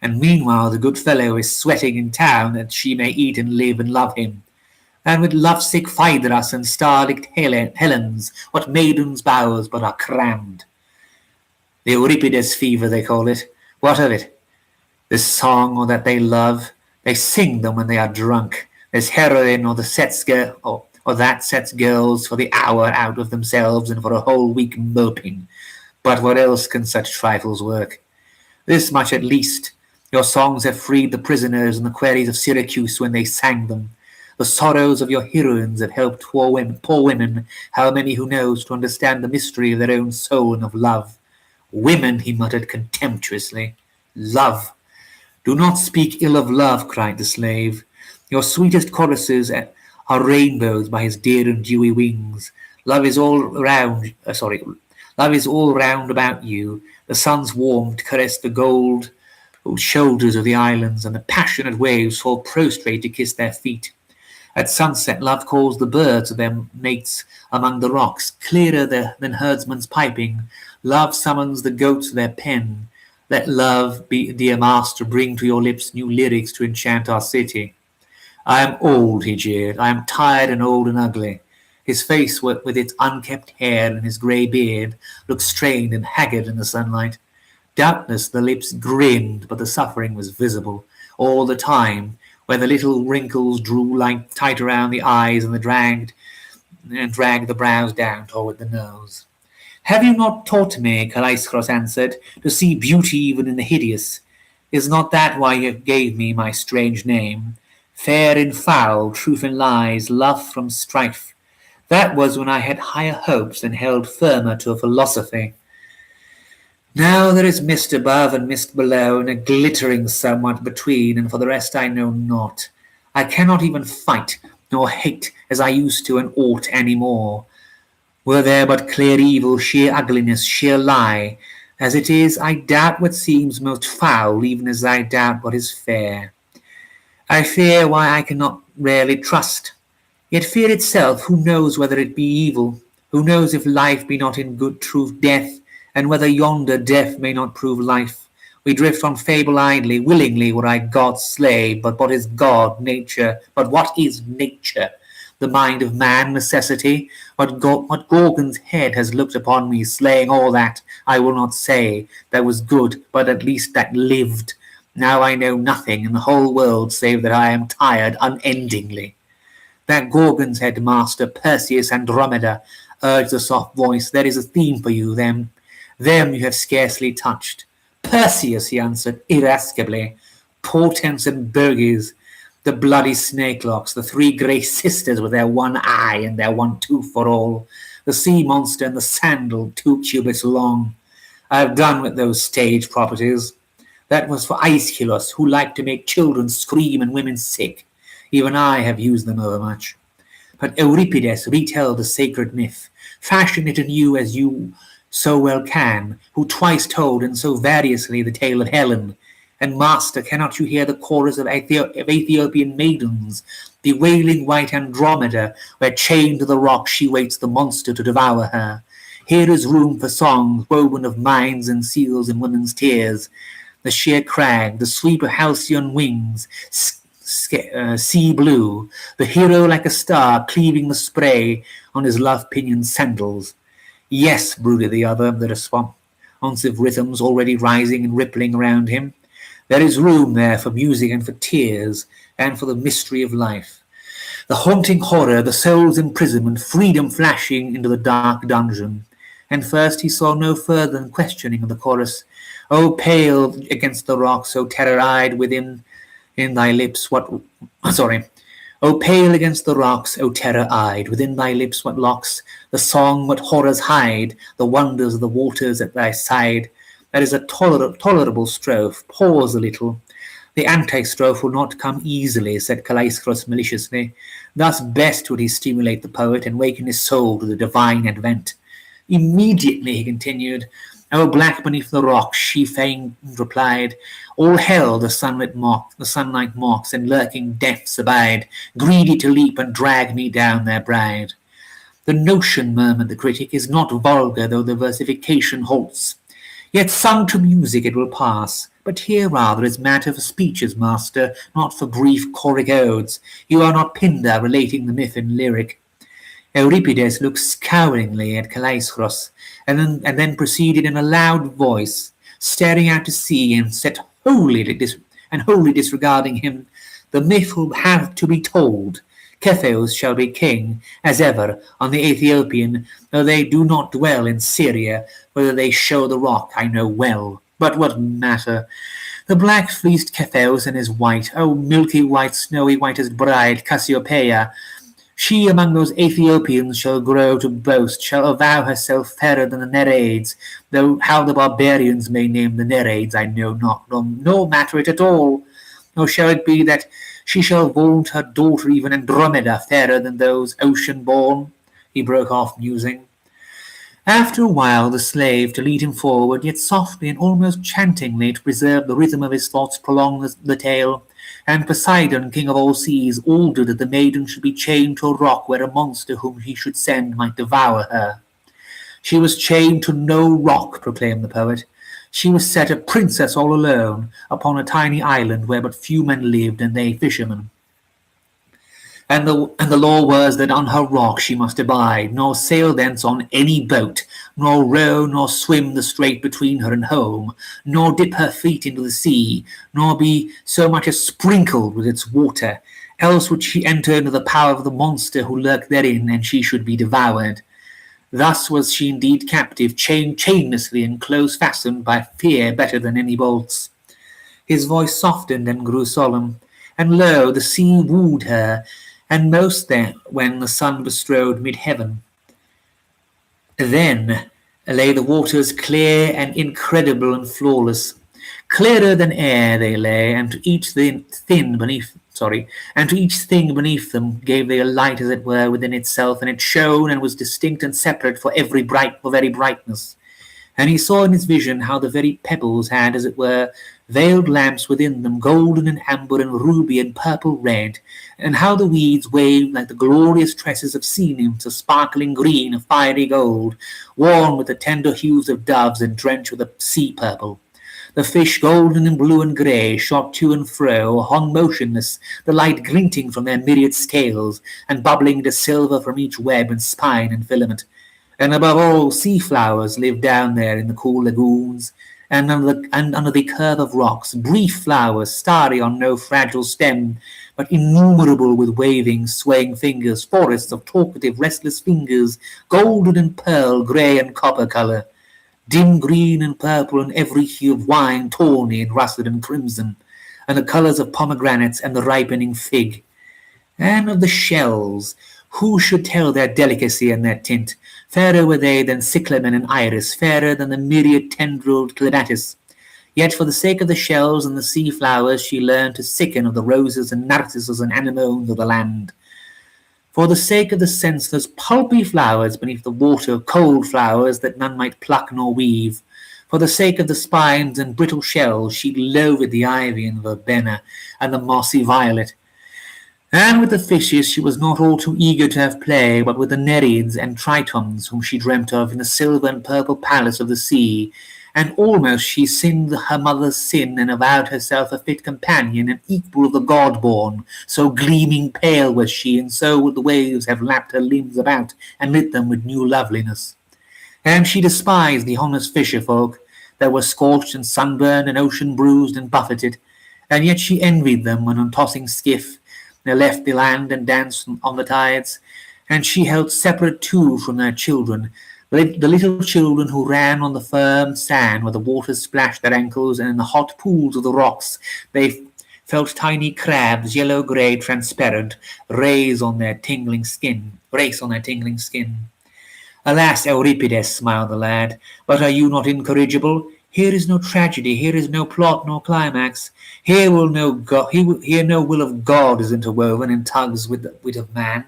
And meanwhile the good fellow is sweating in town that she may eat and live and love him. And with lovesick Phaedras and star-licked Helens, what maidens' bowers but are crammed. The Euripides fever, they call it. What of it? This song, or that they love, they sing them when they are drunk. This heroine or that sets girls for the hour out of themselves and for a whole week moping. But what else can such trifles work? This much at least, your songs have freed the prisoners and the queries of Syracuse when they sang them. The sorrows of your heroines have helped poor women, how many who knows, to understand the mystery of their own soul and of love. Women, he muttered contemptuously. Love. Do not speak ill of love, cried the slave. Your sweetest choruses are rainbows by his dear and dewy wings. Love is all round about you. The sun's warmth caressed the gold shoulders of the islands, and the passionate waves fall prostrate to kiss their feet. At sunset, love calls the birds to their mates among the rocks, clearer than herdsmen's piping. Love summons the goats to their pen. Let love, dear master, bring to your lips new lyrics to enchant our city. I am old, he jeered. I am tired and old and ugly. His face, with its unkempt hair and his grey beard, looked strained and haggard in the sunlight. Doubtless the lips grinned, but the suffering was visible all the time, where the little wrinkles drew tight around the eyes and dragged the brows down toward the nose. "Have you not taught me," Callischros answered, "to see beauty even in the hideous? Is not that why you gave me my strange name? Fair in foul, truth in lies, love from strife. That was when I had higher hopes and held firmer to a philosophy. Now there is mist above and mist below, and a glittering somewhat between, and for the rest I know not. I cannot even fight, nor hate as I used to and ought any more. Were there but clear evil, sheer ugliness, sheer lie. As it is, I doubt what seems most foul, even as I doubt what is fair. I fear why I cannot rarely trust. Yet fear itself, who knows whether it be evil? Who knows if life be not in good truth death, and whether yonder death may not prove life? We drift on fable idly, willingly were I God's slave, but what is God, nature? But what is nature? The mind of man, necessity? What Gorgon's head has looked upon me, slaying all that, I will not say, that was good, but at least that lived. Now I know nothing in the whole world save that I am tired unendingly. That Gorgon's head master, Perseus, Andromeda, urged the soft voice, there is a theme for you, them you have scarcely touched. Perseus, he answered, irascibly. Portents and Burges, the bloody snakelocks, the three grey sisters with their one eye and their one tooth for all, the sea monster and the sandal, 2 cubits long. I have done with those stage properties. That was for Aeschylus, who liked to make children scream and women sick. Even I have used them overmuch. But Euripides retell the sacred myth, fashion it anew as you so well can, who twice told and so variously the tale of Helen. And master, cannot you hear the chorus of Ethiopian maidens, bewailing white Andromeda, where chained to the rock she waits the monster to devour her? Here is room for songs woven of minds and seals and women's tears. The sheer crag, the sweep of halcyon wings, sea blue, the hero like a star cleaving the spray on his love-pinioned sandals. Yes, brooded the other, the responsive rhythms already rising and rippling around him. There is room there for music and for tears, and for the mystery of life. The haunting horror, the soul's imprisonment, freedom flashing into the dark dungeon. And first he saw no further than questioning of the chorus. O pale against the rocks, O terror-eyed within in thy lips O pale against the rocks, O terror-eyed, within thy lips what locks, the song what horrors hide, the wonders of the waters at thy side. That is a tolerable strophe. Pause a little. The anti-strophe will not come easily, said Callischros maliciously. Thus best would he stimulate the poet and waken his soul to the divine advent. Immediately, he continued, O black beneath the rocks, she fain replied, all hell the sunlight mocks, and lurking depths abide, greedy to leap and drag me down their bride. The notion, murmured the critic, is not vulgar, though the versification halts. Yet sung to music it will pass. But here rather is matter for speeches, master, not for brief choric odes. You are not Pindar relating the myth in lyric. Euripides looked scowlingly at Callischros, and then proceeded in a loud voice, staring out to sea and said wholly disregarding him, the myth will have to be told. Cepheus shall be king, as ever, on the Ethiopian, though they do not dwell in Syria, whether they show the rock I know well. But what matter? The black-fleeced Cepheus and his white, oh milky white, snowy whitest bride, Cassiopeia, she among those Ethiopians shall grow to boast, shall avow herself fairer than the Nereids, though how the barbarians may name the Nereids I know not, nor matter it at all. Nor shall it be that she shall vaunt her daughter even Andromeda fairer than those ocean-born, he broke off musing. After a while the slave, to lead him forward, yet softly and almost chantingly to preserve the rhythm of his thoughts, prolonged the tale, and Poseidon, king of all seas, ordered that the maiden should be chained to a rock where a monster whom he should send might devour her. She was chained to no rock, proclaimed the poet. She was set a princess all alone, upon a tiny island where but few men lived, and they fishermen. And the law was that on her rock she must abide, nor sail thence on any boat, nor row nor swim the strait between her and home, nor dip her feet into the sea, nor be so much as sprinkled with its water, else would she enter into the power of the monster who lurked therein, and she should be devoured. Thus was she indeed captive, chainlessly and close fastened by fear better than any bolts. His voice softened and grew solemn, and lo, the sea wooed her, and most then when the sun bestrode mid-heaven. Then lay the waters clear and incredible and flawless. Clearer than air they lay, and to each thing beneath them gave they a light as it were within itself, and it shone and was distinct and separate for very brightness. And he saw in his vision how the very pebbles had, as it were, veiled lamps within them, golden and amber and ruby and purple red, and how the weeds waved like the glorious tresses of sea nymphs, a sparkling green, a fiery gold, worn with the tender hues of doves and drenched with a sea purple. The fish, golden and blue and grey, shot to and fro, or hung motionless, the light glinting from their myriad scales, and bubbling into silver from each web and spine and filament. And above all, sea flowers lived down there in the cool lagoons, and under the curve of rocks, brief flowers, starry on no fragile stem, but innumerable with waving, swaying fingers, forests of talkative, restless fingers, golden and pearl, grey and copper colour, dim green and purple, and every hue of wine, tawny and russet and crimson, and the colours of pomegranates and the ripening fig. And of the shells, who should tell their delicacy and their tint? Fairer were they than cyclamen and iris, fairer than the myriad tendrilled clematis. Yet for the sake of the shells and the sea flowers she learned to sicken of the roses and narcissus and anemones of the land. For the sake of the senseless pulpy flowers beneath the water, cold flowers that none might pluck nor weave. For the sake of the spines and brittle shells she loathed the ivy and verbena and the mossy violet. And with the fishes she was not all too eager to have play, but with the nereids and tritons whom she dreamt of in the silver and purple palace of the sea, and almost she sinned her mother's sin, and avowed herself a fit companion and equal of the god-born, so gleaming pale was she, and so would the waves have lapped her limbs about, and lit them with new loveliness. And she despised the honest fisher-folk, that were scorched and sunburned and ocean-bruised and buffeted, and yet she envied them when on tossing skiff they left the land and danced on the tides, and she held separate too from their children, the little children who ran on the firm sand where the waters splashed their ankles, and in the hot pools of the rocks they felt tiny crabs, yellow-grey, transparent, race on their tingling skin. Alas, Euripides, smiled the lad, but are you not incorrigible? Here is no tragedy, here is no plot nor climax. Here no will of God is interwoven and tugs with the wit of man.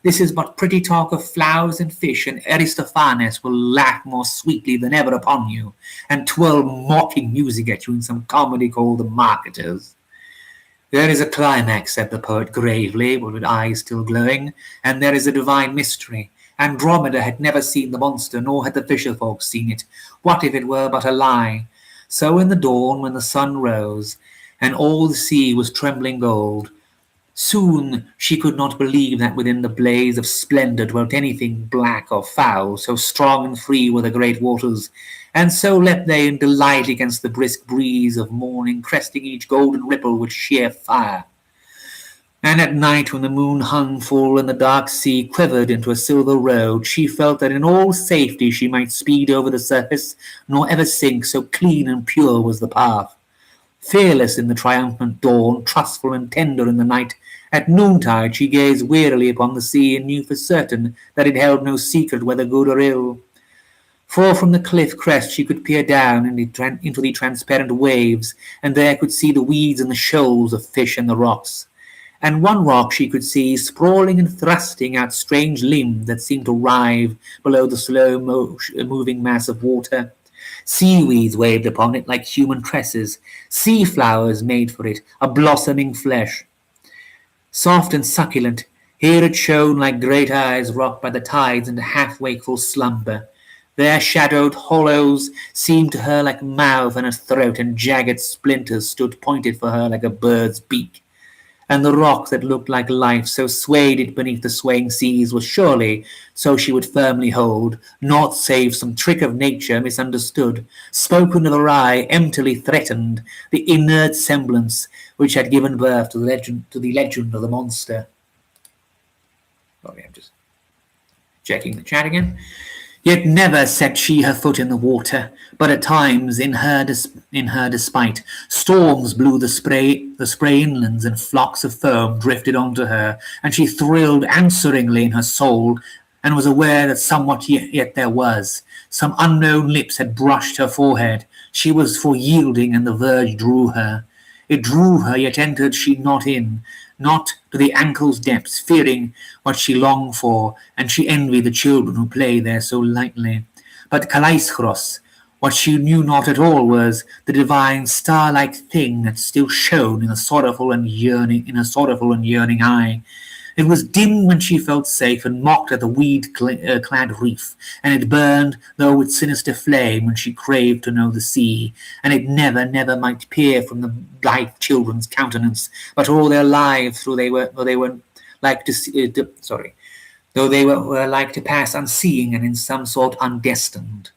This is but pretty talk of flowers and fish, and Aristophanes will laugh more sweetly than ever upon you, and twirl mocking music at you in some comedy called The Marketers. There is a climax, said the poet gravely, but with eyes still glowing, and there is a divine mystery. Andromeda had never seen the monster, nor had the fisher-folk seen it. What if it were but a lie? So in the dawn, when the sun rose, and all the sea was trembling gold, soon she could not believe that within the blaze of splendour dwelt anything black or foul, so strong and free were the great waters, and so leapt they in delight against the brisk breeze of morning, cresting each golden ripple with sheer fire. And at night, when the moon hung full and the dark sea quivered into a silver road, she felt that in all safety she might speed over the surface, nor ever sink, so clean and pure was the path. Fearless in the triumphant dawn, trustful and tender in the night, at noontide she gazed wearily upon the sea, and knew for certain that it held no secret, whether good or ill. For from the cliff crest she could peer down into the transparent waves, and there could see the weeds and the shoals of fish and the rocks. And one rock she could see, sprawling and thrusting out strange limbs that seemed to writhe below the slow-moving mass of water. Seaweeds waved upon it like human tresses, sea flowers made for it, a blossoming flesh. Soft and succulent, here it shone like great eyes rocked by the tides into half-wakeful slumber. There shadowed hollows seemed to her like mouth and a throat, and jagged splinters stood pointed for her like a bird's beak. and the rock that looked like life, so swayed it beneath the swaying seas, was surely, so she would firmly hold, naught save some trick of nature misunderstood, spoken of awry, emptily threatened, the inert semblance which had given birth to the legend of the monster. Sorry, I'm just checking the chat again. Yet never set she her foot in the water, but at times, in her despite, storms blew the spray inlands, and flocks of foam drifted onto her, and she thrilled answeringly in her soul, and was aware that somewhat yet there was. Some unknown lips had brushed her forehead. She was for yielding, and the verge drew her. It drew her, yet entered she not in, not to the ankle's depths, fearing what she longed for, and she envied the children who play there so lightly. But Kalaiskros, what she knew not at all was the divine star-like thing that still shone in a sorrowful and yearning eye. It was dim when she felt safe, and mocked at the weed-clad reef, and it burned, though with sinister flame, when she craved to know the sea, and it never, never might peer from the blithe children's countenance, but all their lives though they were like to pass unseeing, and in some sort undestined.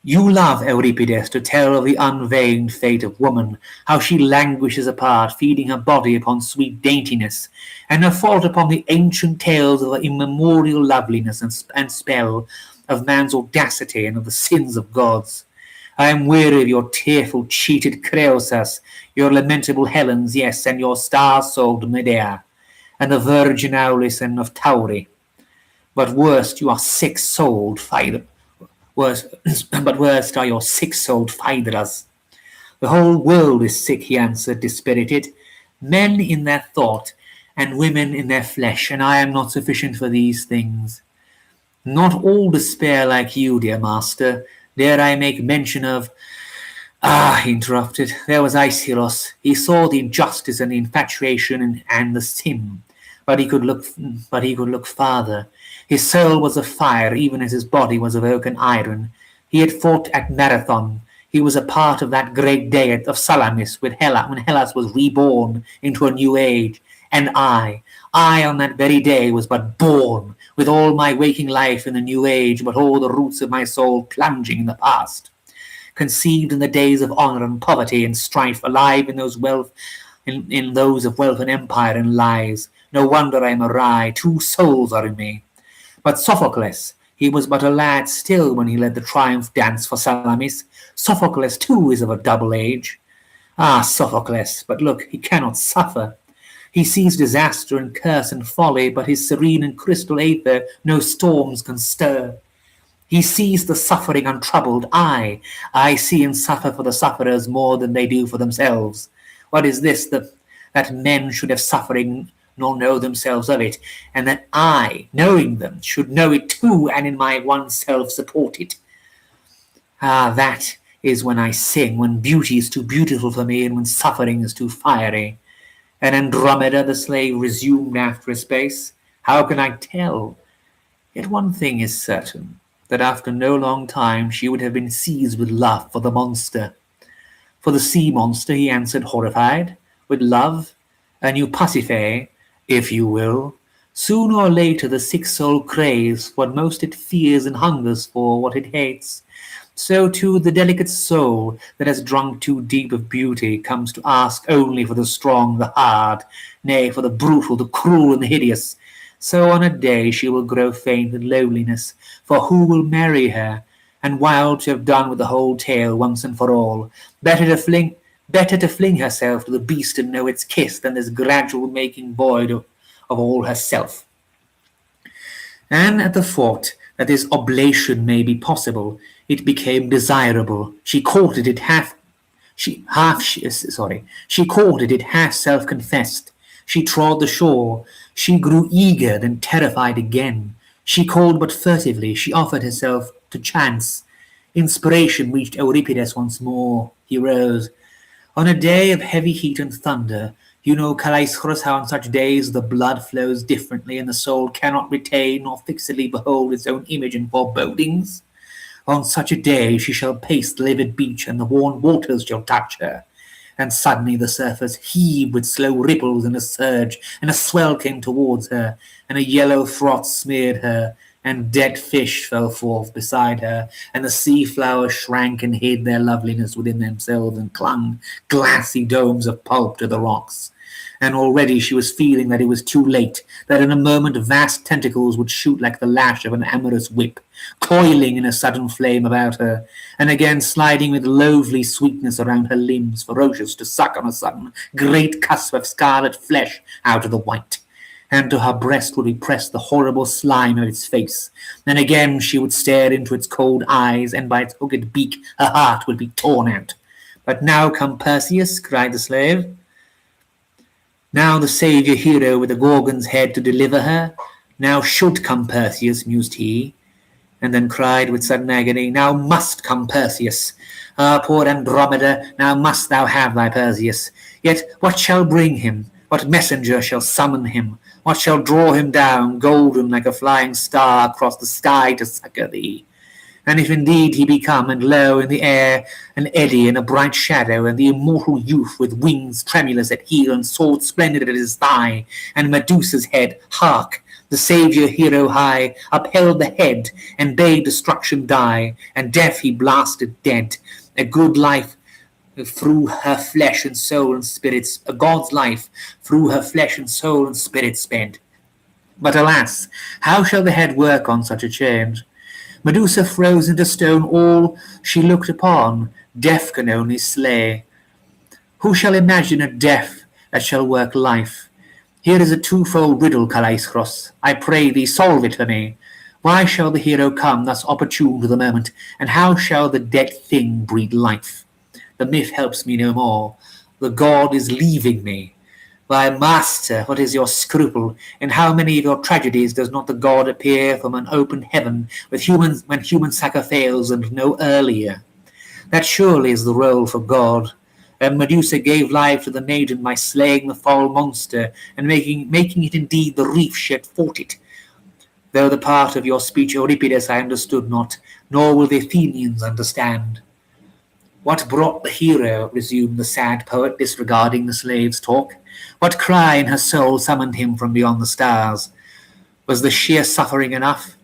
You love Euripides to tell of the unveigned fate of woman, how she languishes apart, feeding her body upon sweet daintiness, and her fault upon the ancient tales of her immemorial loveliness and spell, of man's audacity and of the sins of gods. I am weary of your tearful, cheated Creosas, your lamentable Helens, yes, and your star-souled Medea, and the virgin Aulis and of Tauri. But worst, you are sick-souled, but worst are your sick-souled Phaedras. The whole world is sick, he answered, dispirited, men in their thought, and women in their flesh, and I am not sufficient for these things. Not all despair like you, dear master. Dare I make mention of... Ah, he interrupted, there was Aeschylus. He saw the injustice and the infatuation and the sin, but he could look farther. His soul was of fire, even as his body was of oak and iron. He had fought at Marathon. He was a part of that great day of Salamis when Hellas was reborn into a new age. And I on that very day was but born, with all my waking life in the new age, but all the roots of my soul plunging in the past. Conceived in the days of honour and poverty and strife, alive in those in those of wealth and empire and lies. No wonder I am awry. 2 souls are in me. But Sophocles, he was but a lad still when he led the triumph dance for Salamis. Sophocles, too, is of a double age. Ah, Sophocles, but look, he cannot suffer. He sees disaster and curse and folly, but his serene and crystal aether no storms can stir. He sees the suffering untroubled. I see and suffer for the sufferers more than they do for themselves. What is this, that men should have suffering nor know themselves of it, and that I, knowing them, should know it too, and in my one self support it? Ah, that is when I sing, when beauty is too beautiful for me, and when suffering is too fiery. And Andromeda, the slave, resumed after a space, how can I tell? Yet one thing is certain, that after no long time she would have been seized with love for the monster. For the sea monster, he answered, horrified, with love, a new Pasiphae, if you will. Sooner or later the sick soul craves what most it fears and hungers for what it hates. So too the delicate soul that has drunk too deep of beauty comes to ask only for the strong, the hard, nay, for the brutal, the cruel, and the hideous. So on a day she will grow faint with loneliness, for who will marry her? And wild to have done with the whole tale once and for all, better to fling herself to the beast and know its kiss than this gradual making void of all herself. And at the thought that this oblation may be possible, it became desirable. She courted it half self-confessed. She trod the shore. She grew eager, then terrified again. She called but furtively. She offered herself to chance. Inspiration reached Euripides once more. He rose. On a day of heavy heat and thunder, you know, Callischros, how on such days the blood flows differently and the soul cannot retain nor fixedly behold its own image in forebodings. On such a day she shall pace the livid beach and the warm waters shall touch her. and suddenly the surface heaved with slow ripples and a surge, and a swell came towards her, and a yellow froth smeared her, and dead fish fell forth beside her, and the sea flowers shrank and hid their loveliness within themselves and clung glassy domes of pulp to the rocks. And already she was feeling that it was too late, that in a moment vast tentacles would shoot like the lash of an amorous whip, coiling in a sudden flame about her, and again sliding with loathly sweetness around her limbs, ferocious to suck on a sudden great cusp of scarlet flesh out of the white. And to her breast would be pressed the horrible slime of its face. Then again she would stare into its cold eyes, and by its hooked beak her heart would be torn out. But now come Perseus, cried the slave. Now the saviour hero with the Gorgon's head to deliver her. Now should come Perseus, mused he, and then cried with sudden agony, now must come Perseus. Ah, poor Andromeda, now must thou have thy Perseus. Yet what shall bring him? What messenger shall summon him? What shall draw him down, golden like a flying star, across the sky to succour thee? And if indeed he be come, and lo, in the air an eddy and a bright shadow, and the immortal youth with wings tremulous at heel and sword splendid at his thigh, and Medusa's head, hark! The saviour hero high upheld the head, and bade destruction die, and death he blasted dead, a good life through her flesh and soul and spirits, a God's life through her flesh and soul and spirit spent. But alas, how shall the head work on such a change? Medusa froze into stone all she looked upon, death can only slay. Who shall imagine a death that shall work life? Here is a twofold riddle, Callaeschros. I pray thee solve it for me. Why shall the hero come thus opportune to the moment, and how shall the dead thing breed life? The myth helps me no more. The god is leaving me. Why, master, what is your scruple? In how many of your tragedies does not the god appear from an open heaven with humans when human succour fails, and no earlier? That surely is the role for God. And Medusa gave life to the maiden by slaying the foul monster, and making it indeed the reef she had fought it. Though the part of your speech, Euripides, I understood not, nor will the Athenians understand. What brought the hero, resumed the sad poet, disregarding the slave's talk? What cry in her soul summoned him from beyond the stars? Was the sheer suffering enough?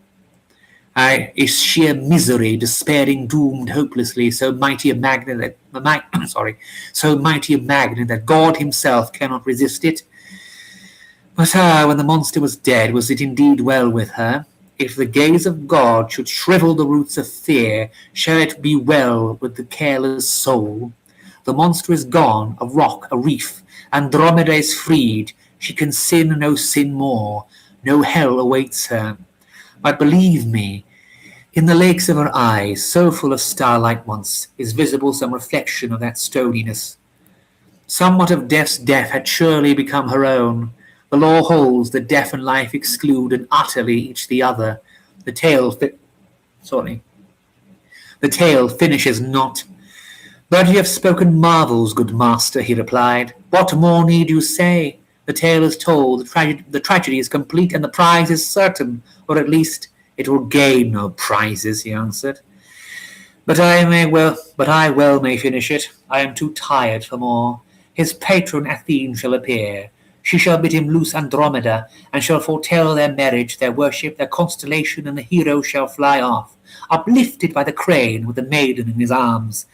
Is sheer misery, despairing, doomed hopelessly, so mighty a magnet that God himself cannot resist it? But when the monster was dead, was it indeed well with her? If the gaze of God should shrivel the roots of fear, shall it be well with the careless soul? The monster is gone, a rock, a reef. Andromeda is freed. She can sin no sin more. No hell awaits her. But believe me, in the lakes of her eyes, so full of starlight once, is visible some reflection of that stoniness. Somewhat of death's death had surely become her own. The law holds that death and life exclude, and utterly each the other. The tale finishes not. But you have spoken marvels, good master, he replied. What more need you say? The tale is told, the tragedy is complete, and the prize is certain, or at least it will gain no prizes, he answered. But I well may finish it. I am too tired for more. His patron Athene shall appear. She shall bid him loose Andromeda, and shall foretell their marriage, their worship, their constellation, and the hero shall fly off, uplifted by the crane with the maiden in his arms.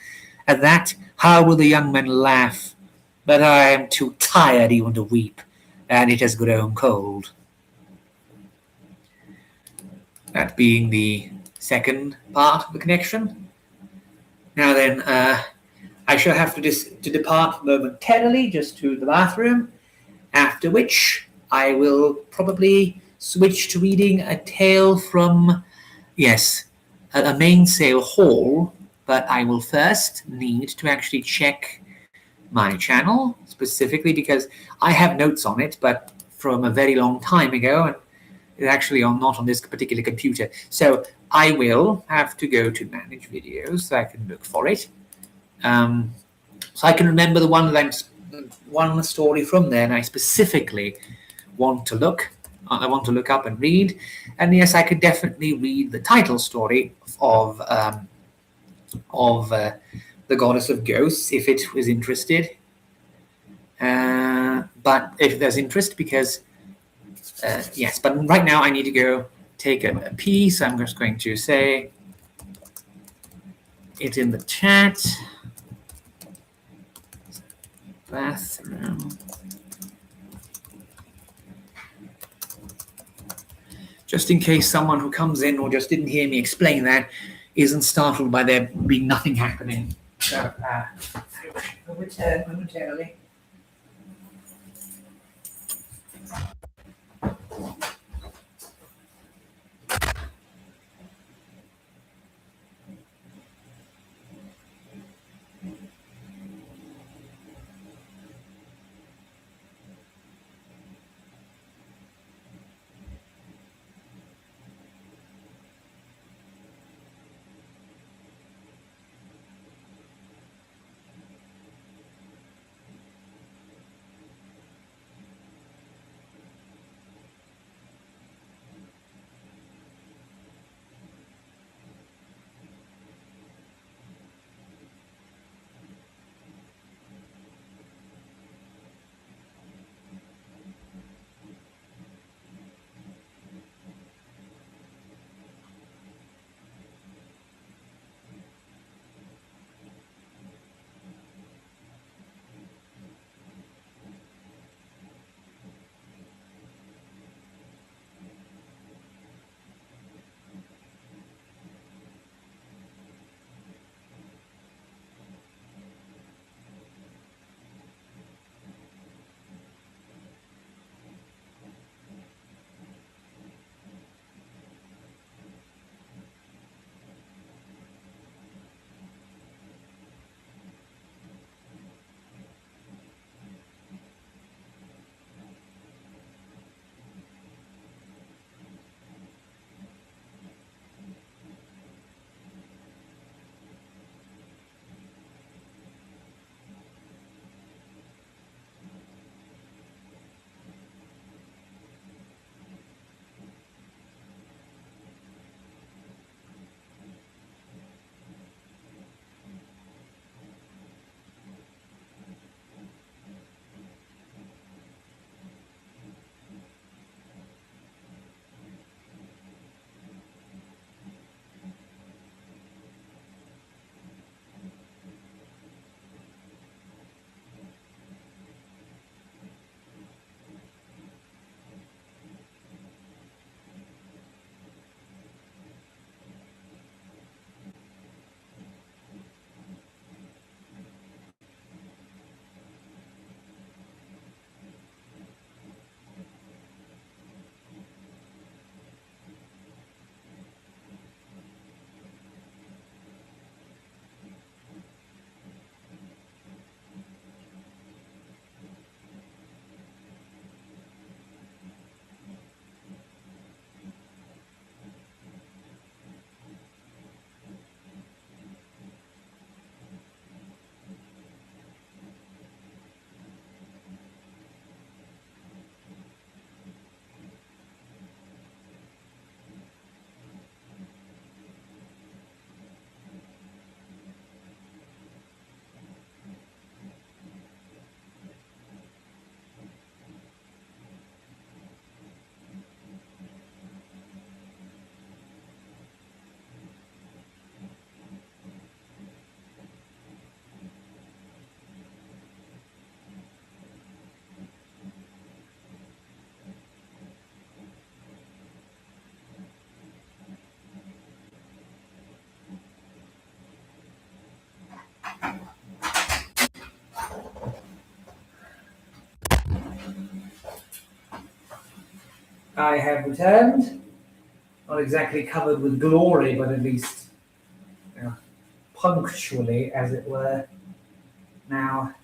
At that, how will the young men laugh? But I am too tired even to weep, and it has grown cold. That being the second part of the connection. Now then, I shall have to depart momentarily, just to the bathroom, after which I will probably switch to reading a tale from, a mainsail haul, but I will first need to actually check my channel, specifically because I have notes on it, but from a very long time ago, and it's actually not on this particular computer. So I will have to go to manage videos so I can look for it. So I can remember the one that one story from there, and I specifically want to look up and read. And yes, I could definitely read the title story of the Goddess of Ghosts if it was interested. But if there's interest, because yes, but right now I need to go take a pee, so I'm just going to say it in the chat. Bathroom. Just in case someone who comes in or just didn't hear me explain that isn't startled by there being nothing happening. So, I'll return momentarily. I have returned, not exactly covered with glory, but at least punctually, as it were. Now,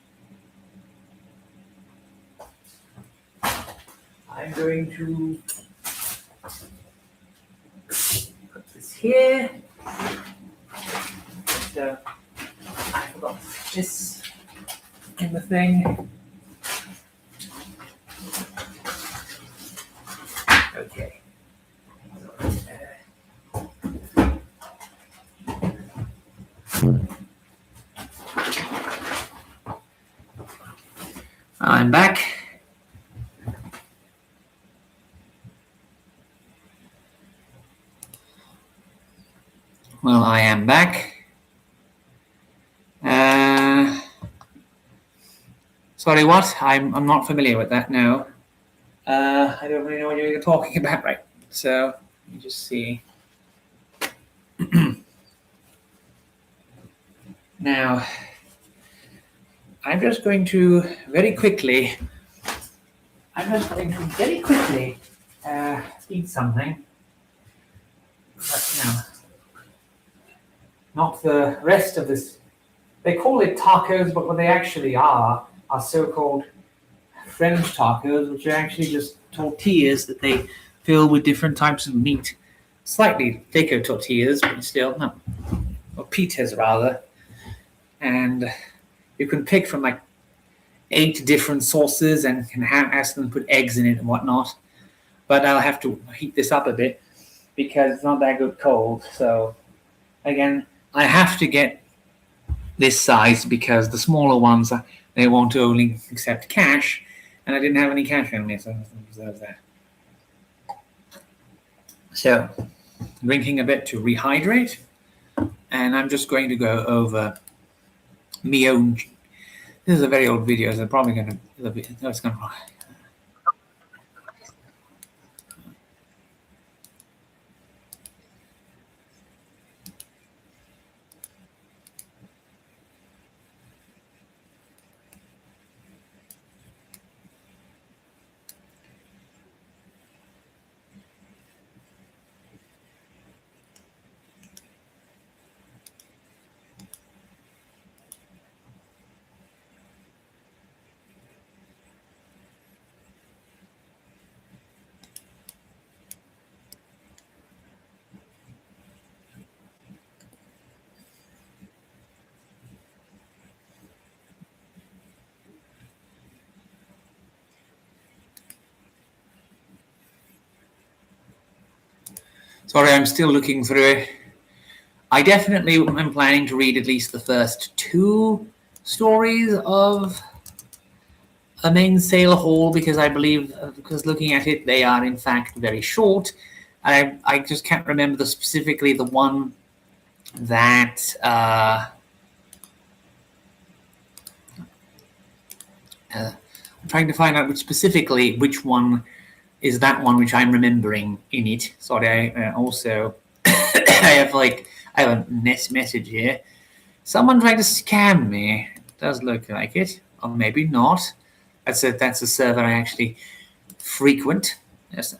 I'm going to put this here. So, I forgot this in the thing. Okay. I'm back. Well, I am back. Sorry, what? I'm not familiar with that, no. I don't really know what you're talking about, right? So, let me just see. Now, I'm just going to very quickly eat something. But no, not the rest of this. They call it tacos, but what they actually are so-called French tacos, which are actually just tortillas that they fill with different types of meat. Slightly thicker tortillas, but still, no. Or pitas, rather. And you can pick from like 8 different sauces and can ask them to put eggs in it and whatnot. But I'll have to heat this up a bit because it's not that good cold. So, again, I have to get this size because the smaller ones, they won't only accept cash. And I didn't have any cash on me, so I reserve that. So, drinking a bit to rehydrate, and I'm just going to go over my own. This is a very old video, so I'm probably going to. No, it's going to. Sorry, I'm still looking through it. I definitely am planning to read at least the first 2 stories of a Mainsail Hall because I believe, because looking at it, they are in fact very short. I just can't remember specifically the one that I'm trying to find out which one is that one which I'm remembering in it. Sorry, I also I have a message here. Someone trying to scam me. It does look like it, or maybe not. That's a server I actually frequent. Yes.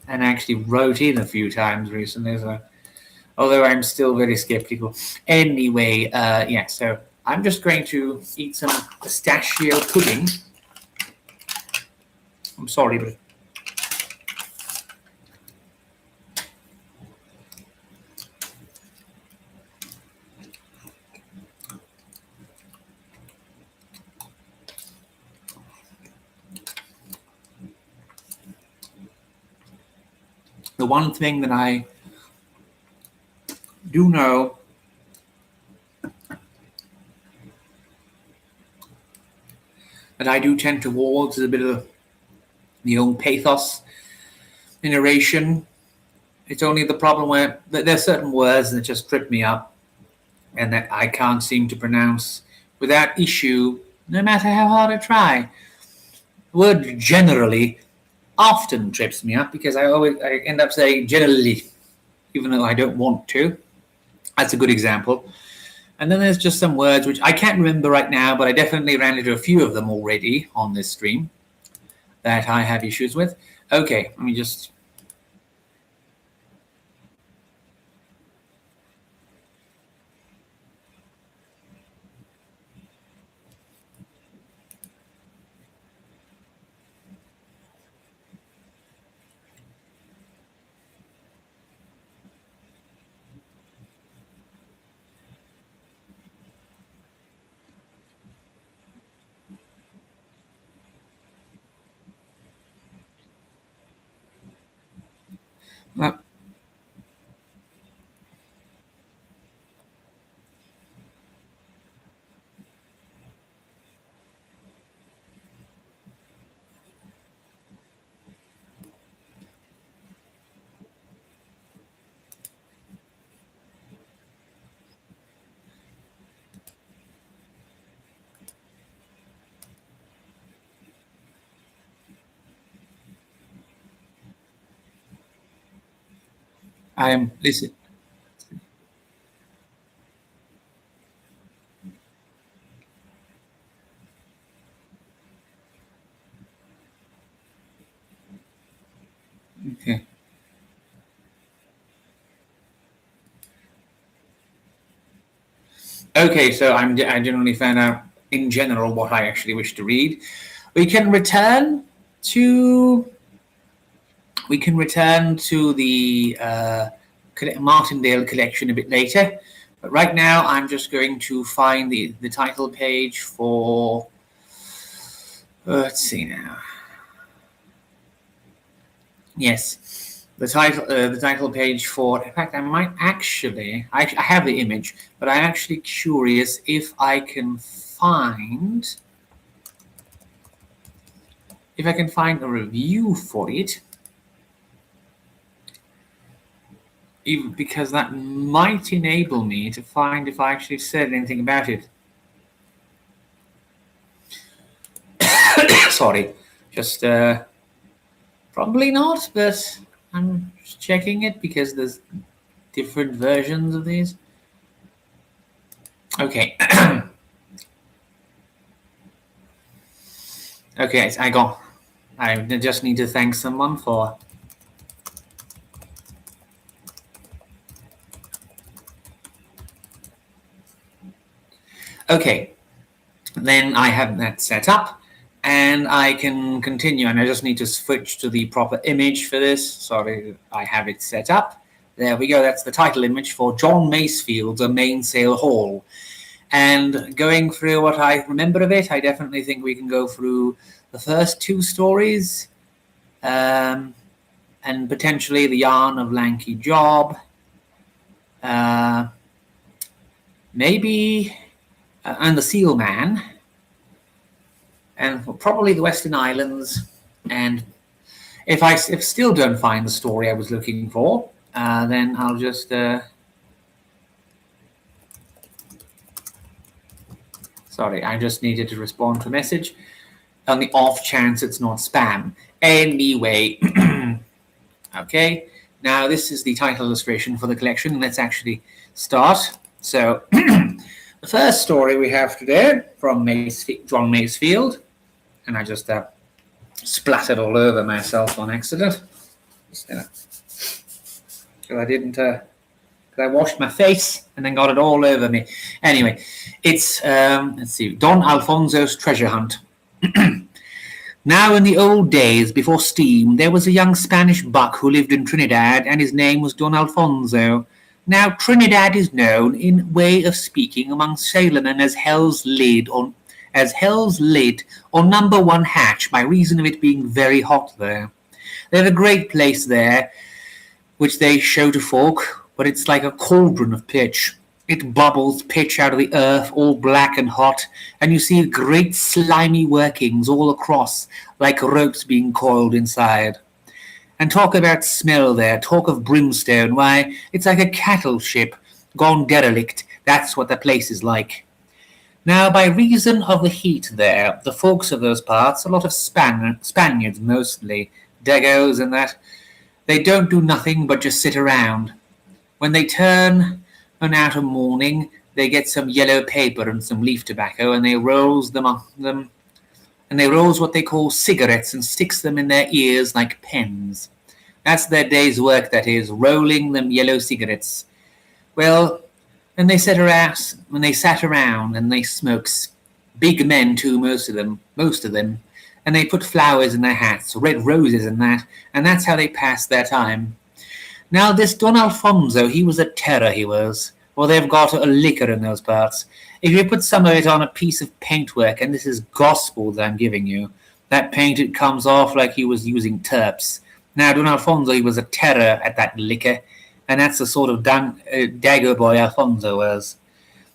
And actually wrote in a few times recently, so although I'm still very skeptical. Anyway, yeah, so I'm just going to eat some pistachio pudding. I'm sorry, but the one thing that I do know that I do tend towards is a bit of the old pathos in narration. It's only the problem where there's certain words that just trip me up and that I can't seem to pronounce without issue, no matter how hard I try. The word generally often trips me up because I end up saying generally, even though I don't want to. That's a good example. And then there's just some words which I can't remember right now, but I definitely ran into a few of them already on this stream that I have issues with. Okay, let me just. Listen. Okay. Okay, so I generally found out in general what I actually wish to read. We can return to the Martindale collection a bit later, but right now I'm just going to find the title page for. Let's see now. Yes, the title page for. In fact, I might actually. I have the image, but I'm actually curious if I can find a review for it, because that might enable me to find if I actually said anything about it. Sorry, just probably not, but I'm just checking it because there's different versions of these. Okay. Okay, I just need to thank someone for. Okay, then I have that set up and I can continue, and I just need to switch to the proper image for this. Sorry, I have it set up. There we go, that's the title image for John Masefield's A Mainsail Hall. And going through what I remember of it, I definitely think we can go through the first two stories, and potentially the yarn of Lanky Job, maybe, and the Seal Man, and probably the Western Islands. And if I still don't find the story I was looking for, then I'll just. Sorry, I just needed to respond to a message on the off chance it's not spam. Anyway, okay, now this is the title illustration for the collection. Let's actually start. So, the first story we have today from John Masefield, and I just splattered all over myself on accident. I didn't. I washed my face and then got it all over me. Anyway, it's, let's see, Don Alfonso's Treasure Hunt. Now in the old days, before steam, there was a young Spanish buck who lived in Trinidad, and his name was Don Alfonso. Now Trinidad is known, in way of speaking, among sailormen as Hell's Lid or number one hatch, by reason of it being very hot there. They have a great place there, which they show to folk, but it's like a cauldron of pitch. It bubbles pitch out of the earth, all black and hot, and you see great slimy workings all across, like ropes being coiled inside. And talk about smell there, talk of brimstone, why, it's like a cattle ship gone derelict. That's what the place is like. Now, by reason of the heat there, the folks of those parts, a lot of Spaniards mostly, Dagos and that, they don't do nothing but just sit around. When they turn out of morning, they get some yellow paper and some leaf tobacco, and they rolls them, and they rolls what they call cigarettes and sticks them in their ears like pens. That's their day's work, that is, rolling them yellow cigarettes. Well, when they sat around and they smokes, big men too, most of them, and they put flowers in their hats, red roses and that's how they pass their time. Now, this Don Alfonso, he was a terror, he was. Well, they've got a liquor in those parts. If you put some of it on a piece of paintwork, and this is gospel that I'm giving you, that paint, it comes off like he was using terps. Now, Don Alfonso, he was a terror at that liquor, and that's the sort of Dago boy Alfonso was.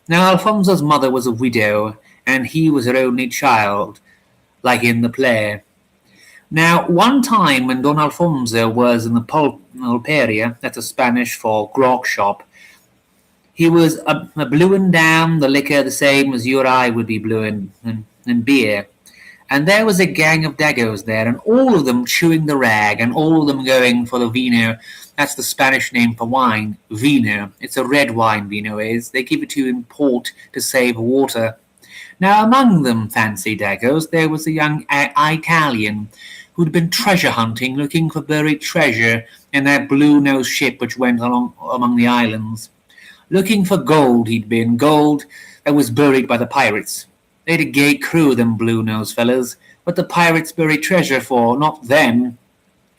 Now, Alfonso's mother was a widow, and he was her only child, like in the play. Now, one time when Don Alfonso was in the pulperia, that's a Spanish for grog shop, he was bluing down the liquor the same as you or I would be bluing in beer. And there was a gang of dagoes there, and all of them chewing the rag, and all of them going for the vino. That's the Spanish name for wine, vino. It's a red wine, vino is. They give it to you in port to save water. Now among them, fancy dagoes, there was a young Italian who'd been treasure hunting, looking for buried treasure in that blue-nosed ship which went along among the islands. Looking for gold he'd been, gold that was buried by the pirates. They'd a gay crew, them blue-nosed fellas, but the pirates buried treasure for, not them.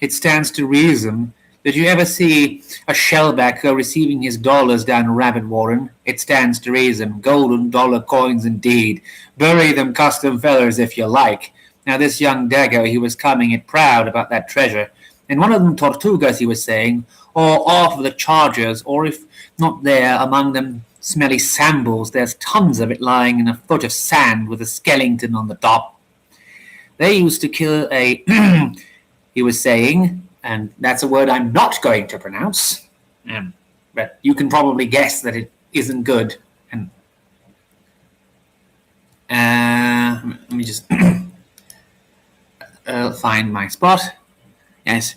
It stands to reason. Did you ever see a shellback go receiving his dollars down a rabbit warren? It stands to reason. Golden dollar coins indeed. Bury them custom fellers if you like. Now this young dago, he was coming it proud about that treasure. And one of them Tortugas, he was saying, or off of the chargers, or if not there, among them smelly sambles, there's tons of it lying in a foot of sand with a skeleton on the top. They used to kill a, he was saying, and that's a word I'm not going to pronounce, but you can probably guess that it isn't good. And let me just find my spot. Yes.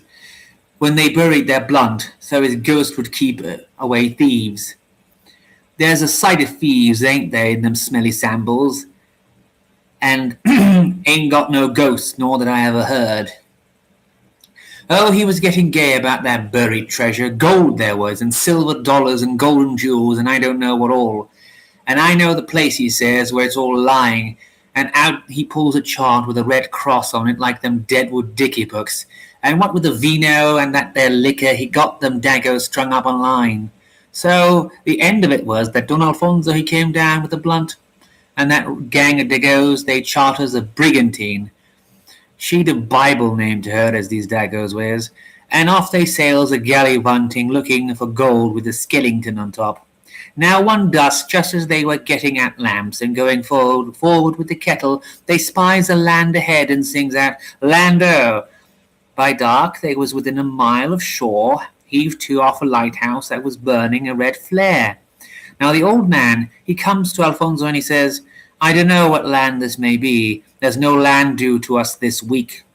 When they buried their blunt, so his ghost would keep away thieves. There's a sight of thieves, ain't they, in them smelly sambles? And ain't got no ghosts, nor that I ever heard. Oh, he was getting gay about that buried treasure. Gold there was, and silver dollars, and golden jewels, and I don't know what all. And I know the place, he says, where it's all lying. And out he pulls a chart with a red cross on it, like them Deadwood Dickie books. And what with the vino and that there liquor, he got them dagoes strung up on line. So the end of it was that Don Alfonso, he came down with a blunt, and that gang of dagoes, they charters a brigantine. She'd a Bible name to her, as these dagoes wears, and off they sails a gallivanting, looking for gold with a skeleton on top. Now one dusk, just as they were getting at lamps and going forward with the kettle, they spies a land ahead and sings out, "Lando!" By dark they was within a mile of shore, heaved to off a lighthouse that was burning a red flare. Now the old man, he comes to Alfonso and he says, "I don't know what land this may be. There's no land due to us this week,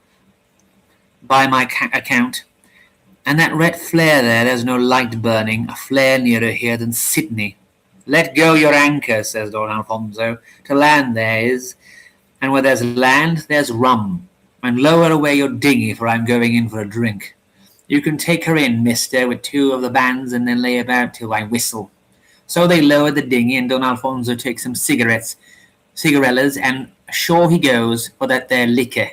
by my account. And that red flare there's no light burning, a flare nearer here than Sydney. Let go your anchor," says Don Alfonso. "To land there is, and where there's land, there's rum. And lower away your dinghy, for I'm going in for a drink. You can take her in, mister, with two of the bands, and then lay about till I whistle." So they lowered the dinghy, and Don Alfonso takes some cigarillas, and ashore he goes for that there liquor.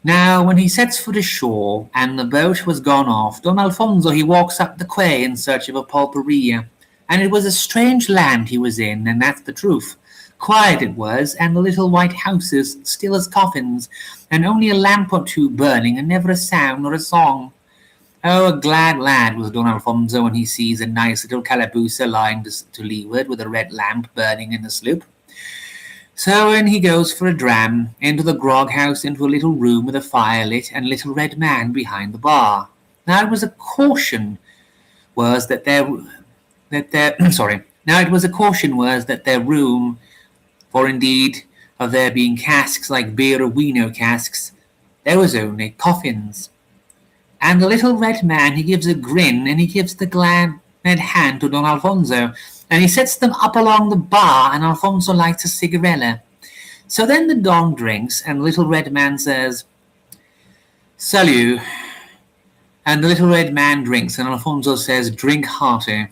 Now, when he sets foot ashore, and the boat was gone off, Don Alfonso, he walks up the quay in search of a pulperia. And it was a strange land he was in, and that's the truth. Quiet it was, and the little white houses still as coffins, and only a lamp or two burning, and never a sound nor a song. Oh, a glad lad was Don Alfonso when he sees a nice little calabusa lying to leeward with a red lamp burning in the sloop. So in he goes for a dram, into the grog-house, into a little room with a fire lit, and a little red man behind the bar. Now it was a caution was that their room, for indeed of there being casks like beer or wino casks, there was only coffins. And the little red man, he gives a grin, and he gives the glad red hand to Don Alfonso, and he sets them up along the bar, and Alfonso lights a cigarella. So then the Don drinks, and the little red man says, "Salut." And the little red man drinks, and Alfonso says, "Drink hearty."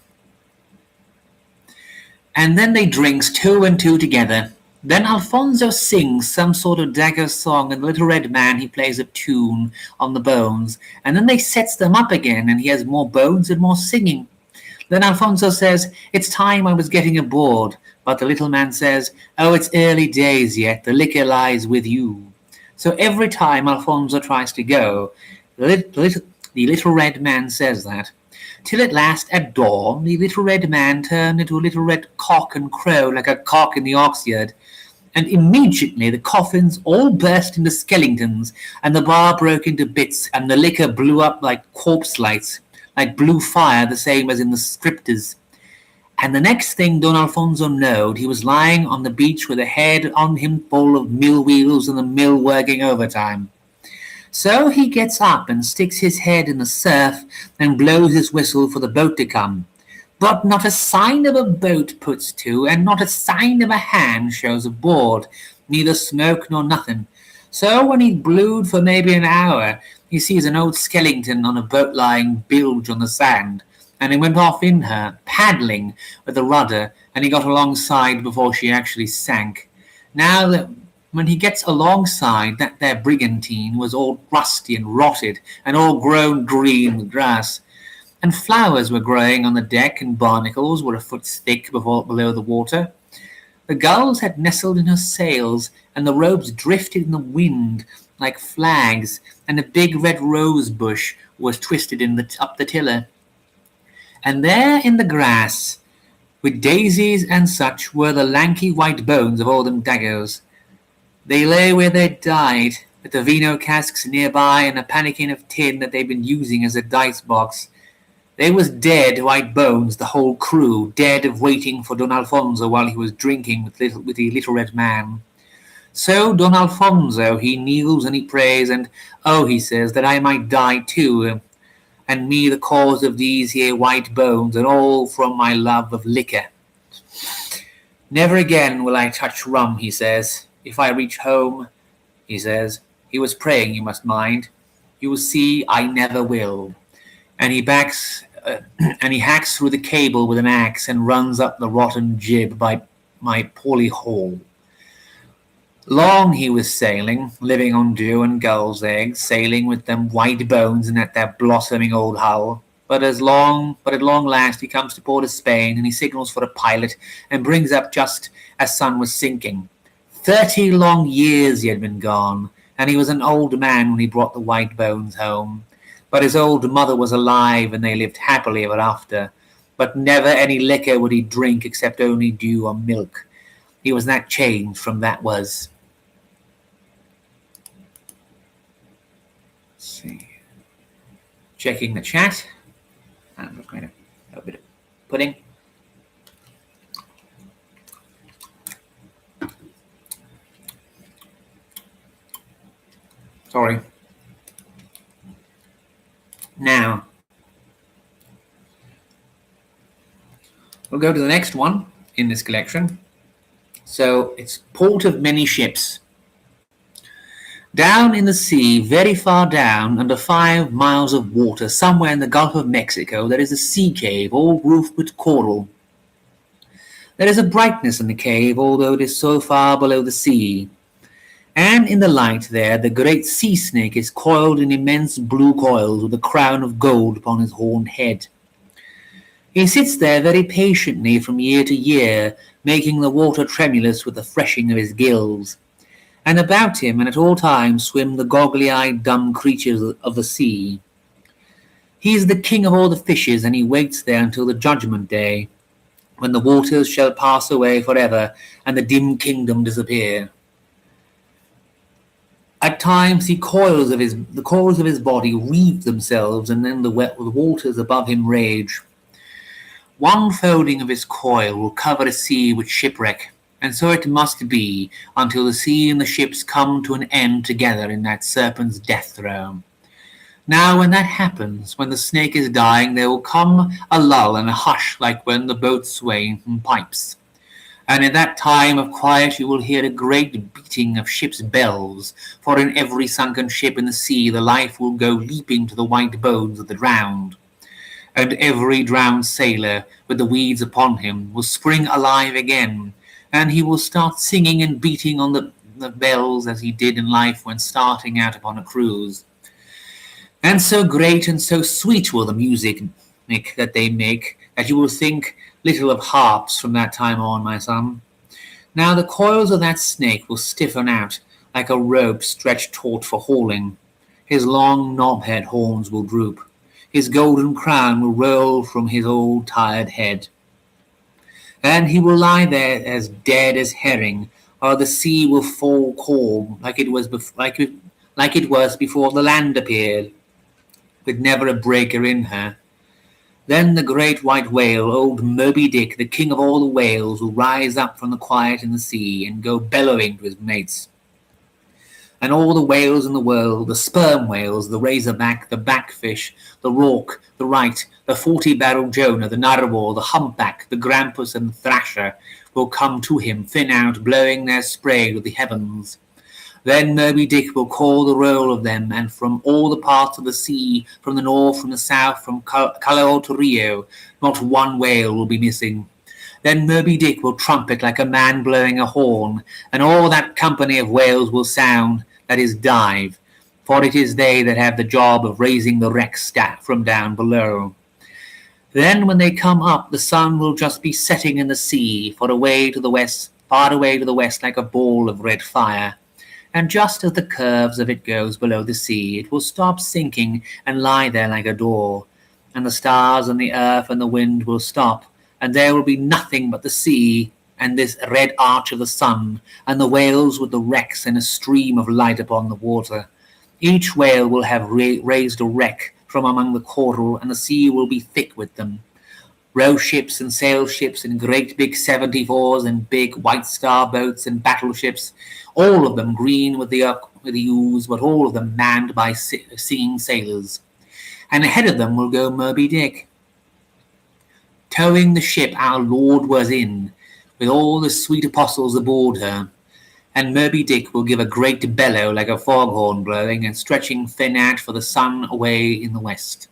And then they drinks two and two together. Then Alfonso sings some sort of dagger song, and the little red man, he plays a tune on the bones, and then they sets them up again, and he has more bones and more singing. Then Alfonso says, "It's time I was getting aboard," but the little man says, "Oh, it's early days yet, the liquor lies with you." So every time Alfonso tries to go, the little red man says that. Till at last, at dawn, the little red man turned into a little red cock and crow like a cock in the ox-yard, and immediately the coffins all burst into skeletons, and the bar broke into bits, and the liquor blew up like corpse lights, like blue fire, the same as in the scriptures. And the next thing Don Alfonso knowed, he was lying on the beach with a head on him full of mill wheels and the mill working overtime. So he gets up and sticks his head in the surf and blows his whistle for the boat to come. But not a sign of a boat puts to, and not a sign of a hand shows aboard, neither smoke nor nothing. So when he blued for maybe an hour, he sees an old skeleton on a boat lying bilge on the sand, and he went off in her, paddling with the rudder, and he got alongside before she actually sank. Now that when he gets alongside, that there brigantine was all rusty and rotted, and all grown green with grass. And flowers were growing on the deck, and barnacles were a foot thick below the water. The gulls had nestled in her sails, and the ropes drifted in the wind like flags, and a big red rose bush was twisted up the tiller. And there in the grass, with daisies and such, were the lanky white bones of all them daggers. They lay where they'd died, with the vino casks nearby and a pannikin of tin that they'd been using as a dice box. They was dead white bones, the whole crew, dead of waiting for Don Alfonso while he was drinking with the little red man. So Don Alfonso, he kneels and he prays, and, oh, he says, that I might die too, and me the cause of these here white bones, and all from my love of liquor. Never again will I touch rum, he says. If I reach home, he says, he was praying, you must mind. You will see I never will. And he hacks through the cable with an axe and runs up the rotten jib by my poorly hole. Long he was sailing, living on dew and gulls' eggs, sailing with them white bones and at their blossoming old hull. But at long last he comes to port of Spain, and he signals for a pilot and brings up just as sun was sinking. 30 long years he had been gone, and he was an old man when he brought the white bones home. But his old mother was alive, and they lived happily ever after. But never any liquor would he drink except only dew or milk. He was that changed from that was. Let's see. Checking the chat. I'm just going to have a bit of pudding. Sorry. Now, we'll go to the next one in this collection. So it's Port of Many Ships. Down in the sea, very far down, under 5 miles of water, somewhere in the Gulf of Mexico, there is a sea cave, all roofed with coral. There is a brightness in the cave, although it is so far below the sea. And in the light there, the great sea snake is coiled in immense blue coils with a crown of gold upon his horned head. He sits there very patiently from year to year, making the water tremulous with the freshing of his gills. And about him and at all times swim the goggly-eyed dumb creatures of the sea. He is the king of all the fishes, and he waits there until the judgment day, when the waters shall pass away forever and the dim kingdom disappear. At times the coils of his body weave themselves, and then the waters above him rage. One folding of his coil will cover a sea with shipwreck, and so it must be until the sea and the ships come to an end together in that serpent's death throe. Now when that happens, when the snake is dying, there will come a lull and a hush like when the boatswain pipes. And in that time of quiet you will hear a great beating of ships' bells, for in every sunken ship in the sea the life will go leaping to the white bones of the drowned. And every drowned sailor with the weeds upon him will spring alive again, and he will start singing and beating on the bells as he did in life when starting out upon a cruise. And so great and so sweet will the music that they make, that you will think little of harps from that time on, my son. Now the coils of that snake will stiffen out like a rope stretched taut for hauling. His long knobhead horns will droop. His golden crown will roll from his old tired head. And he will lie there as dead as herring, or the sea will fall calm like it was before the land appeared, with never a breaker in her. Then the great white whale, old Moby Dick, the king of all the whales, will rise up from the quiet in the sea and go bellowing to his mates. And all the whales in the world, the sperm whales, the razorback, the backfish, the rorke, the right, the 40-barrel Jonah, the narwhal, the humpback, the grampus and the thrasher, will come to him, fin out, blowing their spray to the heavens. Then Moby Dick will call the roll of them, and from all the parts of the sea, from the north, from the south, from Callao to Rio, not one whale will be missing. Then Moby Dick will trumpet like a man blowing a horn, and all that company of whales will sound, that is, dive, for it is they that have the job of raising the wreck from down below. Then when they come up, the sun will just be setting in the sea, far away to the west, like a ball of red fire. And just as the curves of it goes below the sea, it will stop sinking and lie there like a door. And the stars and the earth and the wind will stop, and there will be nothing but the sea and this red arch of the sun, and the whales with the wrecks and a stream of light upon the water. Each whale will have raised a wreck from among the coral, and the sea will be thick with them. Row ships and sail ships and great big 74s and big White Star boats and battleships, all of them green with the ooze, but all of them manned by singing sailors. And ahead of them will go Moby Dick, towing the ship our Lord was in, with all the sweet apostles aboard her. And Moby Dick will give a great bellow like a foghorn blowing and stretching fin out for the sun away in the west.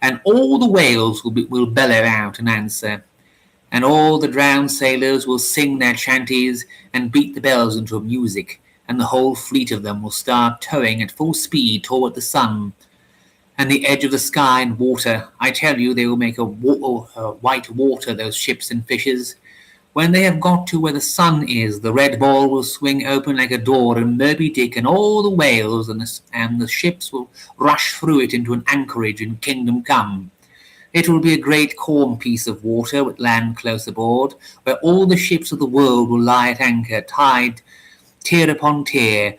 And all the whales will bellow out and answer, and all the drowned sailors will sing their chanties and beat the bells into music, and the whole fleet of them will start towing at full speed toward the sun and the edge of the sky and water. I tell you, they will make a white water, those ships and fishes. When they have got to where the sun is, the red ball will swing open like a door, and Moby Dick and all the whales and the ships will rush through it into an anchorage in Kingdom Come. It will be a great calm piece of water with land close aboard, where all the ships of the world will lie at anchor, tied tier upon tier,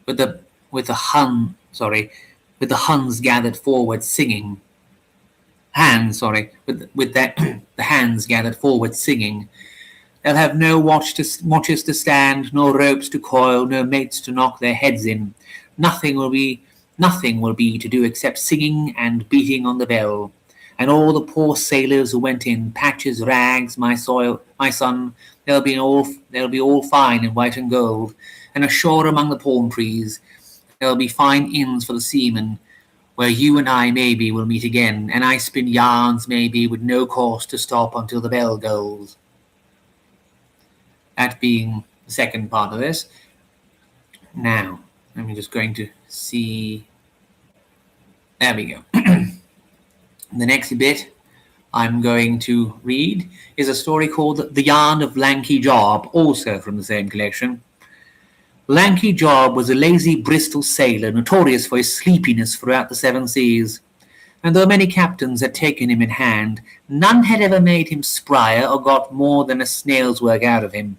with the hands gathered forward singing. The hands gathered forward singing. They'll have no watches to stand, no ropes to coil, no mates to knock their heads in. Nothing will be to do except singing and beating on the bell. And all the poor sailors who went in patches, rags, my son, they'll be all fine in white and gold. And ashore among the palm trees, there'll be fine inns for the seamen, where you and I maybe will meet again, and I spin yarns maybe with no cause to stop until the bell goes. That being the second part of this. Now, I'm just going to see. There we go. The next bit I'm going to read is a story called The Yarn of Lanky Job, also from the same collection. Lanky Job was a lazy Bristol sailor, notorious for his sleepiness throughout the seven seas. And though many captains had taken him in hand, none had ever made him sprier or got more than a snail's work out of him.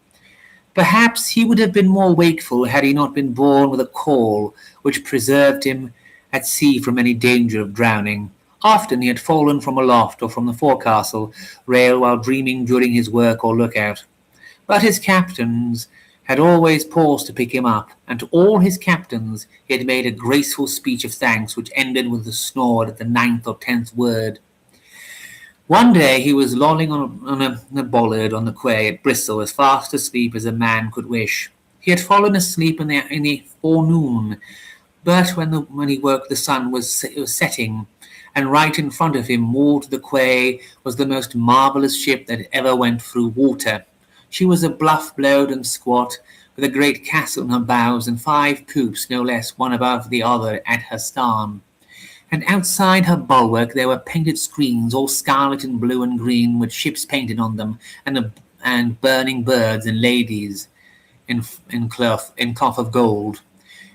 Perhaps he would have been more wakeful had he not been born with a caul which preserved him at sea from any danger of drowning. Often he had fallen from aloft or from the forecastle rail while dreaming during his work or lookout. But his captains had always paused to pick him up, and to all his captains he had made a graceful speech of thanks which ended with a snore at the 9th or 10th word. One day he was lolling on a bollard on the quay at Bristol, as fast asleep as a man could wish. He had fallen asleep in the forenoon, but when he woke the sun was setting, and right in front of him, moored to the quay, was the most marvellous ship that ever went through water. She was a bluff-blowed and squat, with a great castle in her bows and 5 poops, no less, one above the other, at her starn. And outside her bulwark there were painted screens, all scarlet and blue and green, with ships painted on them, and burning birds and ladies in cloth of gold.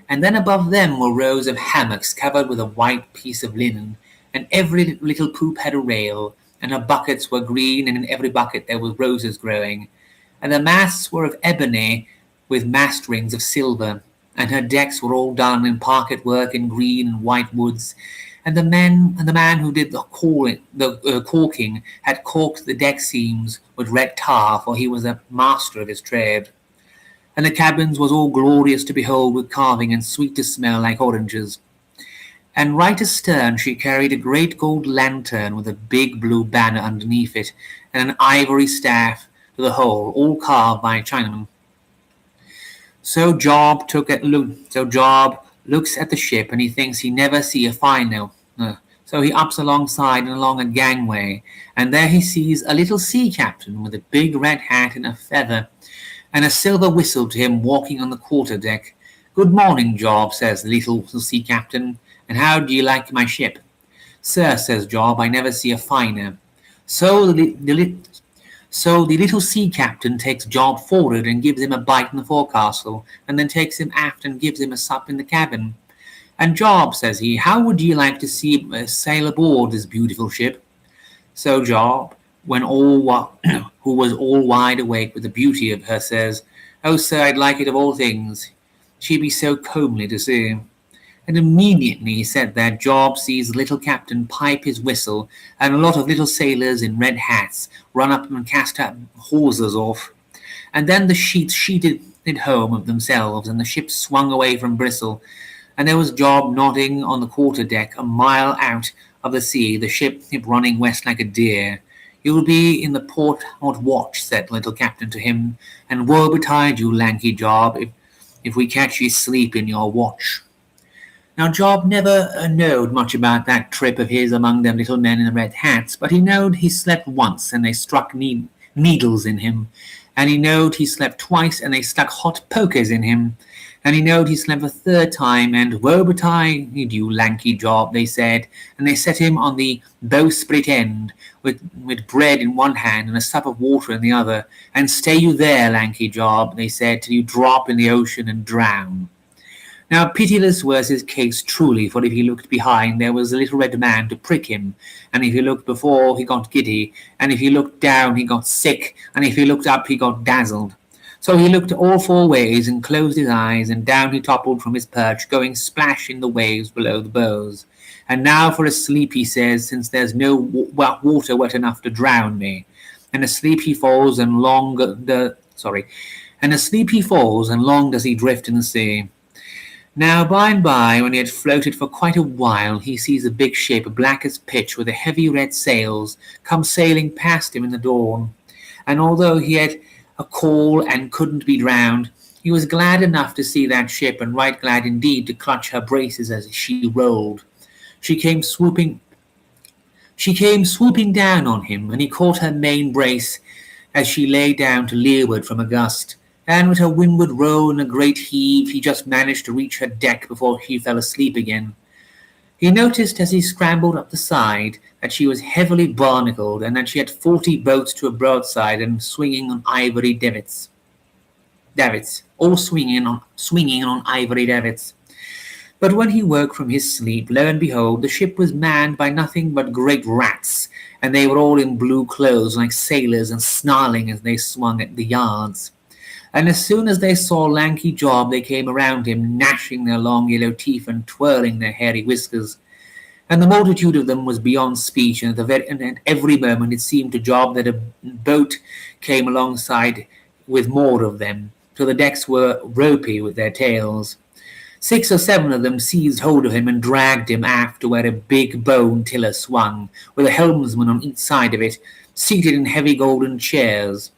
And then above them were rows of hammocks covered with a white piece of linen, and every little poop had a rail, and her buckets were green, and in every bucket there were roses growing. And the masts were of ebony with mast rings of silver, and her decks were all done in parquet work in green and white woods, and the man who did the caulking had caulked the deck seams with red tar, for he was a master of his trade. And the cabins was all glorious to behold with carving and sweet to smell like oranges. And right astern she carried a great gold lantern with a big blue banner underneath it, and an ivory staff to the whole, all carved by a Chinaman. So Job looks at the ship, and he thinks he never see a finer. So he ups alongside and along a gangway, and there he sees a little sea captain with a big red hat and a feather, and a silver whistle to him walking on the quarter deck. "Good morning, Job," says the little sea captain, "and how do you like my ship?" "Sir," says Job, "I never see a finer." So the little sea captain takes Job forward and gives him a bite in the forecastle, and then takes him aft and gives him a sup in the cabin. "And Job," says he, "how would you like to sail aboard this beautiful ship?" So Job, who was all wide awake with the beauty of her, says, "Oh, sir, I'd like it of all things. She be so comely to see." And immediately he said that, Job sees the little captain pipe his whistle, and a lot of little sailors in red hats run up and cast up hawsers off. And then the sheets sheeted it home of themselves, and the ship swung away from Bristol, and there was Job nodding on the quarter deck a mile out of the sea, the ship running west like a deer. "You'll be in the port watch," said the little captain to him, "and woe betide you, Lanky Job, if we catch you asleep in your watch." Now Job never knowed much about that trip of his among them little men in the red hats, but he knowed he slept once, and they struck needles in him, and he knowed he slept twice, and they stuck hot pokers in him, and he knowed he slept a third time, and "Woe betide you, Lanky Job," they said, and they set him on the bowsprit end, with bread in one hand and a sup of water in the other, and "Stay you there, Lanky Job," they said, "till you drop in the ocean and drown." Now pitiless was his case truly, for if he looked behind there was a little red man to prick him, and if he looked before he got giddy, and if he looked down he got sick, and if he looked up he got dazzled. So he looked all four ways and closed his eyes, and down he toppled from his perch, going splash in the waves below the bows. "And now for a sleep," he says, "since there's no water wet enough to drown me." And asleep he falls, and long does he drift in the sea. Now by and by, when he had floated for quite a while, he sees a big ship, black as pitch, with the heavy red sails, come sailing past him in the dawn. And although he had a call and couldn't be drowned, he was glad enough to see that ship, and right glad indeed to clutch her braces as she rolled. She came swooping down on him, and he caught her main brace as she lay down to leeward from a gust. And with her windward roll and a great heave, he just managed to reach her deck before he fell asleep again. He noticed as he scrambled up the side that she was heavily barnacled, and that she had 40 boats to her broadside and swinging on ivory davits, all swinging on ivory davits. But when he woke from his sleep, lo and behold, the ship was manned by nothing but great rats, and they were all in blue clothes like sailors and snarling as they swung at the yards. And as soon as they saw Lanky Job, they came around him, gnashing their long yellow teeth and twirling their hairy whiskers. And the multitude of them was beyond speech, and at every moment it seemed to Job that a boat came alongside with more of them, till the decks were ropey with their tails. 6 or 7 of them seized hold of him and dragged him aft to where a big bone tiller swung, with a helmsman on each side of it, seated in heavy golden chairs.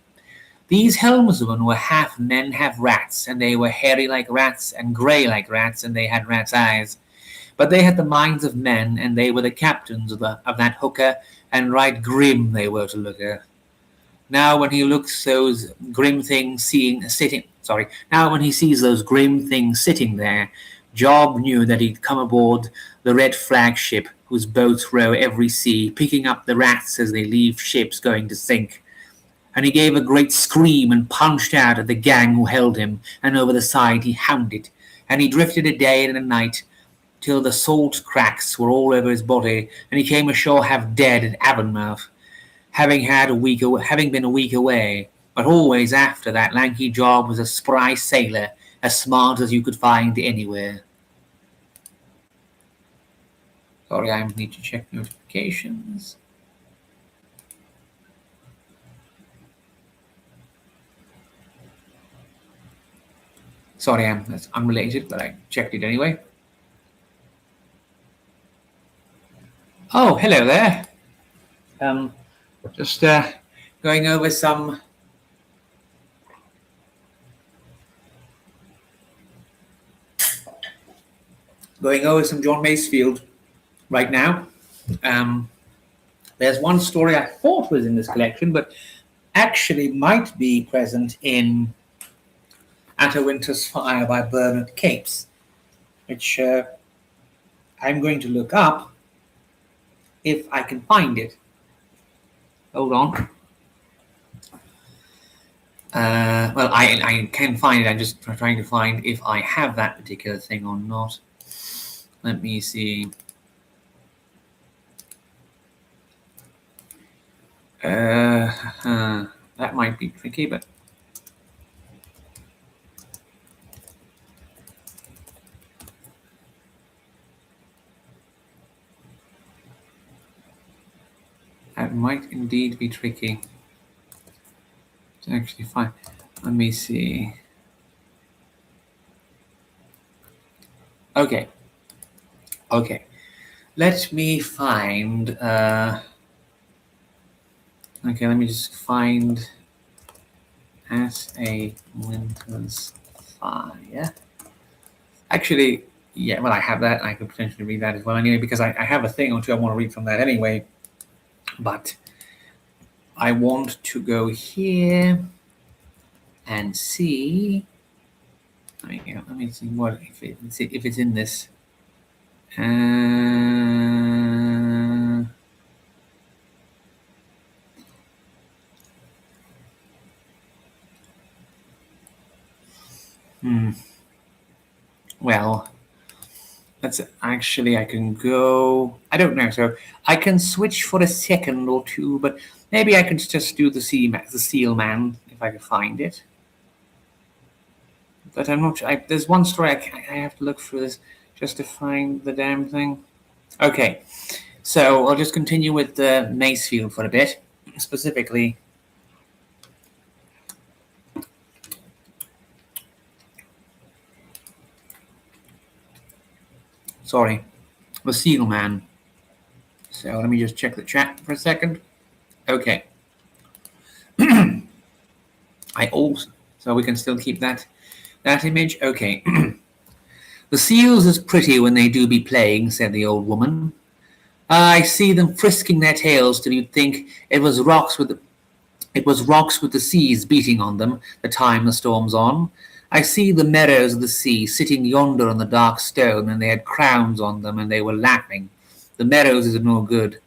These helmsmen were half men, half rats, and they were hairy like rats and grey like rats, and they had rats' eyes. But they had the minds of men, and they were the captains of that hooker, and right grim they were to look at. Now when he sees those grim things sitting there, Job knew that he'd come aboard the red flag ship, whose boats row every sea, picking up the rats as they leave ships going to sink. And he gave a great scream and punched out at the gang who held him, and over the side he hounded, and he drifted a day and a night, till the salt cracks were all over his body, and he came ashore half dead at Avonmouth, having been a week away. But always after that, Lanky Job was a spry sailor, as smart as you could find anywhere. Sorry, I need to check notifications. Sorry, that's unrelated, but I checked it anyway. Oh, hello there. Just going over some John Masefield right now. There's one story I thought was in this collection, but actually might be present in At a Winter's Fire by Bernard Capes, which I'm going to look up if I can find it. Hold on. Well, I can find it. I'm just trying to find if I have that particular thing or not. Let me see. That might be tricky, but that might indeed be tricky to actually find. Let me see. Okay. Let me find. Okay, let me just find At a Winter's Fire. Actually, yeah, well, I have that. I could potentially read that as well anyway, because I have a thing or two I want to read from that anyway. But I want to go here and see. Let me see what if it's in this. Well, that's actually, I can go. I don't know. So I can switch for a second or two, but maybe I can just do the Seal Man if I can find it. But I'm not sure. There's one story I have to look through this just to find the damn thing. Okay, so I'll just continue with the Masefield for a bit, specifically. Sorry, the Seal Man. So let me just check the chat for a second. Okay. So we can still keep that image. Okay. The seals is pretty when they do be playing, said the old woman. I see them frisking their tails till you'd think it was rocks with the seas beating on them the time the storm's on. I see the meadows of the sea sitting yonder on the dark stone, and they had crowns on them, and they were laughing. The meadows is no good.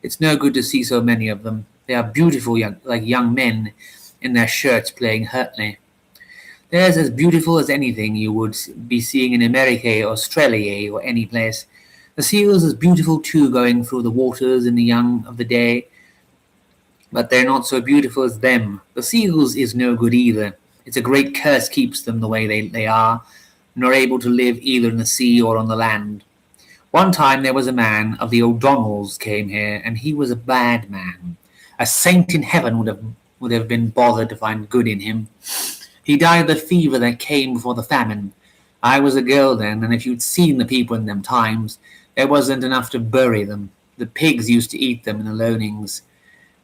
It's no good to see so many of them. They are beautiful, like young men in their shirts playing hurtley. They're as beautiful as anything you would be seeing in America or Australia or any place. The seals is beautiful too, going through the waters in the young of the day, but they're not so beautiful as them. The seals is no good either. It's a great curse keeps them the way they are, nor able to live either in the sea or on the land. One time there was a man of the O'Donnells came here, and he was a bad man. A saint in heaven would have been bothered to find good in him. He died of the fever that came before the famine. I was a girl then, and if you'd seen the people in them times, there wasn't enough to bury them. The pigs used to eat them in the loanings,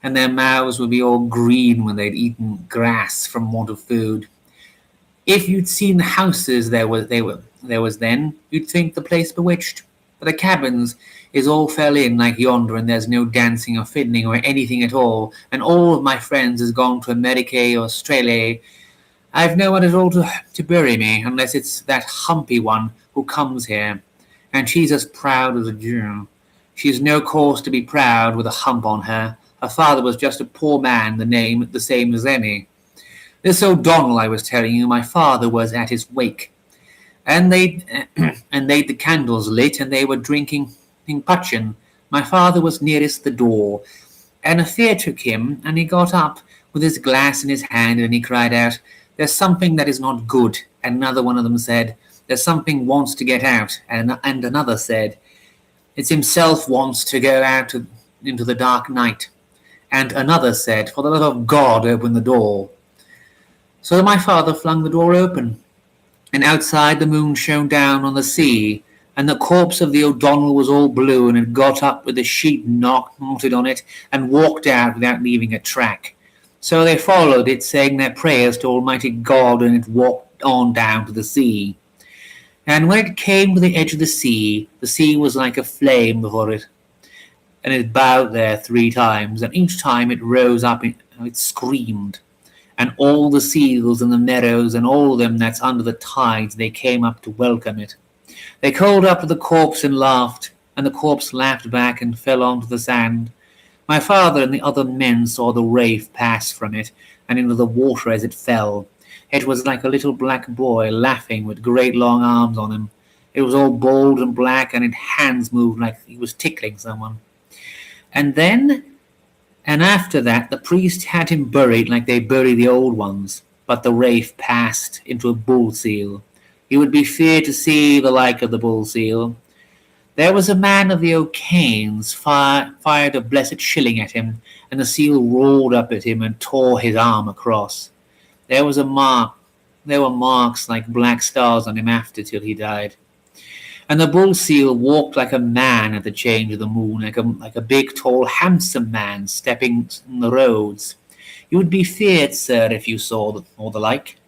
and their mouths would be all green when they'd eaten grass from want of food. If you'd seen the houses there was then, you'd think the place bewitched. But the cabins is all fell in like yonder, and there's no dancing or fiddling or anything at all, and all of my friends has gone to America or Australia. I've no one at all to bury me, unless it's that humpy one who comes here, and she's as proud as a Jew. She's no cause to be proud with a hump on her. Her father was just a poor man, the same as any. This O'Donnell I was telling you, my father was at his wake, and they'd the candles lit, and they were drinking puncheon. My father was nearest the door, and a fear took him, and he got up with his glass in his hand, and he cried out, "There's something that is not good." And another one of them said, "There's something wants to get out." And another said, It's himself wants to go out into the dark night. And another said, for the love of God, open the door. So my father flung the door open, and outside the moon shone down on the sea, and the corpse of the O'Donnell was all blue, and had got up with the sheet knotted on it, and walked out without leaving a track. So they followed it, saying their prayers to Almighty God, and it walked on down to the sea. And when it came to the edge of the sea was like a flame before it, and it bowed there 3 times, and each time it rose up, it screamed. And all the seals in the meadows, and all them that's under the tides, they came up to welcome it. They called up to the corpse and laughed, and the corpse laughed back and fell onto the sand. My father and the other men saw the wraith pass from it, and into the water as it fell. It was like a little black boy laughing with great long arms on him. It was all bald and black, and its hands moved like he was tickling someone. And after that, the priest had him buried like they bury the old ones, but the wraith passed into a bull seal. You would be feared to see the like of the bull seal. There was a man of the O'Kanes fired a blessed shilling at him, and the seal roared up at him and tore his arm across. There were marks like black stars on him after till he died. And the bull seal walked like a man at the change of the moon, like a big, tall, handsome man stepping in the roads. You would be feared, sir, if you saw the like.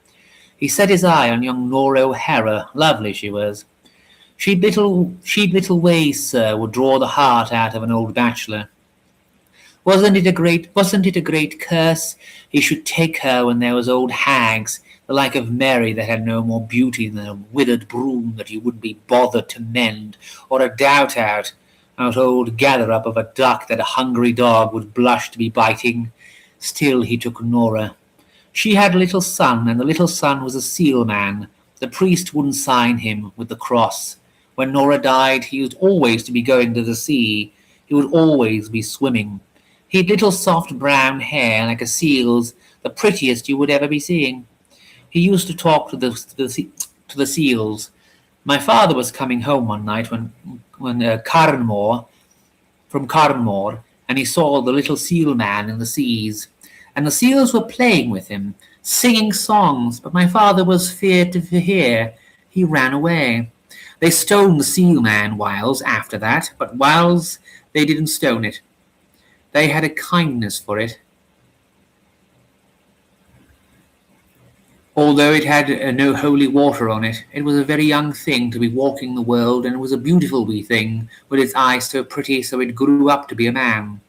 He set his eye on young Nora O'Hara. Lovely she was. She little ways, sir, would draw the heart out of an old bachelor. Wasn't it a great curse he should take her when there was old hags, the like of Mary, that had no more beauty than a withered broom that you wouldn't be bothered to mend, or a out old gather-up of a duck that a hungry dog would blush to be biting? Still he took Nora. She had a little son, and the little son was a seal man. The priest wouldn't sign him with the cross. When Nora died, he was always to be going to the sea. He would always be swimming. He had little soft brown hair like a seal's, the prettiest you would ever be seeing. He used to talk to the seals. My father was coming home one night from Carnmore, and he saw the little seal man in the seas. And the seals were playing with him, singing songs, but my father was feared to hear. He ran away. They stoned the seal man whiles after that, but whiles they didn't stone it. They had a kindness for it. Although it had no holy water on it, it was a very young thing to be walking the world, and it was a beautiful wee thing, with its eyes so pretty, so it grew up to be a man.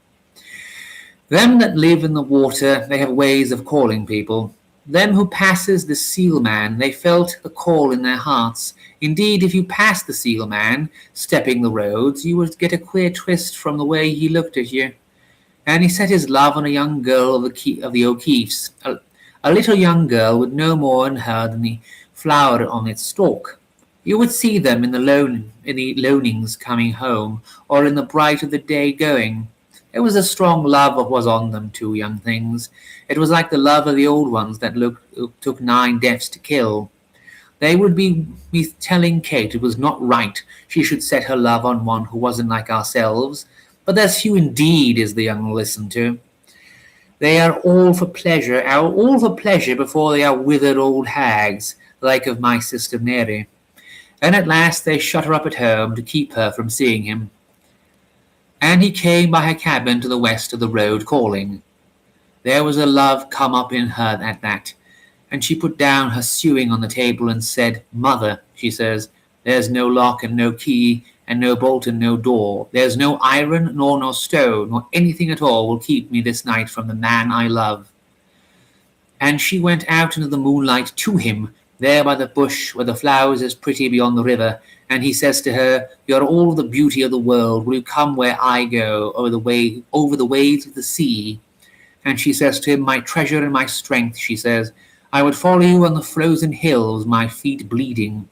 Them that live in the water, they have ways of calling people. Them who passes the seal man, they felt the call in their hearts. Indeed, if you passed the seal man, stepping the roads, you would get a queer twist from the way he looked at you. And he set his love on a young girl of the O'Keefes, a little young girl with no more in her than the flower on its stalk. You would see them in the lonings coming home, or in the bright of the day going. There was a strong love that was on them, 2 young things. It was like the love of the old ones that took 9 deaths to kill. They would be telling Kate it was not right she should set her love on one who wasn't like ourselves, but there's few indeed is the young listen to. They are all for pleasure before they are withered old hags, like of my sister Mary. And at last they shut her up at home to keep her from seeing him. And he came by her cabin to the west of the road, calling. There was a love come up in her at that, and she put down her sewing on the table and said, Mother, she says, there's no lock and no key, and no bolt and no door. There's no iron, nor no stone, nor anything at all will keep me this night from the man I love. And she went out into the moonlight to him, there by the bush where the flowers is pretty beyond the river, and he says to her, You're all the beauty of the world, will you come where I go, over the waves of the sea? And she says to him, My treasure and my strength, she says, I would follow you on the frozen hills, my feet bleeding.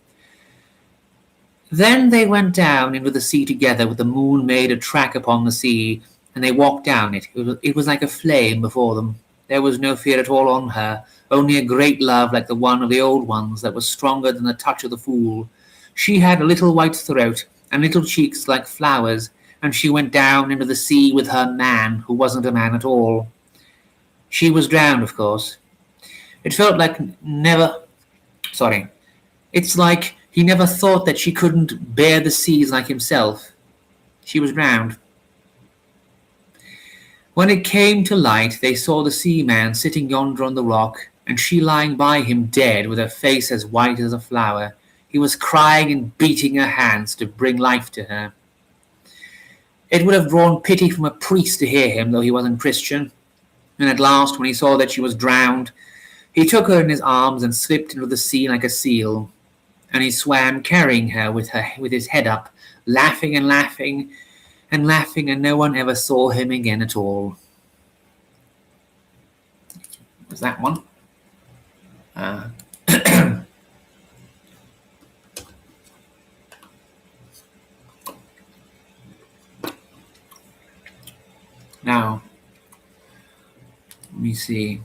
Then they went down into the sea together, with the moon made a track upon the sea, and they walked down it. It was like a flame before them. There was no fear at all on her, only a great love like the one of the old ones that was stronger than the touch of the fool. She had a little white throat, and little cheeks like flowers, and she went down into the sea with her man, who wasn't a man at all. She was drowned, of course. It felt like never. Sorry. It's like he never thought that she couldn't bear the seas like himself. She was drowned. When it came to light, they saw the seaman sitting yonder on the rock, and she lying by him dead, with her face as white as a flower. He was crying and beating her hands to bring life to her. It would have drawn pity from a priest to hear him, though he wasn't Christian. And at last, when he saw that she was drowned, he took her in his arms and slipped into the sea like a seal. And he swam, carrying her with his head up, laughing and laughing and laughing, and no one ever saw him again at all. Was that one? Now, let me see.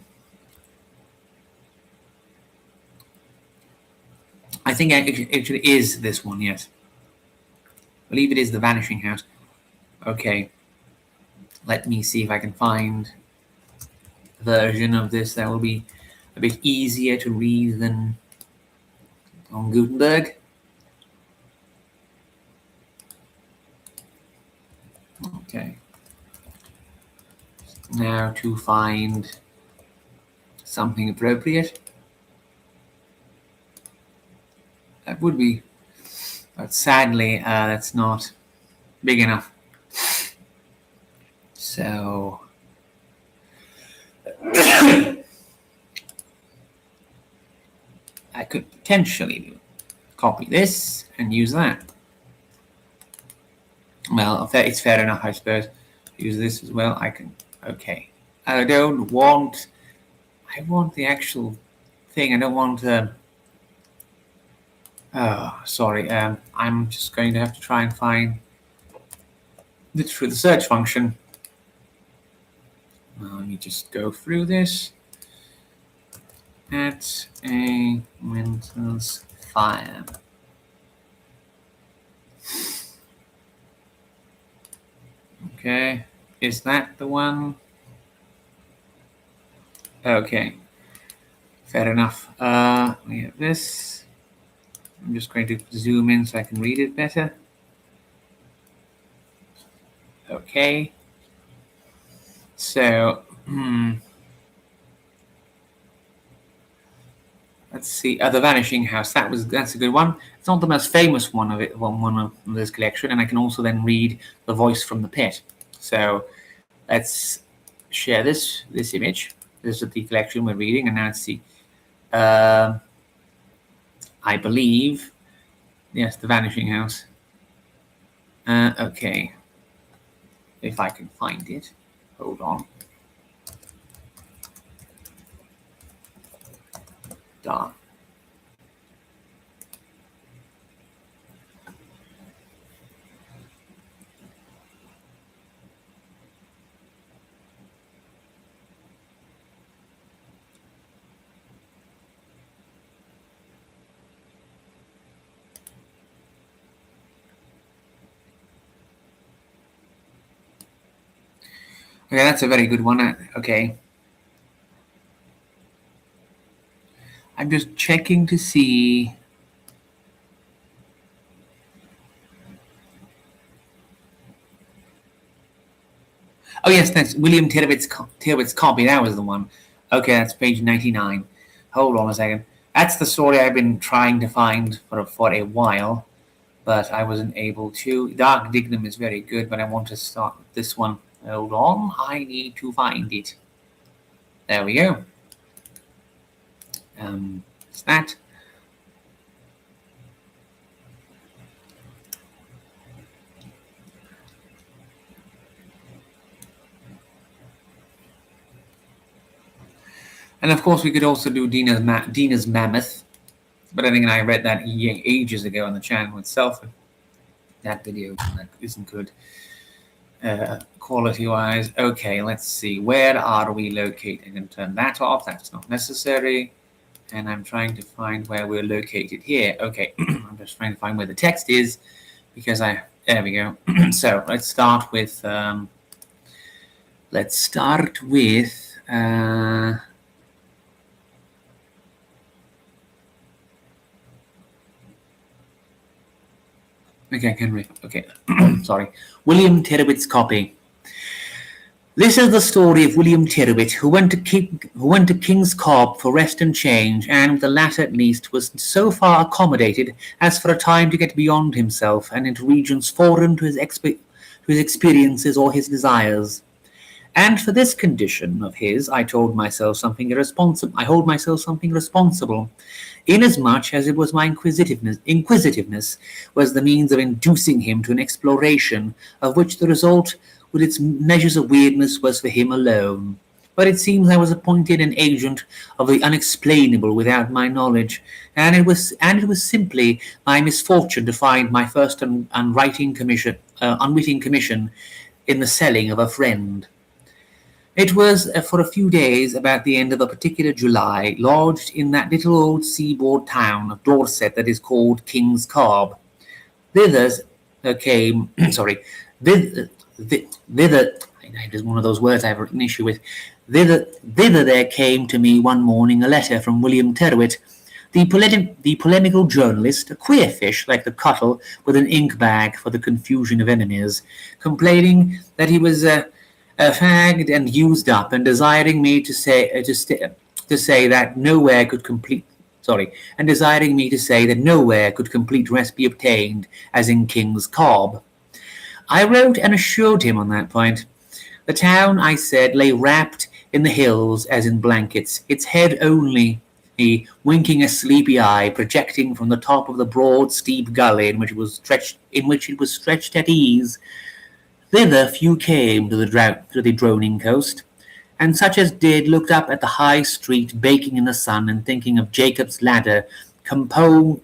I think it is this one, yes. I believe it is The Vanishing House. Okay. Let me see if I can find a version of this that will be a bit easier to read than on Gutenberg. Okay. Now to find something appropriate. That would be, but sadly, that's not big enough. So, I could potentially copy this and use that. Well, it's fair enough, I suppose. Use this as well. I can. Okay. I don't want. I want the actual thing. I don't want. Oh, sorry. I'm just going to have to try and find it through the search function. Let me just go through this. At a mental's fire. Okay, is that the one? Okay, fair enough. We have this. I'm just going to zoom in so I can read it better. Okay. So, let's see. The Vanishing House. That's a good one. It's not the most famous one of this collection, and I can also then read The Voice from the Pit. So, let's share this image. This is the collection we're reading, and now let's see. I believe, yes, The Vanishing House. Okay. If I can find it. Hold on. Darn. Okay, that's a very good one. Okay. I'm just checking to see. Oh, yes, that's William Tyrwhitt's copy. That was the one. Okay, that's page 99. Hold on a second. That's the story I've been trying to find for a while, but I wasn't able to. Dark Dignum is very good, but I want to start with this one. Hold on. I need to find it. There we go. It's that. And of course, we could also do Dina's Mammoth, but I think I read that ages ago on the channel itself. That video isn't good quality-wise. Okay, let's see. Where are we located? I'm going to turn that off. That's not necessary. And I'm trying to find where we're located here. Okay, I'm just trying to find where the text is. because there we go. So let's start with okay, can we? Okay, sorry. William Tyrwhitt's copy. This is the story of William Tyrwhitt, who went to King's Cobb for rest and change, and with the latter at least was so far accommodated as for a time to get beyond himself and into regions foreign to his experiences or his desires. And for this condition of his, I hold myself something responsible, inasmuch as it was my inquisitiveness was the means of inducing him to an exploration of which the result, with its measures of weirdness, was for him alone. But it seems I was appointed an agent of the unexplainable without my knowledge, and it was simply my misfortune to find my first unwitting commission in the selling of a friend. It was for a few days about the end of a particular July, lodged in that little old seaboard town of Dorset that is called King's Cobb. Thither came, thither, it is one of those words I have an issue with. Thither there came to me one morning a letter from William Tyrwhitt, the polemical journalist, a queer fish like the cuttle with an ink bag for the confusion of enemies, complaining that he was fagged and used up, and desiring me to say that nowhere could complete rest be obtained as in King's Cobb. I wrote and assured him on that point. The town, I said, lay wrapped in the hills as in blankets, its head only winking a sleepy eye projecting from the top of the broad steep gully in which it was stretched at ease. Thither few came to the droning coast, and such as did looked up at the high street baking in the sun, and thinking of Jacob's ladder, composed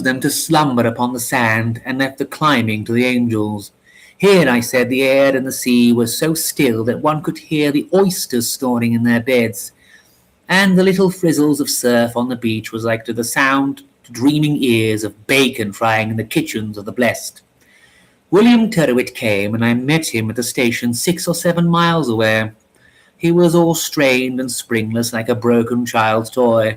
them to slumber upon the sand, and left the climbing to the angels. Here, I said, the air and the sea were so still that one could hear the oysters snoring in their beds, and the little frizzles of surf on the beach was like to the sound to dreaming ears of bacon frying in the kitchens of the blessed. William Tyrwhitt came, and I met him at the station 6 or 7 miles away. He was all strained and springless like a broken child's toy.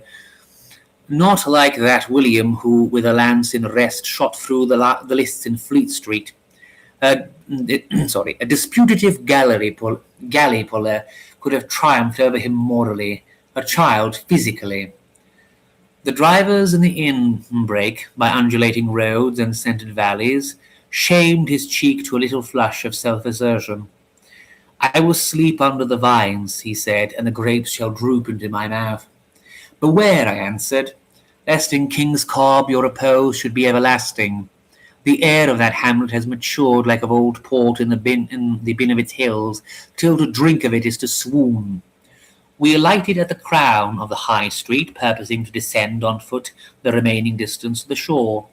Not like that William who, with a lance in rest, shot through the lists in Fleet Street. A disputative galley puller could have triumphed over him morally, a child physically. The drivers in the in-break, by undulating roads and scented valleys, shamed his cheek to a little flush of self-assertion. I will sleep under the vines, he said, and the grapes shall droop into my mouth. Beware, I answered, lest in King's Cobb your repose should be everlasting. The air of that hamlet has matured like of old port in the bin of its hills, till to drink of it is to swoon. We alighted at the crown of the high street, purposing to descend on foot the remaining distance to the shore.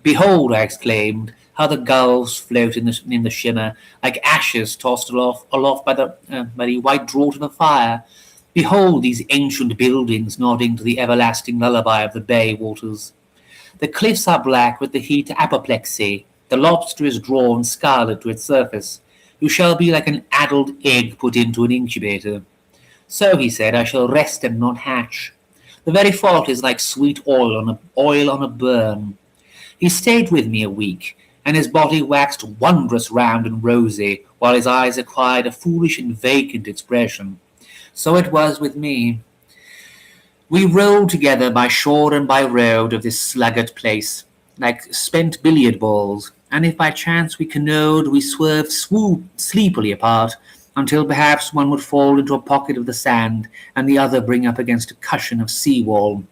Behold, I exclaimed, how the gulls float in the shimmer, like ashes tossed aloft by the white draught of a fire. Behold these ancient buildings nodding to the everlasting lullaby of the bay waters. The cliffs are black with the heat apoplexy. The lobster is drawn scarlet to its surface. You shall be like an addled egg put into an incubator. So, he said, I shall rest and not hatch. The very fault is like sweet oil on a burn. He stayed with me a week, and his body waxed wondrous round and rosy, while his eyes acquired a foolish and vacant expression. So it was with me. We rolled together by shore and by road of this sluggard place, like spent billiard balls, and if by chance we canoed, we swerved sleepily apart, until perhaps one would fall into a pocket of the sand, and the other bring up against a cushion of sea-wall.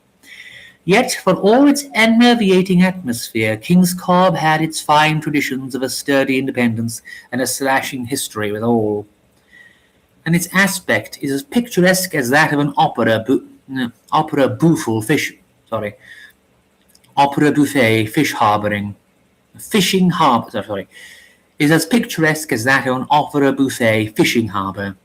Yet, for all its enervating atmosphere, King's Cobb had its fine traditions of a sturdy independence and a slashing history withal. And its aspect is as picturesque as that of an opera buffet fish harbouring. Is as picturesque as that of an opera buffet fishing harbour.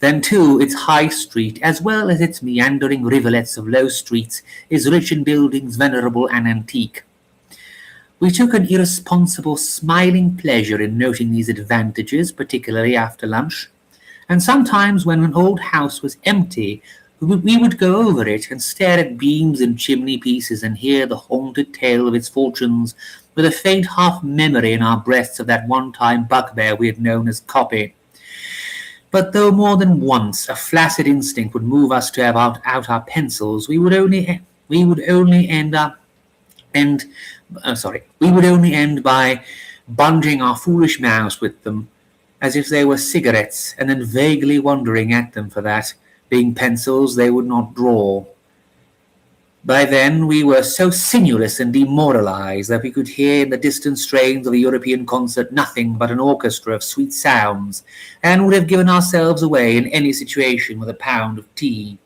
Then, too, its high street, as well as its meandering rivulets of low streets, is rich in buildings venerable and antique. We took an irresponsible, smiling pleasure in noting these advantages, particularly after lunch, and sometimes when an old house was empty, we would go over it and stare at beams and chimney pieces and hear the haunted tale of its fortunes with a faint half-memory in our breasts of that one-time bugbear we had known as copy. But though more than once a flaccid instinct would move us to have out our pencils, we would only end by bunging our foolish mouths with them, as if they were cigarettes, and then vaguely wondering at them for that, being pencils they would not draw. By then we were so sinewless and demoralized that we could hear in the distant strains of a European concert nothing but an orchestra of sweet sounds, and would have given ourselves away in any situation with a pound of tea.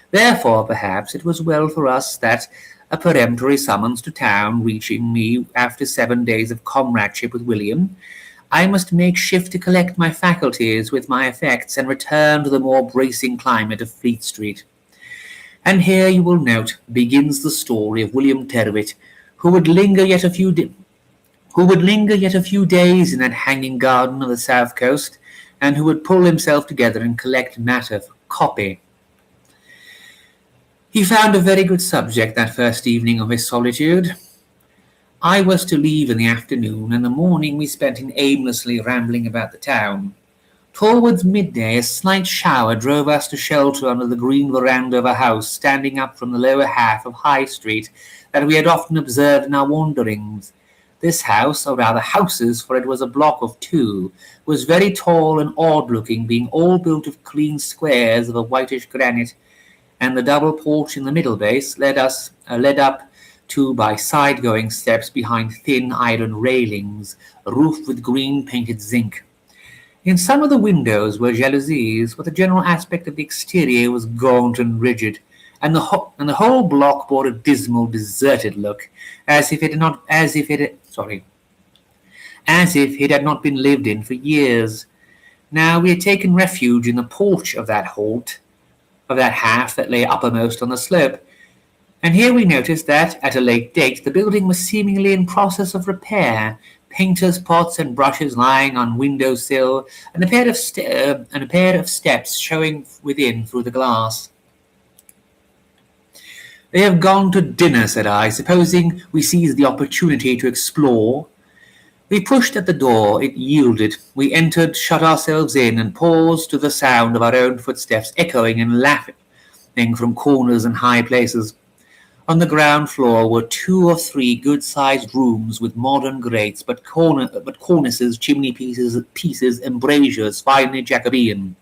Therefore, perhaps, it was well for us that a peremptory summons to town reaching me after 7 days of comradeship with William, I must make shift to collect my faculties with my effects and return to the more bracing climate of Fleet Street. And here, you will note, begins the story of William Tyrwhitt, who would linger yet a few days in that hanging garden of the south coast, and who would pull himself together and collect matter for copy. He found a very good subject that first evening of his solitude. I was to leave in the afternoon, and the morning we spent in aimlessly rambling about the town. Towards midday, a slight shower drove us to shelter under the green veranda of a house standing up from the lower half of High Street that we had often observed in our wanderings. This house, or rather houses, for it was a block of two, was very tall and odd-looking, being all built of clean squares of a whitish granite, and the double porch in the middle base led up to by side-going steps behind thin iron railings, roofed with green-painted zinc. In some of the windows were jalousies, but the general aspect of the exterior was gaunt and rigid, and the whole block bore a dismal, deserted look, as if it had not been lived in for years. Now we had taken refuge in the porch of that half that lay uppermost on the slope, and here we noticed that, at a late date, the building was seemingly in process of repair, painters' pots and brushes lying on window-sill, and a pair of steps showing within through the glass. "They have gone to dinner," said I, supposing we seized the opportunity to explore. We pushed at the door, it yielded. We entered, shut ourselves in, and paused to the sound of our own footsteps echoing and laughing from corners and high places. On the ground floor were 2 or 3 good-sized rooms with modern grates, but cornices, chimney pieces, embrasures, finely Jacobean.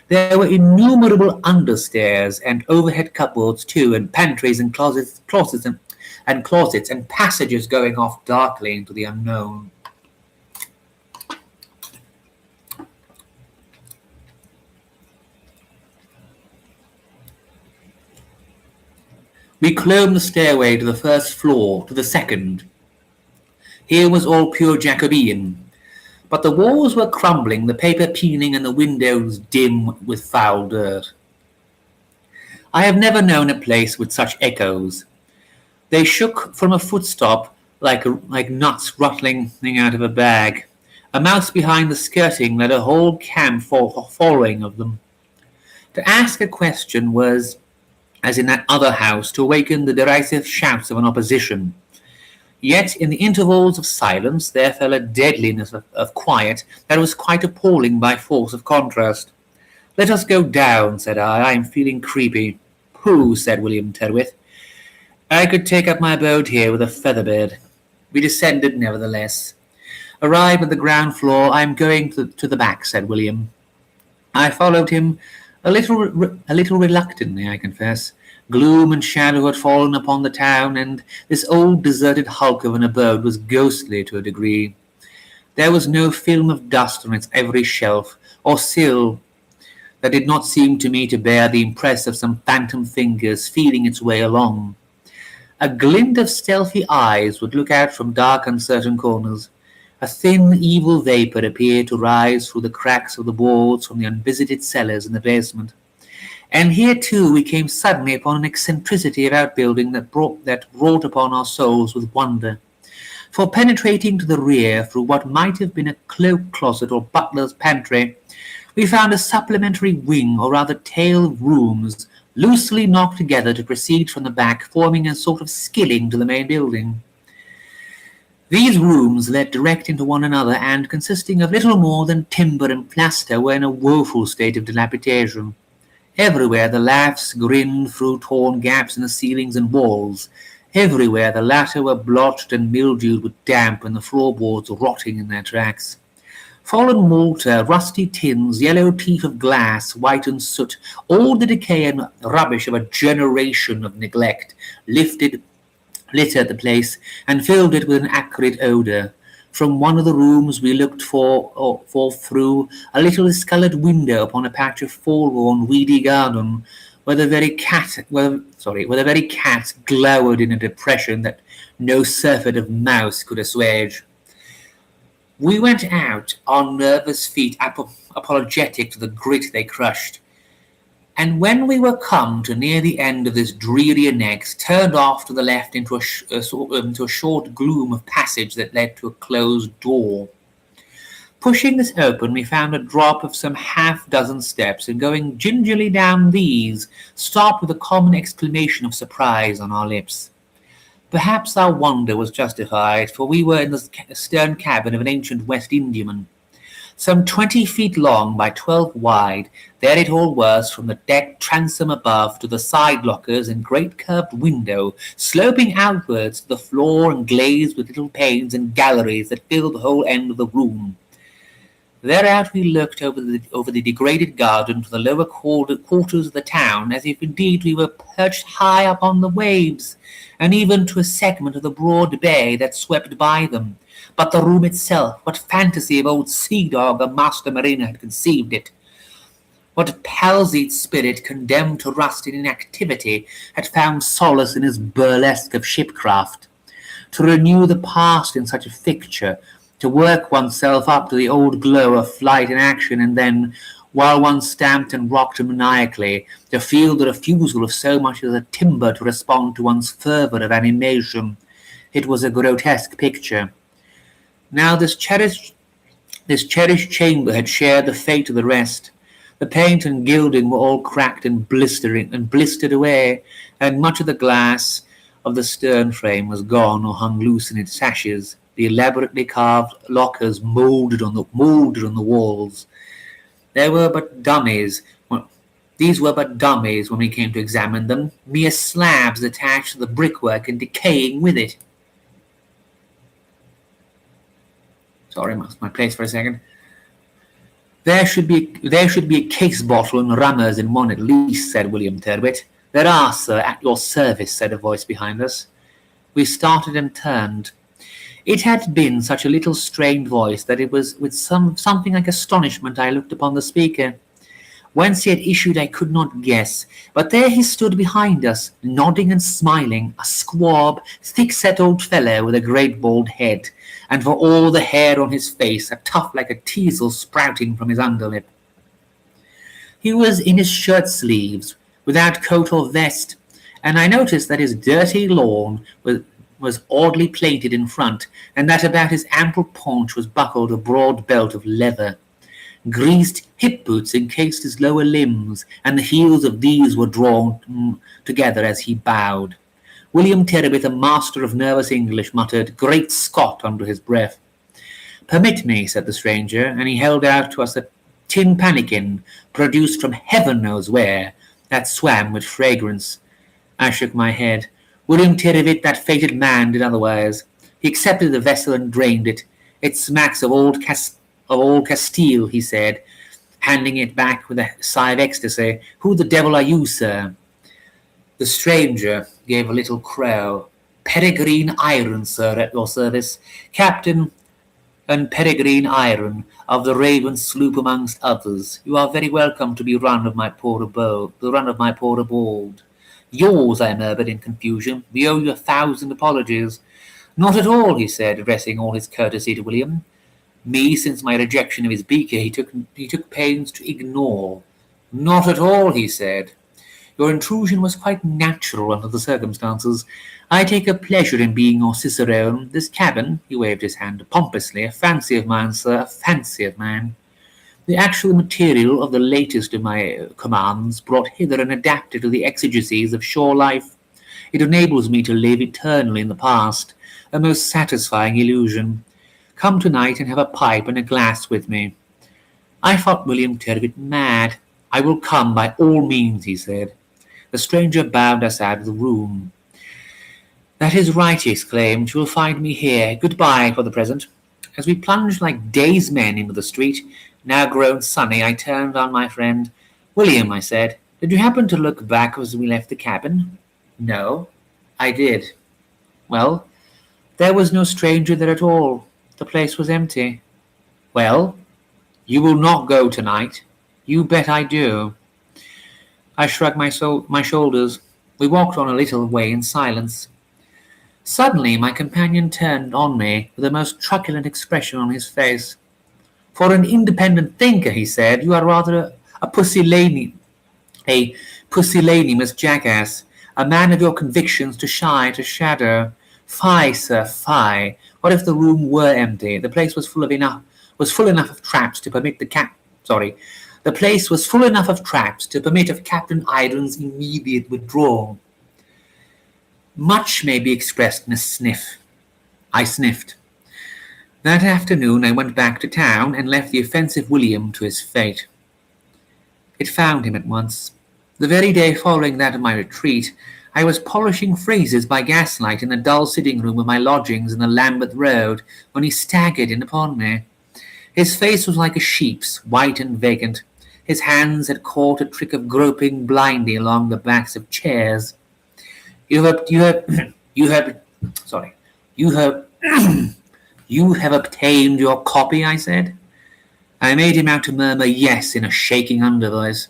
There were innumerable understairs and overhead cupboards too, and pantries and closets and passages going off darkly into the unknown. We clomb the stairway to the first floor, to the second. Here was all pure Jacobean, but the walls were crumbling, the paper peeling, and the windows dim with foul dirt. I have never known a place with such echoes. They shook from a footstop like nuts rattling out of a bag. A mouse behind the skirting led a whole camp following of them. To ask a question was, as in that other house, to awaken the derisive shouts of an opposition. Yet in the intervals of silence there fell a deadliness of quiet that was quite appalling by force of contrast. "Let us go down," said I am feeling creepy. "Pooh," said William Tyrwhitt. "I could take up my abode here with a feather-bed." We descended nevertheless. Arrived at the ground floor, "I am going to the back," said William. I followed him, a little reluctantly, I confess. Gloom and shadow had fallen upon the town, and this old deserted hulk of an abode was ghostly to a degree. There was no film of dust on its every shelf or sill that did not seem to me to bear the impress of some phantom fingers feeling its way along. A glint of stealthy eyes would look out from dark, uncertain corners. A thin, evil vapour appeared to rise through the cracks of the boards from the unvisited cellars in the basement. And here, too, we came suddenly upon an eccentricity of outbuilding that wrought upon our souls with wonder. for penetrating to the rear through what might have been a cloak closet or butler's pantry, we found a supplementary wing, or rather tail of rooms, loosely knocked together to proceed from the back, forming a sort of skilling to the main building. These rooms led direct into one another and, consisting of little more than timber and plaster, were in a woeful state of dilapidation. Everywhere the laughs grinned through torn gaps in the ceilings and walls. Everywhere the latter were blotched and mildewed with damp, and the floorboards rotting in their tracks. Fallen mortar, rusty tins, yellow teeth of glass, whitened soot, all the decay and rubbish of a generation of neglect, littered the place and filled it with an acrid odour. From one of the rooms we looked for through a little discoloured window upon a patch of forlorn, weedy garden, where the very cat glowered in a depression that no surfeit of mouse could assuage. We went out on nervous feet, apologetic to the grit they crushed, and when we were come to near the end of this dreary annex, turned off to the left into a short gloom of passage that led to a closed door. Pushing this open, we found a drop of some half-dozen steps, and going gingerly down these, stopped with a common exclamation of surprise on our lips. Perhaps our wonder was justified, for we were in the stern cabin of an ancient West Indiaman. Some 20 feet long by 12 wide, there it all was, from the deck transom above to the side lockers and great curved window, sloping outwards to the floor and glazed with little panes and galleries that filled the whole end of the room. Thereout we looked over the degraded garden to the lower quarters of the town, as if indeed we were perched high up on the waves, and even to a segment of the broad bay that swept by them. But the room itself, what fantasy of old sea-dog or master mariner had conceived it? What palsied spirit, condemned to rust in inactivity, had found solace in his burlesque of shipcraft? To renew the past in such a fixture, to work oneself up to the old glow of flight and action, and then, while one stamped and rocked maniacally, to feel the refusal of so much as a timber to respond to one's fervour of animation. It was a grotesque picture. Now this cherished chamber had shared the fate of the rest. The paint and gilding were all cracked and blistered away, and much of the glass of the stern frame was gone or hung loose in its sashes. The elaborately carved lockers moulded on the walls. These were but dummies when we came to examine them, mere slabs attached to the brickwork and decaying with it. Sorry, I lost my place for a second. There should be a case bottle and rummers in one at least, said William Tyrwhitt. There are, sir, at your service, said a voice behind us. We started and turned. It had been such a little strained voice that it was with something like astonishment I looked upon the speaker. Whence he had issued I could not guess, but there he stood behind us, nodding and smiling, a squab, thick-set old fellow with a great bald head, and for all the hair on his face, a tuft like a teasel sprouting from his underlip. He was in his shirt sleeves, without coat or vest, and I noticed that his dirty lawn was oddly plaited in front, and that about his ample paunch was buckled a broad belt of leather. Greased hip boots encased his lower limbs, and the heels of these were drawn together as he bowed. William Tyrwhitt, a master of nervous English, muttered, "Great Scott," under his breath. "Permit me," said the stranger, and he held out to us a tin pannikin, produced from heaven knows where, that swam with fragrance. I shook my head. William Tyrwhitt, that fated man, did otherwise. He accepted the vessel and drained it. "It smacks of old Castile," he said, handing it back with a sigh of ecstasy. "Who the devil are you, sir?" The stranger gave a little crow. "Peregrine Iron, sir, at your service. Captain and Peregrine Iron, of the Raven sloop amongst others. You are very welcome to be run of my poor abode." "Yours," I murmured in confusion. "We owe you 1,000 apologies." "Not at all," he said, addressing all his courtesy to William. Me, since my rejection of his beaker, he took pains to ignore. "Not at all," he said. Your intrusion was quite natural under the circumstances. I take a pleasure in being your cicerone. This cabin," he waved his hand pompously, "a fancy of mine, sir, a fancy of mine. The actual material of the latest of my commands, brought hither and adapted to the exigencies of shore life. It enables me to live eternally in the past, a most satisfying illusion. Come tonight and have a pipe and a glass with me." I thought William Tyrwhitt mad. "I will come by all means," he said. The stranger bowed us out of the room. "That is right," he exclaimed. "You will find me here. Goodbye for the present." As we plunged like dazed men into the street, now grown sunny, I turned on my friend. "William," I said, "did you happen to look back as we left the cabin?" "No, I did." "Well, there was no stranger there at all. The place was empty." "Well, you will not go tonight." "You bet I do." I shrugged my shoulders. We walked on a little way in silence. Suddenly my companion turned on me with a most truculent expression on his face. "For an independent thinker," he said, "you are rather a pusillanimous jackass, a man of your convictions to shy to shadow. Fie, sir, fie! What if the room were empty? The place was full enough of traps to permit the place was full enough of traps to permit of Captain Idlen's immediate withdrawal." Much may be expressed in a sniff. I sniffed. That afternoon I went back to town and left the offensive William to his fate. It found him at once. The very day following that of my retreat, I was polishing friezes by gaslight in the dull sitting room of my lodgings in the Lambeth Road when he staggered in upon me. His face was like a sheep's, white and vacant. His hands had caught a trick of groping blindly along the backs of chairs. You have obtained your copy," I said. I made him out to murmur yes in a shaking undervoice.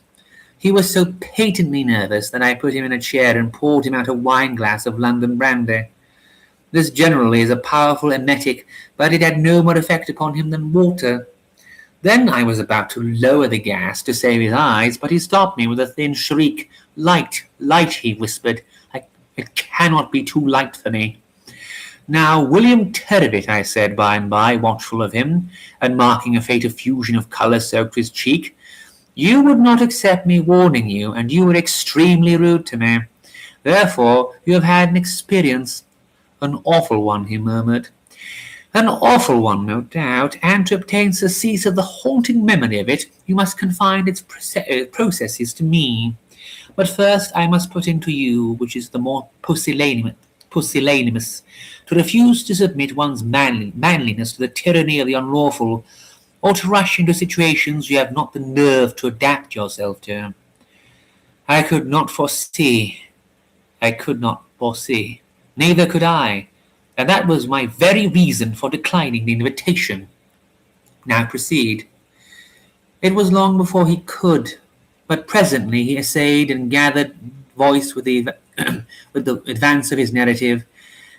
He was so patently nervous that I put him in a chair and poured him out a wine-glass of London brandy. This generally is a powerful emetic, but it had no more effect upon him than water. Then I was about to lower the gas to save his eyes, but he stopped me with a thin shriek. "Light, light," he whispered. "It cannot be too light for me." "Now, William Tyrwhitt," I said by and by, watchful of him, and marking a faint effusion of colour soaked his cheek, "you would not accept me warning you, and you were extremely rude to me. Therefore, you have had an experience." "An awful one," he murmured. "An awful one, no doubt, and to obtain surcease of the haunting memory of it, you must confine its processes to me. But first I must put into you, which is the more pusillanimous, to refuse to submit one's manliness to the tyranny of the unlawful, or to rush into situations you have not the nerve to adapt yourself to. I could not foresee. Neither could I. And that was my very reason for declining the invitation. Now proceed." It was long before he could, but presently he essayed and gathered voice with the advance of his narrative,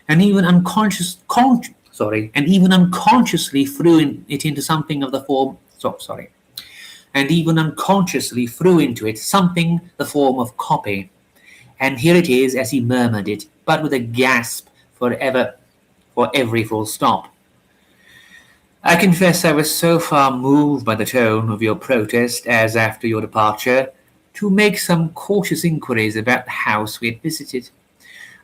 and even unconsciously threw it into something of the form. And even unconsciously threw into it something the form of copy. And here it is as he murmured it, but with a gasp for every full stop. "I confess I was so far moved by the tone of your protest as, after your departure, to make some cautious inquiries about the house we had visited.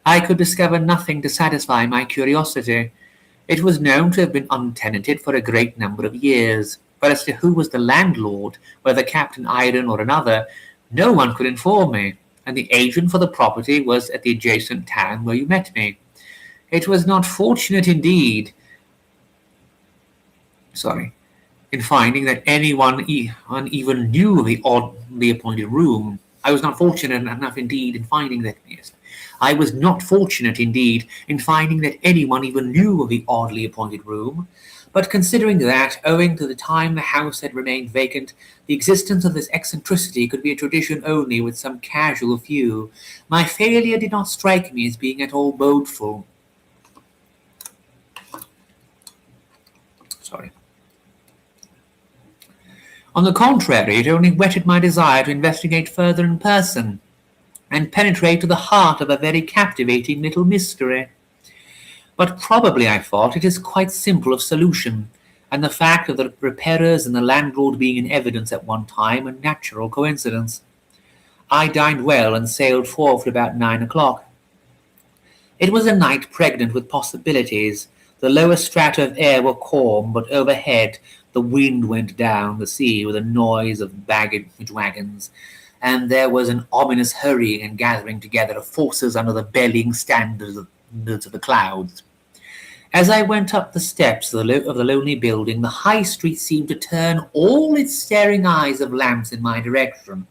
I could discover nothing to satisfy my curiosity. It was known to have been untenanted for a great number of years, but as to who was the landlord, whether Captain Iron or another, no one could inform me, and the agent for the property was at the adjacent town where you met me. It was not fortunate indeed in finding that anyone even knew of the oddly appointed room. I was not fortunate enough indeed in finding that I was not fortunate indeed in finding that anyone even knew of the oddly appointed room, but considering that, owing to the time the house had remained vacant, the existence of this eccentricity could be a tradition only with some casual few, my failure did not strike me as being at all bodeful. On the contrary, it only whetted my desire to investigate further in person. and penetrate to the heart of a very captivating little mystery. But probably, I thought, it is quite simple of solution, and the fact of the repairers and the landlord being in evidence at one time a natural coincidence. I dined well and sailed forth at about 9 o'clock. It was a night pregnant with possibilities. The lower strata of air were calm, but overhead the wind went down the sea with a noise of baggage wagons, and there was an ominous hurrying and gathering together of forces under the bellying standards of the clouds. As I went up the steps of the lonely building, the high street seemed to turn all its staring eyes of lamps in my direction.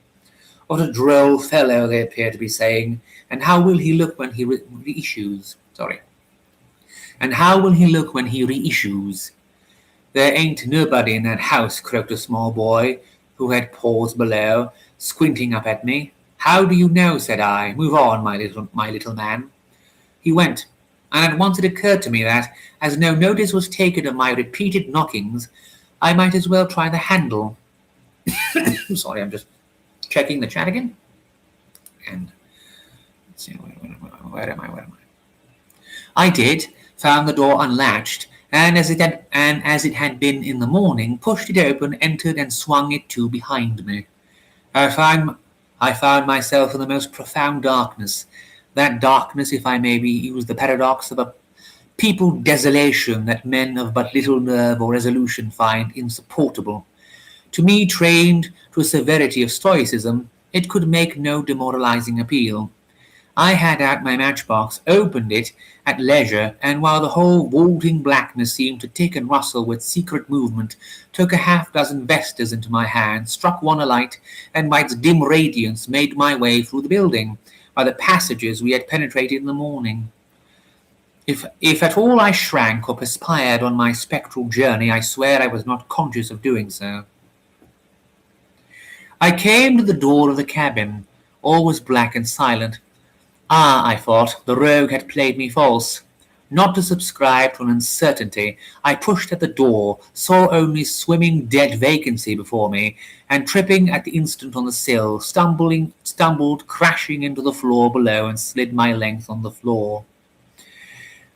What a droll fellow, they appear to be saying, and how will he look when he reissues? And how will he look when he reissues? There ain't nobody in that house, croaked a small boy, who had paused below, squinting up at me. How do you know? Said I. Move on, my little man. He went, and at once it occurred to me that, as no notice was taken of my repeated knockings, I might as well try the handle. Sorry, I'm just checking the chat again. And let's see, where am I? I did, found the door unlatched, and as it had been in the morning, pushed it open, entered, and swung it to behind me. I found myself in the most profound darkness. That darkness, if I may use the paradox of a peopled desolation that men of but little nerve or resolution find insupportable. To me, trained to a severity of stoicism, it could make no demoralizing appeal. I had out my matchbox, opened it at leisure, and while the whole vaulting blackness seemed to tick and rustle with secret movement, took a half-dozen vestas into my hand, struck one alight, and by its dim radiance made my way through the building, by the passages we had penetrated in the morning. If at all I shrank or perspired on my spectral journey, I swear I was not conscious of doing so. I came to the door of the cabin. All was black and silent. Ah, I thought, the rogue had played me false. Not to subscribe to an uncertainty, I pushed at the door, saw only swimming dead vacancy before me, and tripping at the instant on the sill, stumbled crashing into the floor below and slid my length on the floor.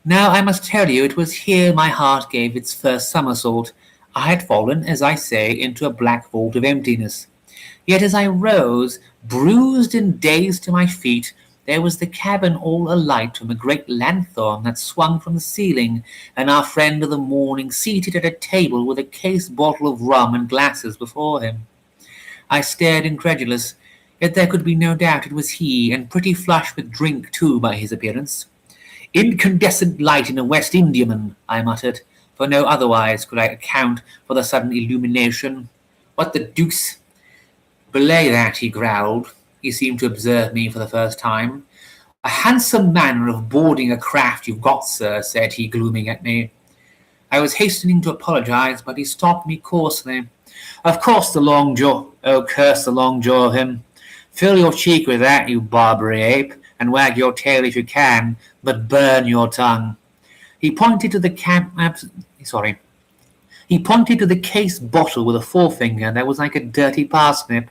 Now I must tell you it was here my heart gave its first somersault. I had fallen, as I say, into a black vault of emptiness. Yet as I rose, bruised and dazed to my feet, there was the cabin all alight from a great lanthorn that swung from the ceiling, and our friend of the morning seated at a table with a case bottle of rum and glasses before him. I stared incredulous, yet there could be no doubt it was he, and pretty flushed with drink too by his appearance. Incandescent light in a West Indiaman, I muttered, for no otherwise could I account for the sudden illumination. What the deuce? Belay that, he growled. He seemed to observe me for the first time. A handsome manner of boarding a craft you've got, sir, said he, glooming at me. I was hastening to apologize, but he stopped me coarsely. Of course the long jaw. Oh, curse the long jaw of him. Fill your cheek with that, you Barbary ape, and wag your tail if you can, but burn your tongue. He pointed to the He pointed to the case bottle with a forefinger that was like a dirty parsnip.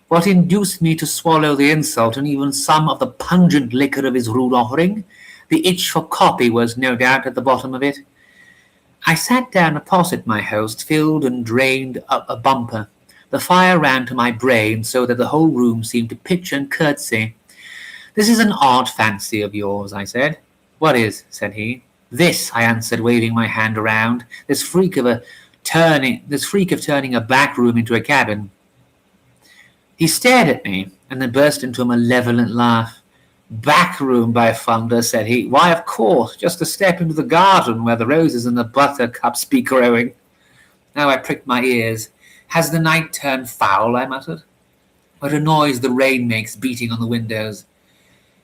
What induced me to swallow the insult and even some of the pungent liquor of his rude offering? The itch for copy was, no doubt, at the bottom of it. I sat down opposite my host, filled and drained up a bumper. The fire ran to my brain so that the whole room seemed to pitch and curtsy. This is an odd fancy of yours, I said. What is? Said he. This, I answered, waving my hand around. This freak of turning a back room into a cabin. He stared at me, and then burst into a malevolent laugh. Back room, by thunder, said he. Why, of course, just a step into the garden where the roses and the buttercups be growing. Now I pricked my ears. Has the night turned foul? I muttered. What a noise the rain makes beating on the windows.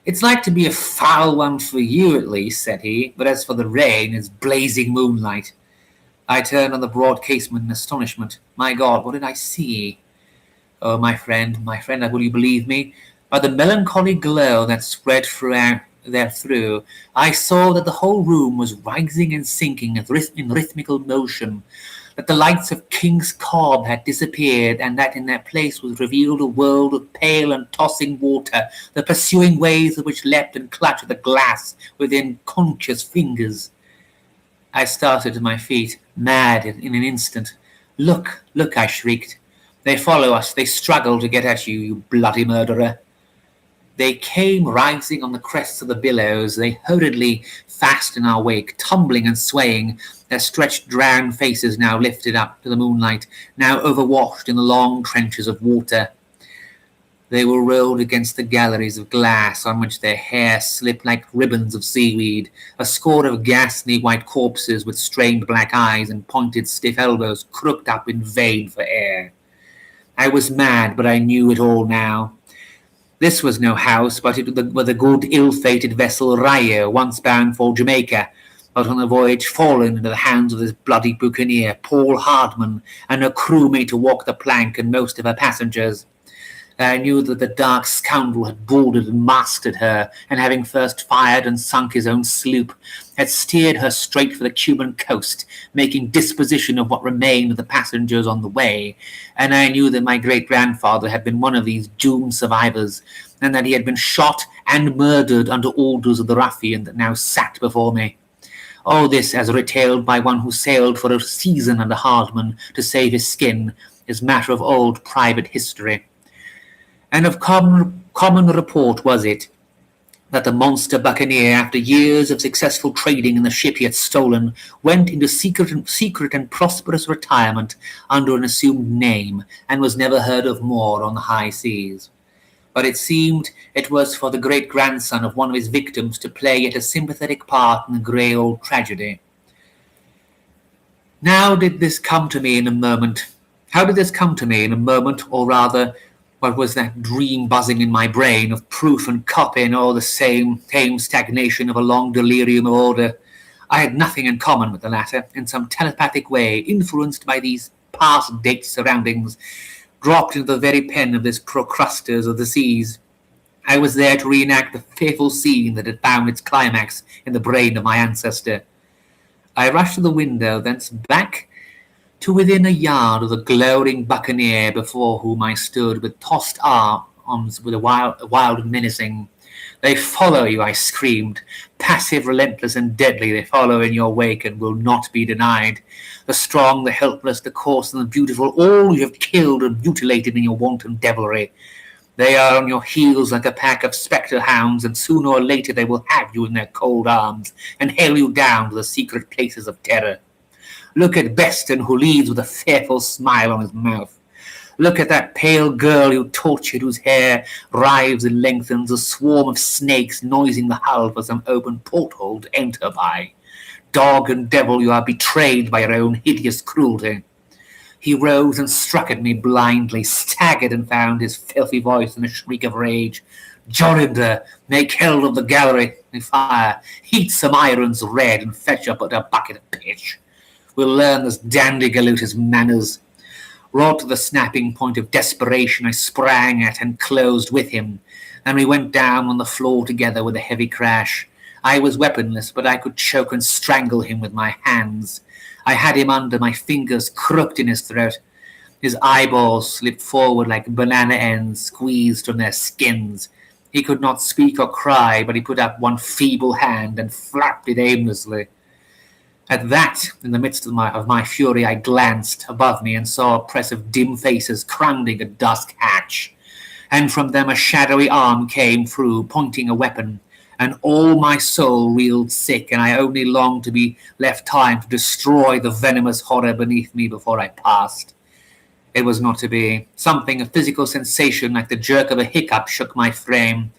It's like to be a foul one for you, at least, said he, but as for the rain, it's blazing moonlight. I turned on the broad casement in astonishment. My God, what did I see? Oh, my friend, will you believe me? By the melancholy glow that spread therethrough, I saw that the whole room was rising and sinking in rhythmical motion, that the lights of King's Cobb had disappeared, and that in their place was revealed a world of pale and tossing water, the pursuing waves of which leapt and clutched at the glass within conscious fingers. I started to my feet, mad in an instant. "Look, look," I shrieked. "They follow us, they struggle to get at you, you bloody murderer." They came rising on the crests of the billows, they hurriedly fast in our wake, tumbling and swaying, their stretched drowned faces now lifted up to the moonlight, now overwashed in the long trenches of water. They were rolled against the galleries of glass on which their hair slipped like ribbons of seaweed, a score of ghastly white corpses with strained black eyes and pointed stiff elbows crooked up in vain for air. I was mad, but I knew it all now. This was no house, but it was the good ill-fated vessel Rayo, once bound for Jamaica, but on the voyage fallen into the hands of this bloody buccaneer, Paul Hardman, and her crew made to walk the plank and most of her passengers. I knew that the dark scoundrel had boarded and mastered her, and having first fired and sunk his own sloop, had steered her straight for the Cuban coast, making disposition of what remained of the passengers on the way, and I knew that my great-grandfather had been one of these doomed survivors, and that he had been shot and murdered under orders of the ruffian that now sat before me. All this, as retailed by one who sailed for a season under Hardman to save his skin, is matter of old private history. And of common report was it that the monster buccaneer, after years of successful trading in the ship he had stolen, went into secret and prosperous retirement under an assumed name, and was never heard of more on the high seas. But it seemed it was for the great-grandson of one of his victims to play yet a sympathetic part in the grey old tragedy. How did this come to me in a moment, or rather, what was that dream buzzing in my brain of proof and copy and all the same stagnation of a long delirium of order? I had nothing in common with the latter. In some telepathic way, influenced by these past date surroundings, dropped into the very pen of this Procrustes of the seas. I was there to reenact the fearful scene that had found its climax in the brain of my ancestor. I rushed to the window, thence back to within a yard of the glowering buccaneer before whom I stood with tossed arms with a wild menacing. "They follow you," I screamed. "Passive, relentless, and deadly, they follow in your wake and will not be denied. The strong, the helpless, the coarse, and the beautiful, all you have killed and mutilated in your wanton devilry. They are on your heels like a pack of spectre hounds, and sooner or later they will have you in their cold arms and hale you down to the secret places of terror. Look at Beston, who leads with a fearful smile on his mouth. Look at that pale girl you tortured, whose hair writhes and lengthens, a swarm of snakes noising the hull for some open porthole to enter by. Dog and devil, you are betrayed by your own hideous cruelty." He rose and struck at me blindly, staggered, and found his filthy voice in a shriek of rage. "Jorinder, make hell of the gallery, fire, heat some irons red, and fetch up a bucket of pitch. We'll learn this dandy galoot his manners." Wrought to the snapping point of desperation, I sprang at and closed with him, and we went down on the floor together with a heavy crash. I was weaponless, but I could choke and strangle him with my hands. I had him under, my fingers crooked in his throat. His eyeballs slipped forward like banana ends squeezed from their skins. He could not speak or cry, but he put up one feeble hand and flapped it aimlessly. At that, in the midst of my fury, I glanced above me and saw a press of dim faces crowding a dusk hatch, and from them a shadowy arm came through, pointing a weapon, and all my soul reeled sick, and I only longed to be left time to destroy the venomous horror beneath me before I passed. It was not to be. Something, a physical sensation like the jerk of a hiccup, shook my frame,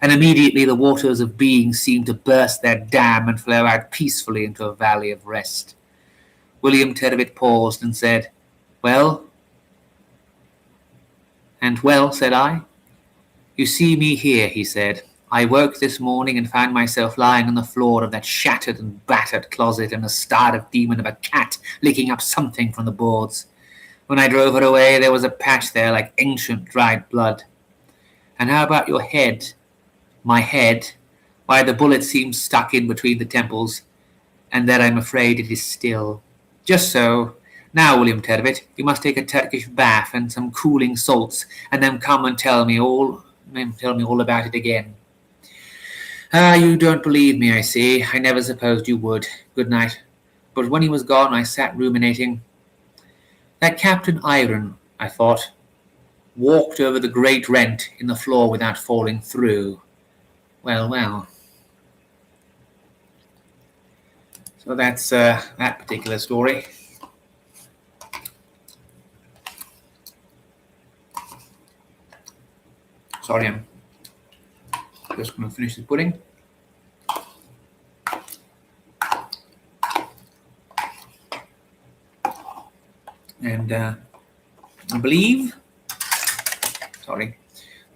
and immediately the waters of being seemed to burst their dam and flow out peacefully into a valley of rest. William Tyrwhitt paused and said, "Well?" "And well," said I. "You see me here," he said. "I woke this morning and found myself lying on the floor of that shattered and battered closet, and a starved demon of a cat licking up something from the boards. When I drove her away, there was a patch there like ancient dried blood. And how about your head?" "My head? Why, the bullet seems stuck in between the temples, and there I'm afraid it is still." "Just so. Now, William Tyrwhitt, you must take a Turkish bath and some cooling salts, and then come and tell me all about it again. Ah, you don't believe me, I see. I never supposed you would. Good night. But when he was gone, I sat ruminating. That Captain Iron, I thought, walked over the great rent in the floor without falling through. Well, well. So that's that particular story. Sorry, I'm just going to finish the pudding. And I believe,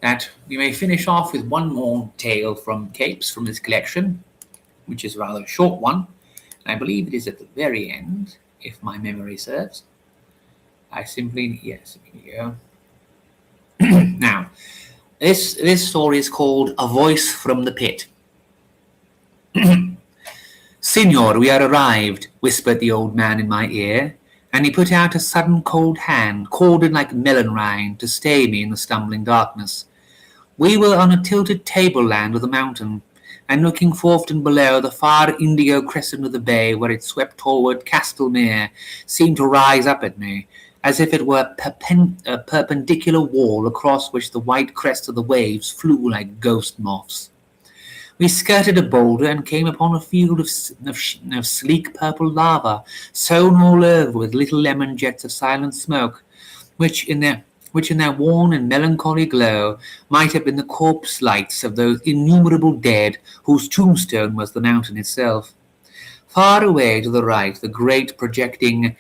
that we may finish off with one more tale from Capes from this collection, which is a rather short one. I believe it is at the very end, if my memory serves. Yes, here we go. Now, this story is called A Voice from the Pit. Signor, we are arrived, whispered the old man in my ear, and he put out a sudden cold hand, corded like melon rind, to stay me in the stumbling darkness. We were on a tilted tableland of the mountain, and looking forth and below, the far indigo crescent of the bay, where it swept toward Castlemaine, seemed to rise up at me, as if it were a perpendicular wall across which the white crests of the waves flew like ghost moths. We skirted a boulder and came upon a field of sleek purple lava, sown all over with little lemon jets of silent smoke, which in their worn and melancholy glow might have been the corpse lights of those innumerable dead whose tombstone was the mountain itself. Far away to the right, the great projecting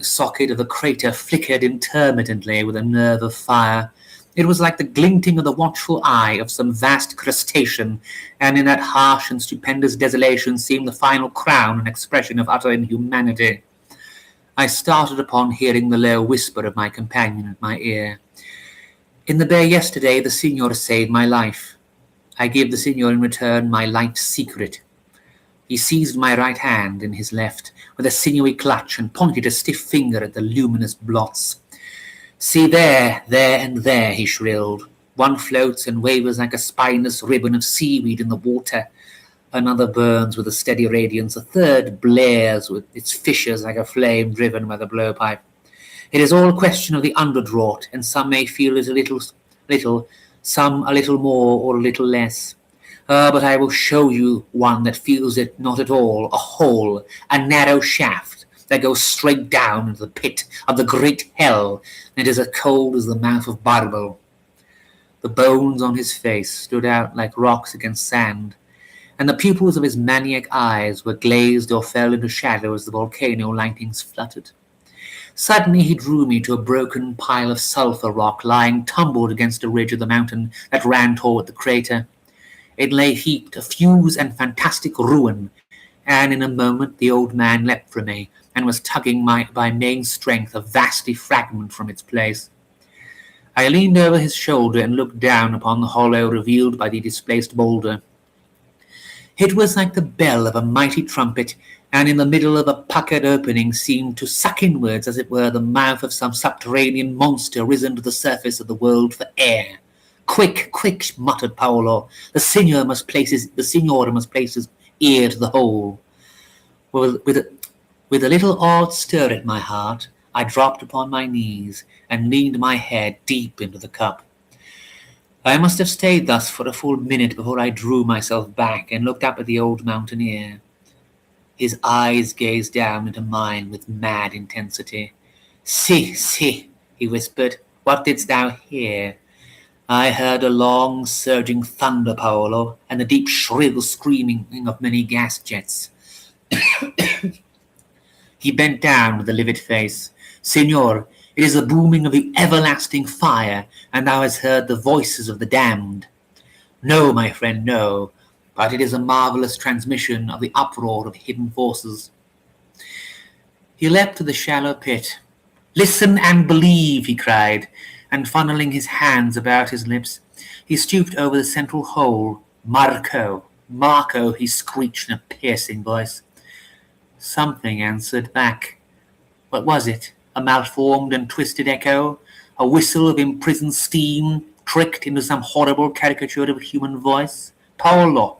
socket of the crater flickered intermittently with a nerve of fire. It was like the glinting of the watchful eye of some vast crustacean, and in that harsh and stupendous desolation seemed the final crown and expression of utter inhumanity. I started upon hearing the low whisper of my companion at my ear. In the bay yesterday the Signor saved my life. I give the Signor in return my light secret. He seized my right hand in his left with a sinewy clutch and pointed a stiff finger at the luminous blots. See there, and there, he shrilled. One floats and wavers like a spineless ribbon of seaweed in the water. Another burns with a steady radiance. A third blares with its fissures like a flame driven by the blowpipe. It is all a question of the underdraught, and some may feel it a little, some a little more or a little less. But I will show you one that feels it not at all, a hole, a narrow shaft that goes straight down into the pit of the great hell, and it is as cold as the mouth of Barbel. The bones on his face stood out like rocks against sand, and the pupils of his maniac eyes were glazed or fell into shadow as the volcano lightnings fluttered. Suddenly he drew me to a broken pile of sulphur rock lying tumbled against a ridge of the mountain that ran toward the crater. It lay heaped, a fuse and fantastic ruin, and in a moment the old man leapt from me, and was tugging by main strength a vasty fragment from its place. I leaned over his shoulder and looked down upon the hollow revealed by the displaced boulder. It was like the bell of a mighty trumpet, and in the middle of a puckered opening seemed to suck inwards as it were the mouth of some subterranean monster risen to the surface of the world for air. Quick, quick, muttered Paolo. The Signor must place his ear to the hole. With a little odd stir at my heart, I dropped upon my knees and leaned my head deep into the cup. I must have stayed thus for a full minute before I drew myself back and looked up at the old mountaineer. His eyes gazed down into mine with mad intensity. Si, he whispered, what didst thou hear? I heard a long, surging thunder, Paolo, and the deep, shrill screaming of many gas jets. He bent down with a livid face. Signor, it is the booming of the everlasting fire, and thou hast heard the voices of the damned. No, my friend, no, but it is a marvellous transmission of the uproar of hidden forces. He leapt to the shallow pit. Listen and believe, he cried, and funneling his hands about his lips, he stooped over the central hole. Marco, he screeched in a piercing voice. Something answered back. What was it? A malformed and twisted echo? A whistle of imprisoned steam tricked into some horrible caricature of a human voice? Paolo!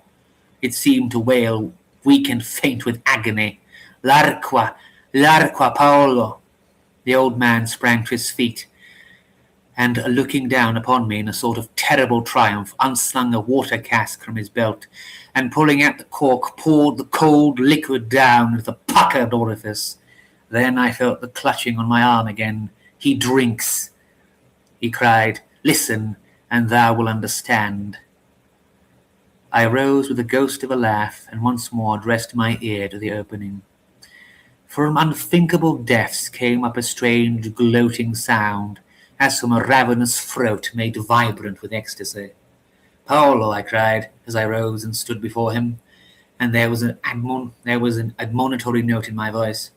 It seemed to wail, weak and faint with agony. L'arqua! L'arqua, Paolo! The old man sprang to his feet, and looking down upon me in a sort of terrible triumph, unslung a water cask from his belt, and pulling out the cork, poured the cold liquid down into the puckered orifice. Then I felt the clutching on my arm again. He drinks, he cried. Listen, and thou will understand. I rose with the ghost of a laugh, and once more addressed my ear to the opening. From unthinkable depths came up a strange gloating sound, as from a ravenous throat made vibrant with ecstasy. Paolo, I cried, as I rose and stood before him, and there was an admonitory note in my voice.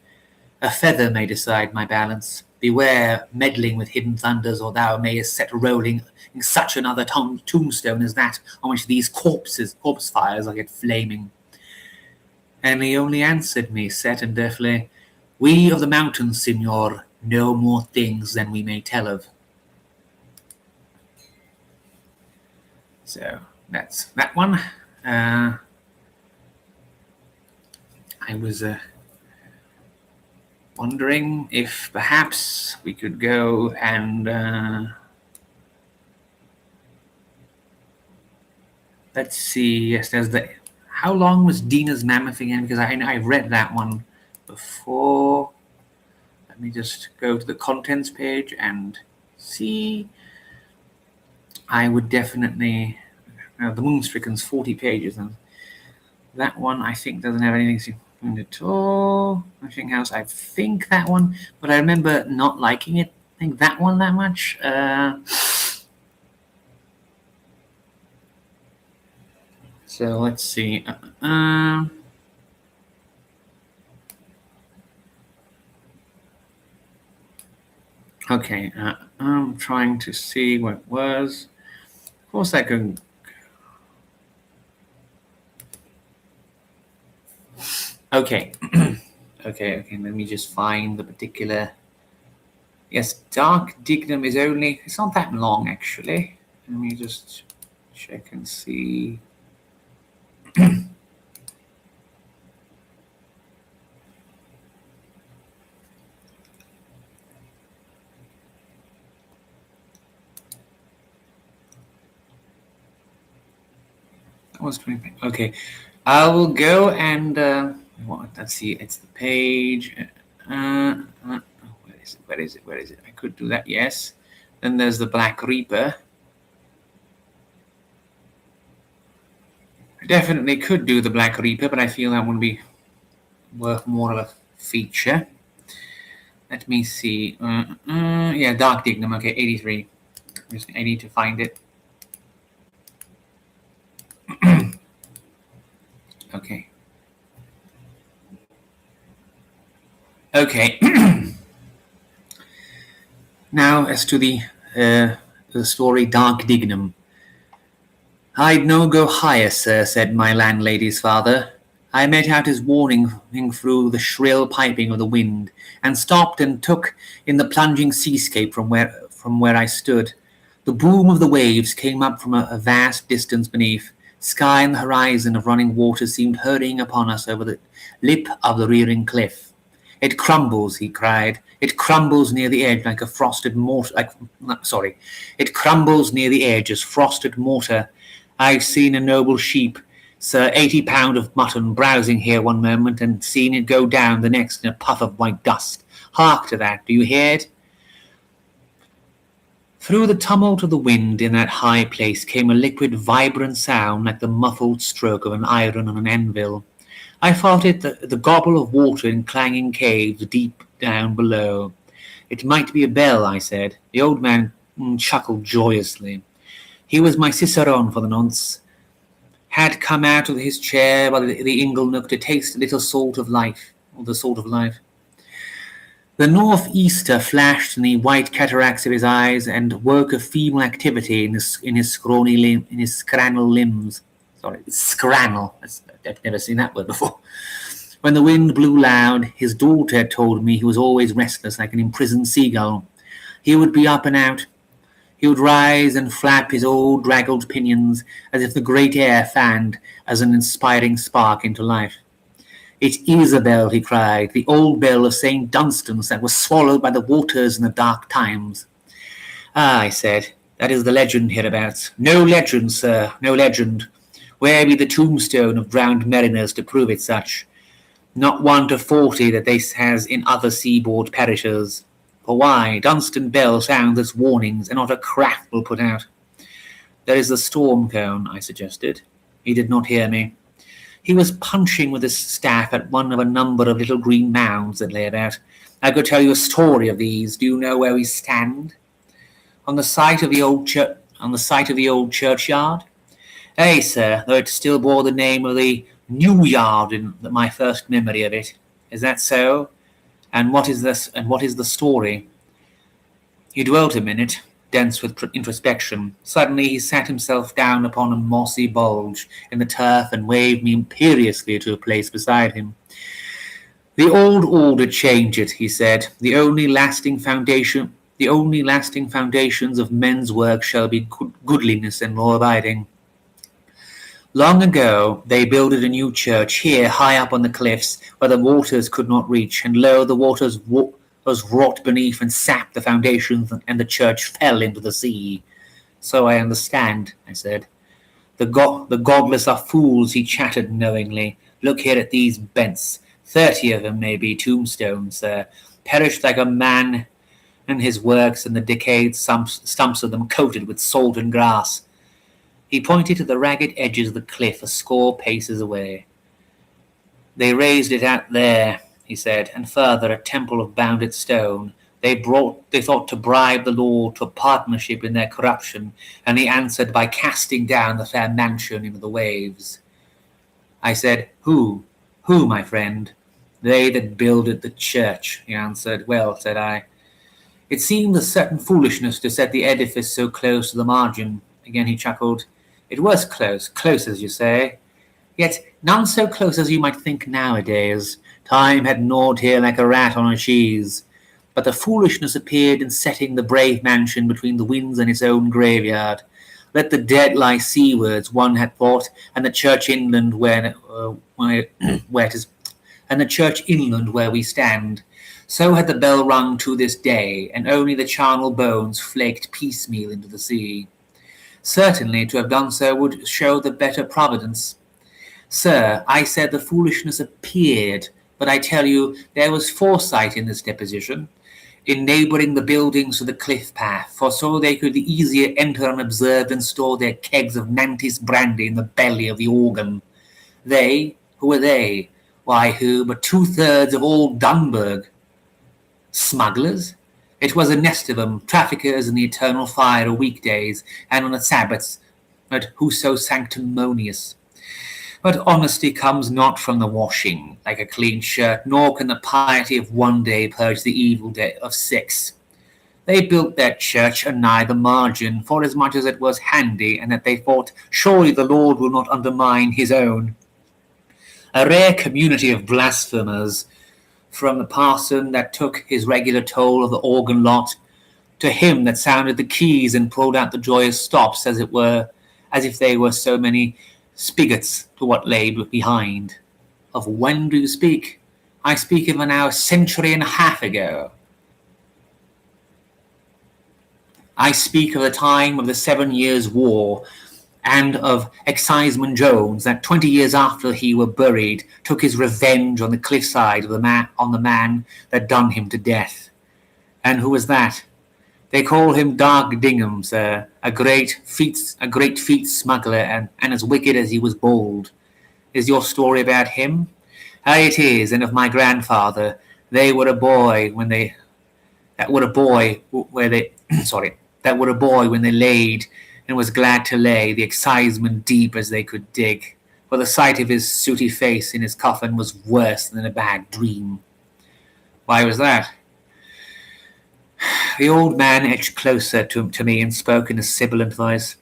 A feather may decide my balance. Beware meddling with hidden thunders, or thou mayest set rolling in such another tombstone as that on which these corpse fires are yet flaming. And he only answered me, set and deafly, We of the mountains, signor, know more things than we may tell of. So that's that one. I was wondering if perhaps we could go and let's see. Yes, there's the. How long was Dina's Mammoth again? Because I read that one before. Let me just go to the contents page and see. I would definitely. The Moonstricken's 40 pages, and that one I think doesn't have anything at all. Anything else? I think that one, but I remember not liking it. I think that one that much. So let's see. Okay, I'm trying to see what it was. Of course, I could. Okay. okay. Let me just find the particular. Yes, Dark Dignum is only. It's not that long, actually. Let me just check and see. That was 20. Okay, I will go and let's see. It's the page. Where is it? I could do that. Yes. Then there's the Black Reaper. I definitely could do the Black Reaper, but I feel that would be worth more of a feature. Let me see. Yeah, Dark Dignum. Okay, 83. I need to find it. Okay. Okay. Now, as to the story Dark Dignum. I'd no go higher, sir, said my landlady's father. I made out his warning through the shrill piping of the wind, and stopped and took in the plunging seascape from where I stood. The boom of the waves came up from a vast distance beneath. Sky and the horizon of running water seemed hurrying upon us over the lip of the rearing cliff. It crumbles, he cried. It crumbles near the edge like a frosted mortar. It crumbles near the edge as frosted mortar. I've seen a noble sheep, sir, 80 pound of mutton browsing here one moment, and seen it go down the next in a puff of white dust. Hark to that, do you hear it? Through the tumult of the wind in that high place came a liquid, vibrant sound like the muffled stroke of an iron on an anvil. I thought it the gobble of water in clanging caves deep down below. It might be a bell, I said. The old man chuckled joyously. He was my cicerone for the nonce. Had come out of his chair by the ingle nook to taste a little salt of life, or the salt of life. The northeaster flashed in the white cataracts of his eyes and woke a feeble activity in his scrannel limbs. Sorry, scrannel. I've never seen that word before. When the wind blew loud, his daughter had told me he was always restless like an imprisoned seagull. He would be up and out. He would rise and flap his old draggled pinions as if the great air fanned as an inspiring spark into life. "It is a bell," he cried, "the old bell of St. Dunstan's that was swallowed by the waters in the dark times." "Ah," I said, "that is the legend hereabouts." "No legend, sir, no legend. Where be the tombstone of drowned mariners to prove it such? Not 1 to 40 that they has in other seaboard parishes. For why, Dunstan bell sounds its warnings, and not a craft will put out." "There is the storm cone," I suggested. He did not hear me. He was punching with his staff at one of a number of little green mounds that lay about. "I could tell you a story of these. Do you know where we stand?" On the site of the old churchyard? "Ay, sir, though it still bore the name of the New Yard in my first memory of it. Is that so? And what is this? And what is the story?" He dwelt a minute, dense with introspection. Suddenly he sat himself down upon a mossy bulge in the turf and waved me imperiously to a place beside him. "The old order change it," he said. The only lasting foundations of men's work shall be goodliness and law-abiding. Long ago they builded a new church here high up on the cliffs where the waters could not reach, and lo, the waters was wrought beneath and sapped the foundations, and the church fell into the sea. "So I understand," I said. The godless are fools," he chattered knowingly. "Look here at these bents. 30 of them may be tombstones, sir, perished like a man and his works, and the decayed stumps of them coated with salt and grass." He pointed to the ragged edges of the cliff a score paces away. "They raised it out there," he said, "and further a temple of bounded stone. They thought to bribe the Lord to a partnership in their corruption, and he answered by casting down the fair mansion into the waves." I said, Who, my friend?" "They that builded the church," he answered. "Well," said I, "it seemed a certain foolishness to set the edifice so close to the margin." Again he chuckled. "It was close as you say, yet none so close as you might think nowadays. Time had gnawed here like a rat on a cheese. But the foolishness appeared in setting the brave mansion between the winds and its own graveyard. Let the dead lie seawards, one had thought, and the church inland where it is, and the church inland where we stand. So had the bell rung to this day, and only the charnel bones flaked piecemeal into the sea. Certainly to have done so would show the better providence. Sir, I said the foolishness appeared, but I tell you there was foresight in this deposition, in neighbouring the buildings to the cliff path, for so they could the easier enter unobserved and store their kegs of Mantis brandy in the belly of the organ. They? Who were they? Why, who but 2/3 of all Dunburg? Smugglers? It was a nest of them, traffickers in the eternal fire of weekdays, and on the Sabbaths, but who so sanctimonious? But honesty comes not from the washing, like a clean shirt, nor can the piety of one day purge the evil day of 6. They built their church anigh the margin, forasmuch as it was handy, and that they thought, surely the Lord will not undermine his own. A rare community of blasphemers, from the parson that took his regular toll of the organ lot, to him that sounded the keys and pulled out the joyous stops, as if they were so many spigots to what lay behind. Of when do you speak? I speak of now a century and a half ago. I speak of the time of the 7 Years' War, and of Exciseman Jones, that 20 years after he were buried, took his revenge on the cliffside of on the man that done him to death. And who was that? They call him Dark Dignum, sir, a great feet smuggler, and as wicked as he was bold. Is your story about him? Aye, it is, and of my grandfather. They were a boy when they laid, and was glad to lay the exciseman deep as they could dig, for the sight of his sooty face in his coffin was worse than a bad dream. Why was that? The old man edged closer to me and spoke in a sibilant voice.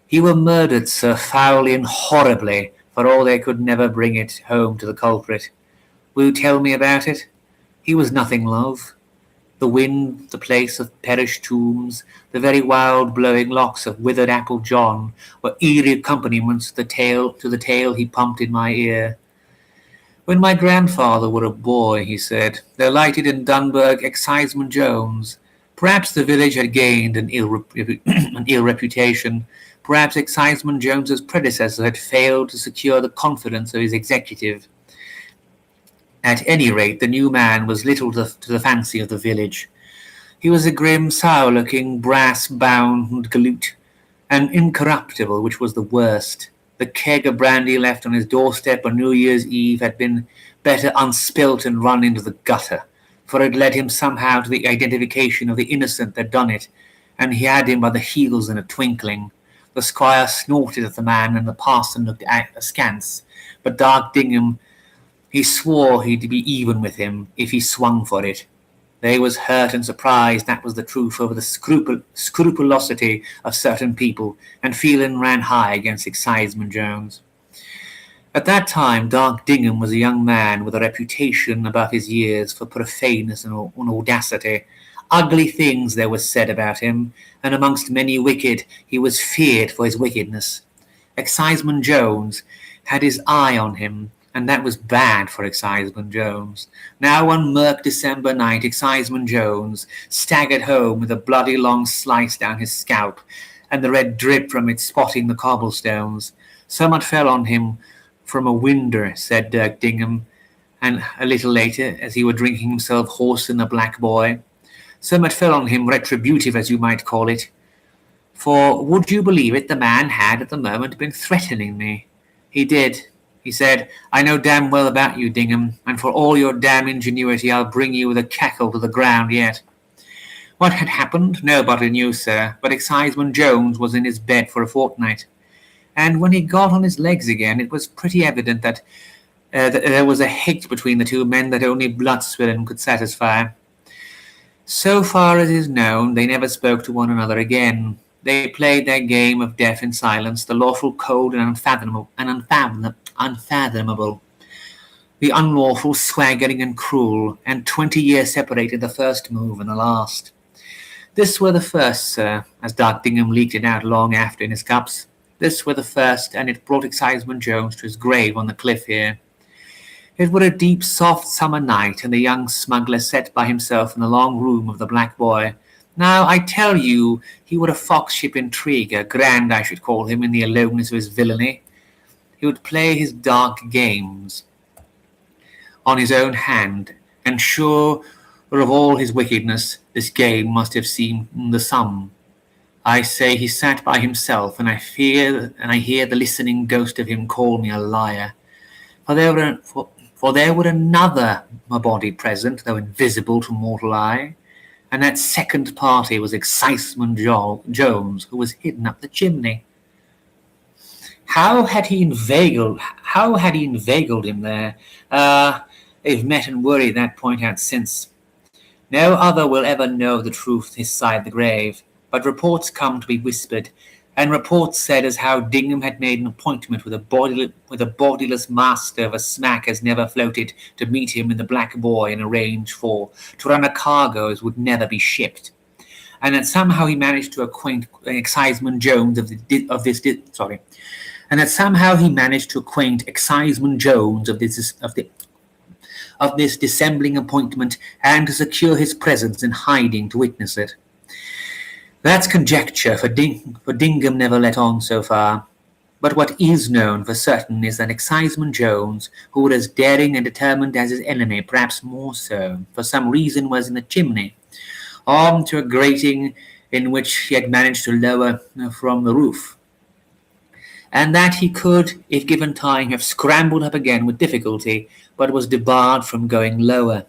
He were murdered, sir, foully and horribly, for all they could never bring it home to the culprit. Will you tell me about it? He was nothing, love. The wind, the place of perished tombs, the very wild blowing locks of withered apple John were eerie accompaniments to the tale he pumped in my ear. When my grandfather were a boy, he said, there lighted in Dunburg exciseman Jones. Perhaps the village had gained an ill reputation. Perhaps exciseman Jones's predecessor had failed to secure the confidence of his executive. At any rate, the new man was little to the fancy of the village. He was a grim, sour-looking, brass-bound galoot, and incorruptible, which was the worst. The keg of brandy left on his doorstep on New Year's Eve had been better unspilt and run into the gutter, for it led him somehow to the identification of the innocent that done it, and he had him by the heels in a twinkling. The squire snorted at the man, and the parson looked askance, but dark Dignum, he swore he'd be even with him if he swung for it. They was hurt and surprised, that was the truth, over the scrupulosity of certain people, and feeling ran high against exciseman Jones. At that time, dark Dignum was a young man with a reputation above his years for profaneness and audacity. Ugly things there was said about him, and amongst many wicked he was feared for his wickedness. Exciseman Jones had his eye on him, and that was bad for exciseman Jones. Now one murk December night, exciseman Jones staggered home with a bloody long slice down his scalp, and the red drip from it spotting the cobblestones. Somewhat fell on him from a winder, said Dirk Dignum, and a little later, as he were drinking himself hoarse in the Black Boy. Somewhat fell on him, retributive as you might call it. For, would you believe it, the man had at the moment been threatening me. He did. He said, I know damn well about you, Dignum, and for all your damn ingenuity I'll bring you with a cackle to the ground yet. What had happened, nobody knew, sir, but exciseman Jones was in his bed for a fortnight, and when he got on his legs again it was pretty evident that there was a hate between the two men that only blood spilling could satisfy. So far as is known, they never spoke to one another again. They played their game of death in silence, the lawful cold and unfathomable, the unlawful swaggering and cruel, and 20 years separated the first move and the last. This were the first, sir, as dark Dignum leaked it out long after in his cups. This were the first, and it brought exciseman Jones to his grave on the cliff here. It were a deep, soft summer night, and the young smuggler sat by himself in the long room of the Black Boy. Now, I tell you, he were a fox-ship intriguer, grand I should call him in the aloneness of his villainy. He would play his dark games on his own hand, and sure of all his wickedness, this game must have seemed the sum. I say he sat by himself, and I hear the listening ghost of him call me a liar. For there were another body present, though invisible to mortal eye, and that second party was exciseman Jones, who was hidden up the chimney. How had he inveigled him there? They've met and worried that point out since. No other will ever know the truth this side the grave, but reports come to be whispered, and reports said as how Dignum had made an appointment with a bodiless master of a smack as never floated to meet him in the Black Boy and arrange for to run a cargo as would never be shipped, and that somehow he managed to acquaint exciseman Jones of this dissembling appointment, and to secure his presence in hiding to witness it. That's conjecture, for Dignum never let on so far. But what is known for certain is that exciseman Jones, who was as daring and determined as his enemy, perhaps more so, for some reason was in the chimney, armed to a grating in which he had managed to lower from the roof, and that he could, if given time, have scrambled up again with difficulty, but was debarred from going lower.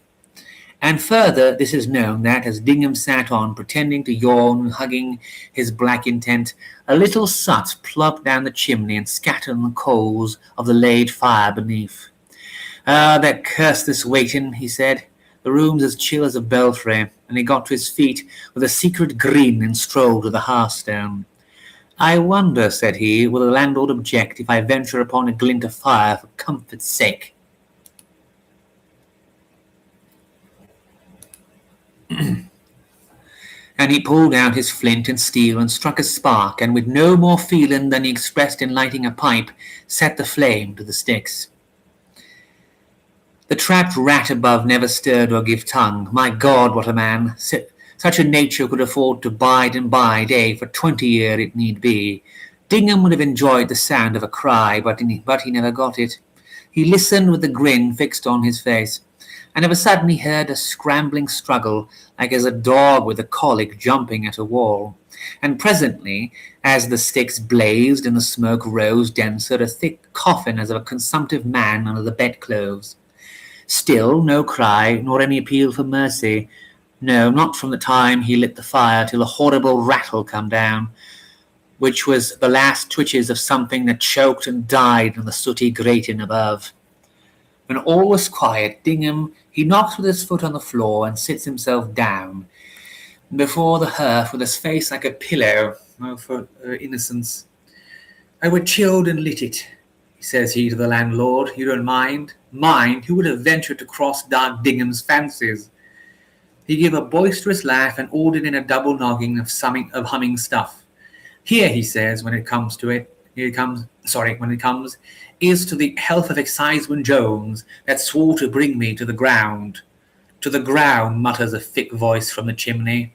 And further, this is known that, as Dignum sat on, pretending to yawn and hugging his black intent, a little soot plopped down the chimney and scattered on the coals of the laid fire beneath. Ah, that curseless waiting, he said. The room's as chill as a belfry, and he got to his feet with a secret grin and strolled to the hearthstone. I wonder, said he, will the landlord object if I venture upon a glint of fire for comfort's sake? And he pulled out his flint and steel and struck a spark, and with no more feeling than he expressed in lighting a pipe, set the flame to the sticks. The trapped rat above never stirred or gave tongue. My God, what a man! Such a nature could afford to bide and bide, for 20 years it need be. Dignum would have enjoyed the sound of a cry, but he never got it. He listened with a grin fixed on his face, and of a sudden he heard a scrambling struggle, like as a dog with a colic jumping at a wall. And presently, as the sticks blazed and the smoke rose denser, a thick coffin as of a consumptive man under the bedclothes. Still no cry, nor any appeal for mercy. No, not from the time he lit the fire till a horrible rattle come down, which was the last twitches of something that choked and died in the sooty grating above. When all was quiet, Dignum, he knocks with his foot on the floor and sits himself down before the hearth with his face like a pillow for innocence. I were chilled and lit it, says he to the landlord. You don't mind? Mind? Who would have ventured to cross dark Dignum's fancies? He gave a boisterous laugh and ordered in a double noggin of humming stuff. Here, he says, when it comes, is to the health of Exciseman Jones, that swore to bring me to the ground. To the ground, mutters a thick voice from the chimney.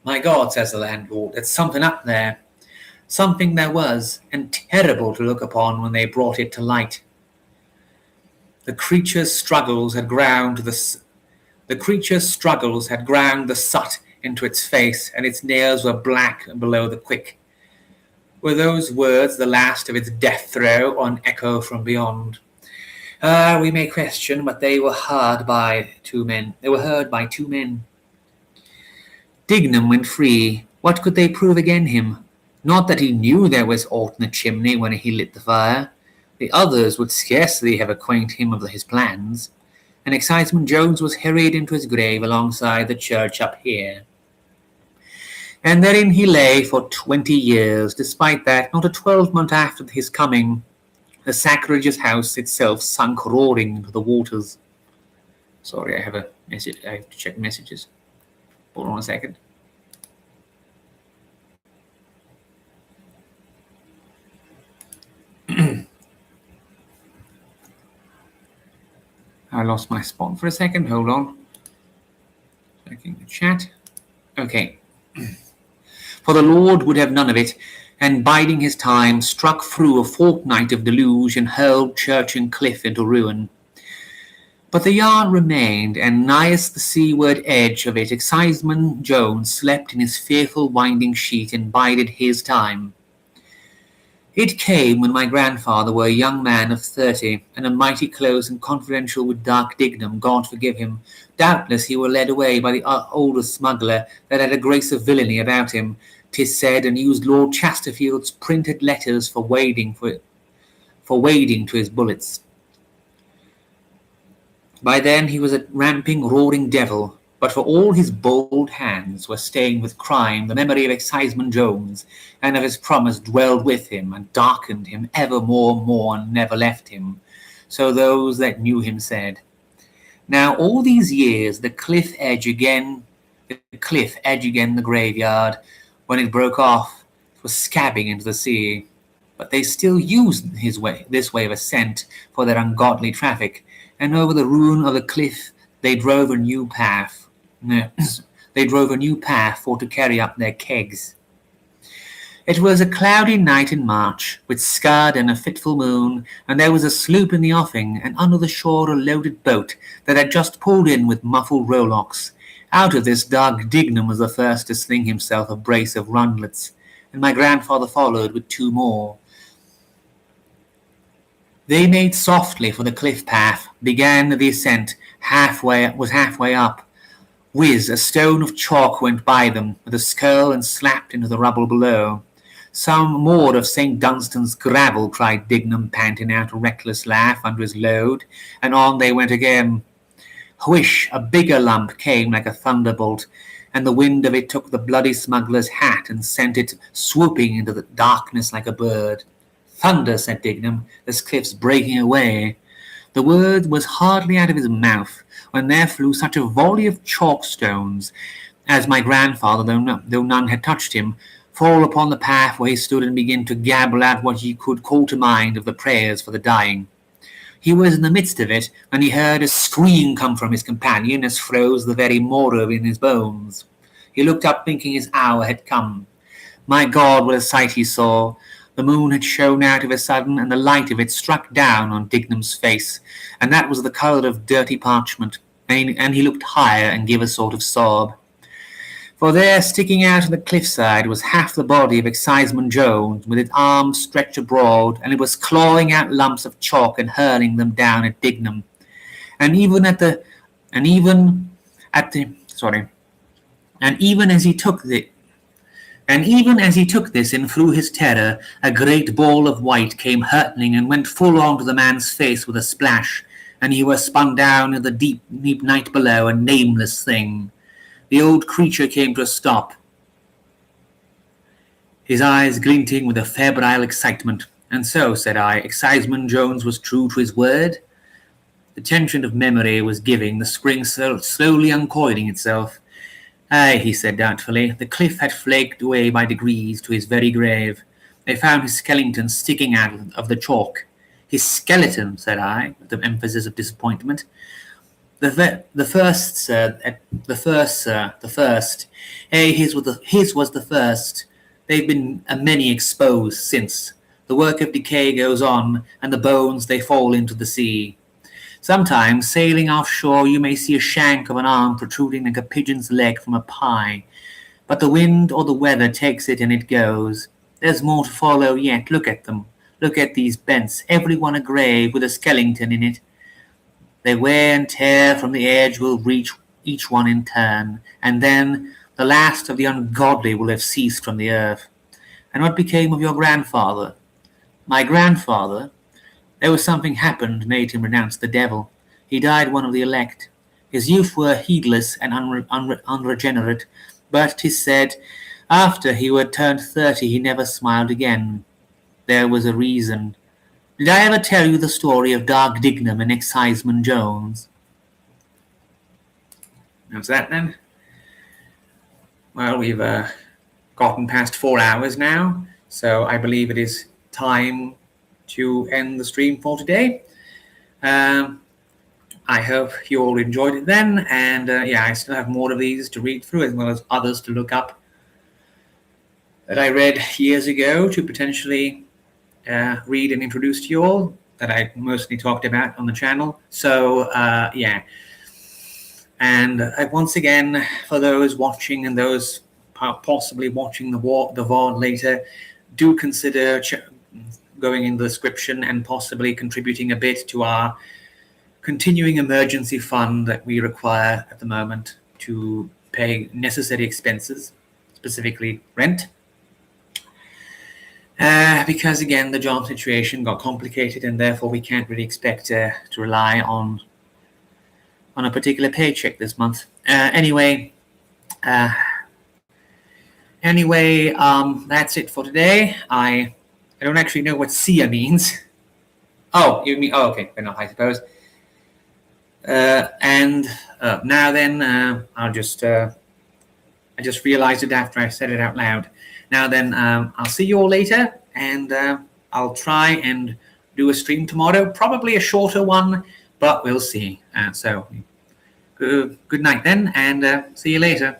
My God, says the landlord, there's something up there. Something there was, and terrible to look upon when they brought it to light. The creature's struggles had ground the soot into its face, and its nails were black below the quick. Were those words the last of its death throe, or an echo from beyond? We may question, but they were heard by two men. Dignum went free. What could they prove against him? Not that he knew there was aught in the chimney when he lit the fire. The others would scarcely have acquainted him of his plans, and Exciseman Jones was hurried into his grave alongside the church up here. And therein he lay for 20 years. Despite that, not a 12-month after his coming, the sacrilegious house itself sunk roaring into the waters. Sorry, I have a message. I have to check messages. Hold on a second. I lost my spot for a second. Hold on. Checking the chat. Okay. For the Lord would have none of it, and biding his time, struck through a fortnight of deluge and hurled church and cliff into ruin. But the yard remained, and nighest the seaward edge of it, Exciseman Jones slept in his fearful winding sheet and bided his time. It came when my grandfather were a young man of 30, and a mighty close and confidential with dark Dignum, God forgive him. Doubtless he were led away by the older smuggler that had a grace of villainy about him, 'tis said, and used Lord Chesterfield's printed letters for wading to his bullets. By then he was a ramping, roaring devil, but for all his bold hands were stained with crime, the memory of Exciseman Jones and of his promise dwelled with him and darkened him evermore and never left him. So those that knew him said. Now all these years the cliff edge again the graveyard, when it broke off, was scabbing into the sea. But they still used this way of ascent for their ungodly traffic, and over the ruin of the cliff they drove a new path. For to carry up their kegs. It was a cloudy night in March, with scud and a fitful moon, and there was a sloop in the offing, and under the shore a loaded boat that had just pulled in with muffled rowlocks. Out of this dark Dignum was the first to sling himself a brace of rundlets, and my grandfather followed with 2 more. They made softly for the cliff path, began the ascent, halfway up. Whiz, a stone of chalk went by them, with a skirl and slapped into the rubble below. Some more of St. Dunstan's gravel, cried Dignum, panting out a reckless laugh under his load, and on they went again. Whish, a bigger lump came like a thunderbolt, and the wind of it took the bloody smuggler's hat and sent it swooping into the darkness like a bird. Thunder, said Dignum, this cliff's breaking away. The word was hardly out of his mouth when there flew such a volley of chalk stones as my grandfather, though none had touched him, fall upon the path where he stood and begin to gabble out what he could call to mind of the prayers for the dying. He was in the midst of it when he heard a scream come from his companion as froze the very marrow in his bones. He looked up thinking his hour had come. My God, what a sight he saw! The moon had shone out of a sudden, and the light of it struck down on Dignum's face, and that was the colour of dirty parchment, and he looked higher and gave a sort of sob. For there, sticking out of the cliffside, was half the body of Exciseman Jones, with its arms stretched abroad, and it was clawing out lumps of chalk and hurling them down at Dignum. And even as he took this in through his terror, a great ball of white came hurtling and went full on to the man's face with a splash, and he was spun down in the deep night below, a nameless thing. The old creature came to a stop, his eyes glinting with a febrile excitement. And so, said I, Exciseman Jones was true to his word? The tension of memory was giving, the spring slowly uncoiling itself. Aye, he said doubtfully, the cliff had flaked away by degrees to his very grave. They found his skeleton sticking out of the chalk. His skeleton, said I, with an emphasis of disappointment. The first, sir. His was the first. They've been a many exposed since. The work of decay goes on, and the bones they fall into the sea. Sometimes, sailing offshore, you may see a shank of an arm protruding like a pigeon's leg from a pie. But the wind or the weather takes it and it goes. There's more to follow yet. Look at them. Look at these bents, every one a grave with a skeleton in it. Their wear and tear from the edge will reach each one in turn, and then the last of the ungodly will have ceased from the earth. And what became of your grandfather? My grandfather? There was something happened made him renounce the devil. He died one of the elect. His youth were heedless and unregenerate, but 'tis said, after he had turned 30 he never smiled again. There was a reason. Did I ever tell you the story of Dark Dignum and Exciseman Jones? How's that then? Well, we've gotten past 4 hours now, so I believe it is time to end the stream for today. I hope you all enjoyed it then, and I still have more of these to read through as well as others to look up that I read years ago to potentially read and introduce to you all, that I mostly talked about on the channel. So and once again, for those watching and those possibly watching the VOD later, do consider going in the description and possibly contributing a bit to our continuing emergency fund that we require at the moment to pay necessary expenses, specifically rent. Because again, the job situation got complicated, and therefore we can't really expect to rely on a particular paycheck this month. Anyway, that's it for today. I don't actually know what Sia means. Oh, you mean, oh, okay, fair enough, I suppose. Now then, I just realized it after I said it out loud. Now then, I'll see you all later, and I'll try and do a stream tomorrow, probably a shorter one, but we'll see. So, good night then, and see you later.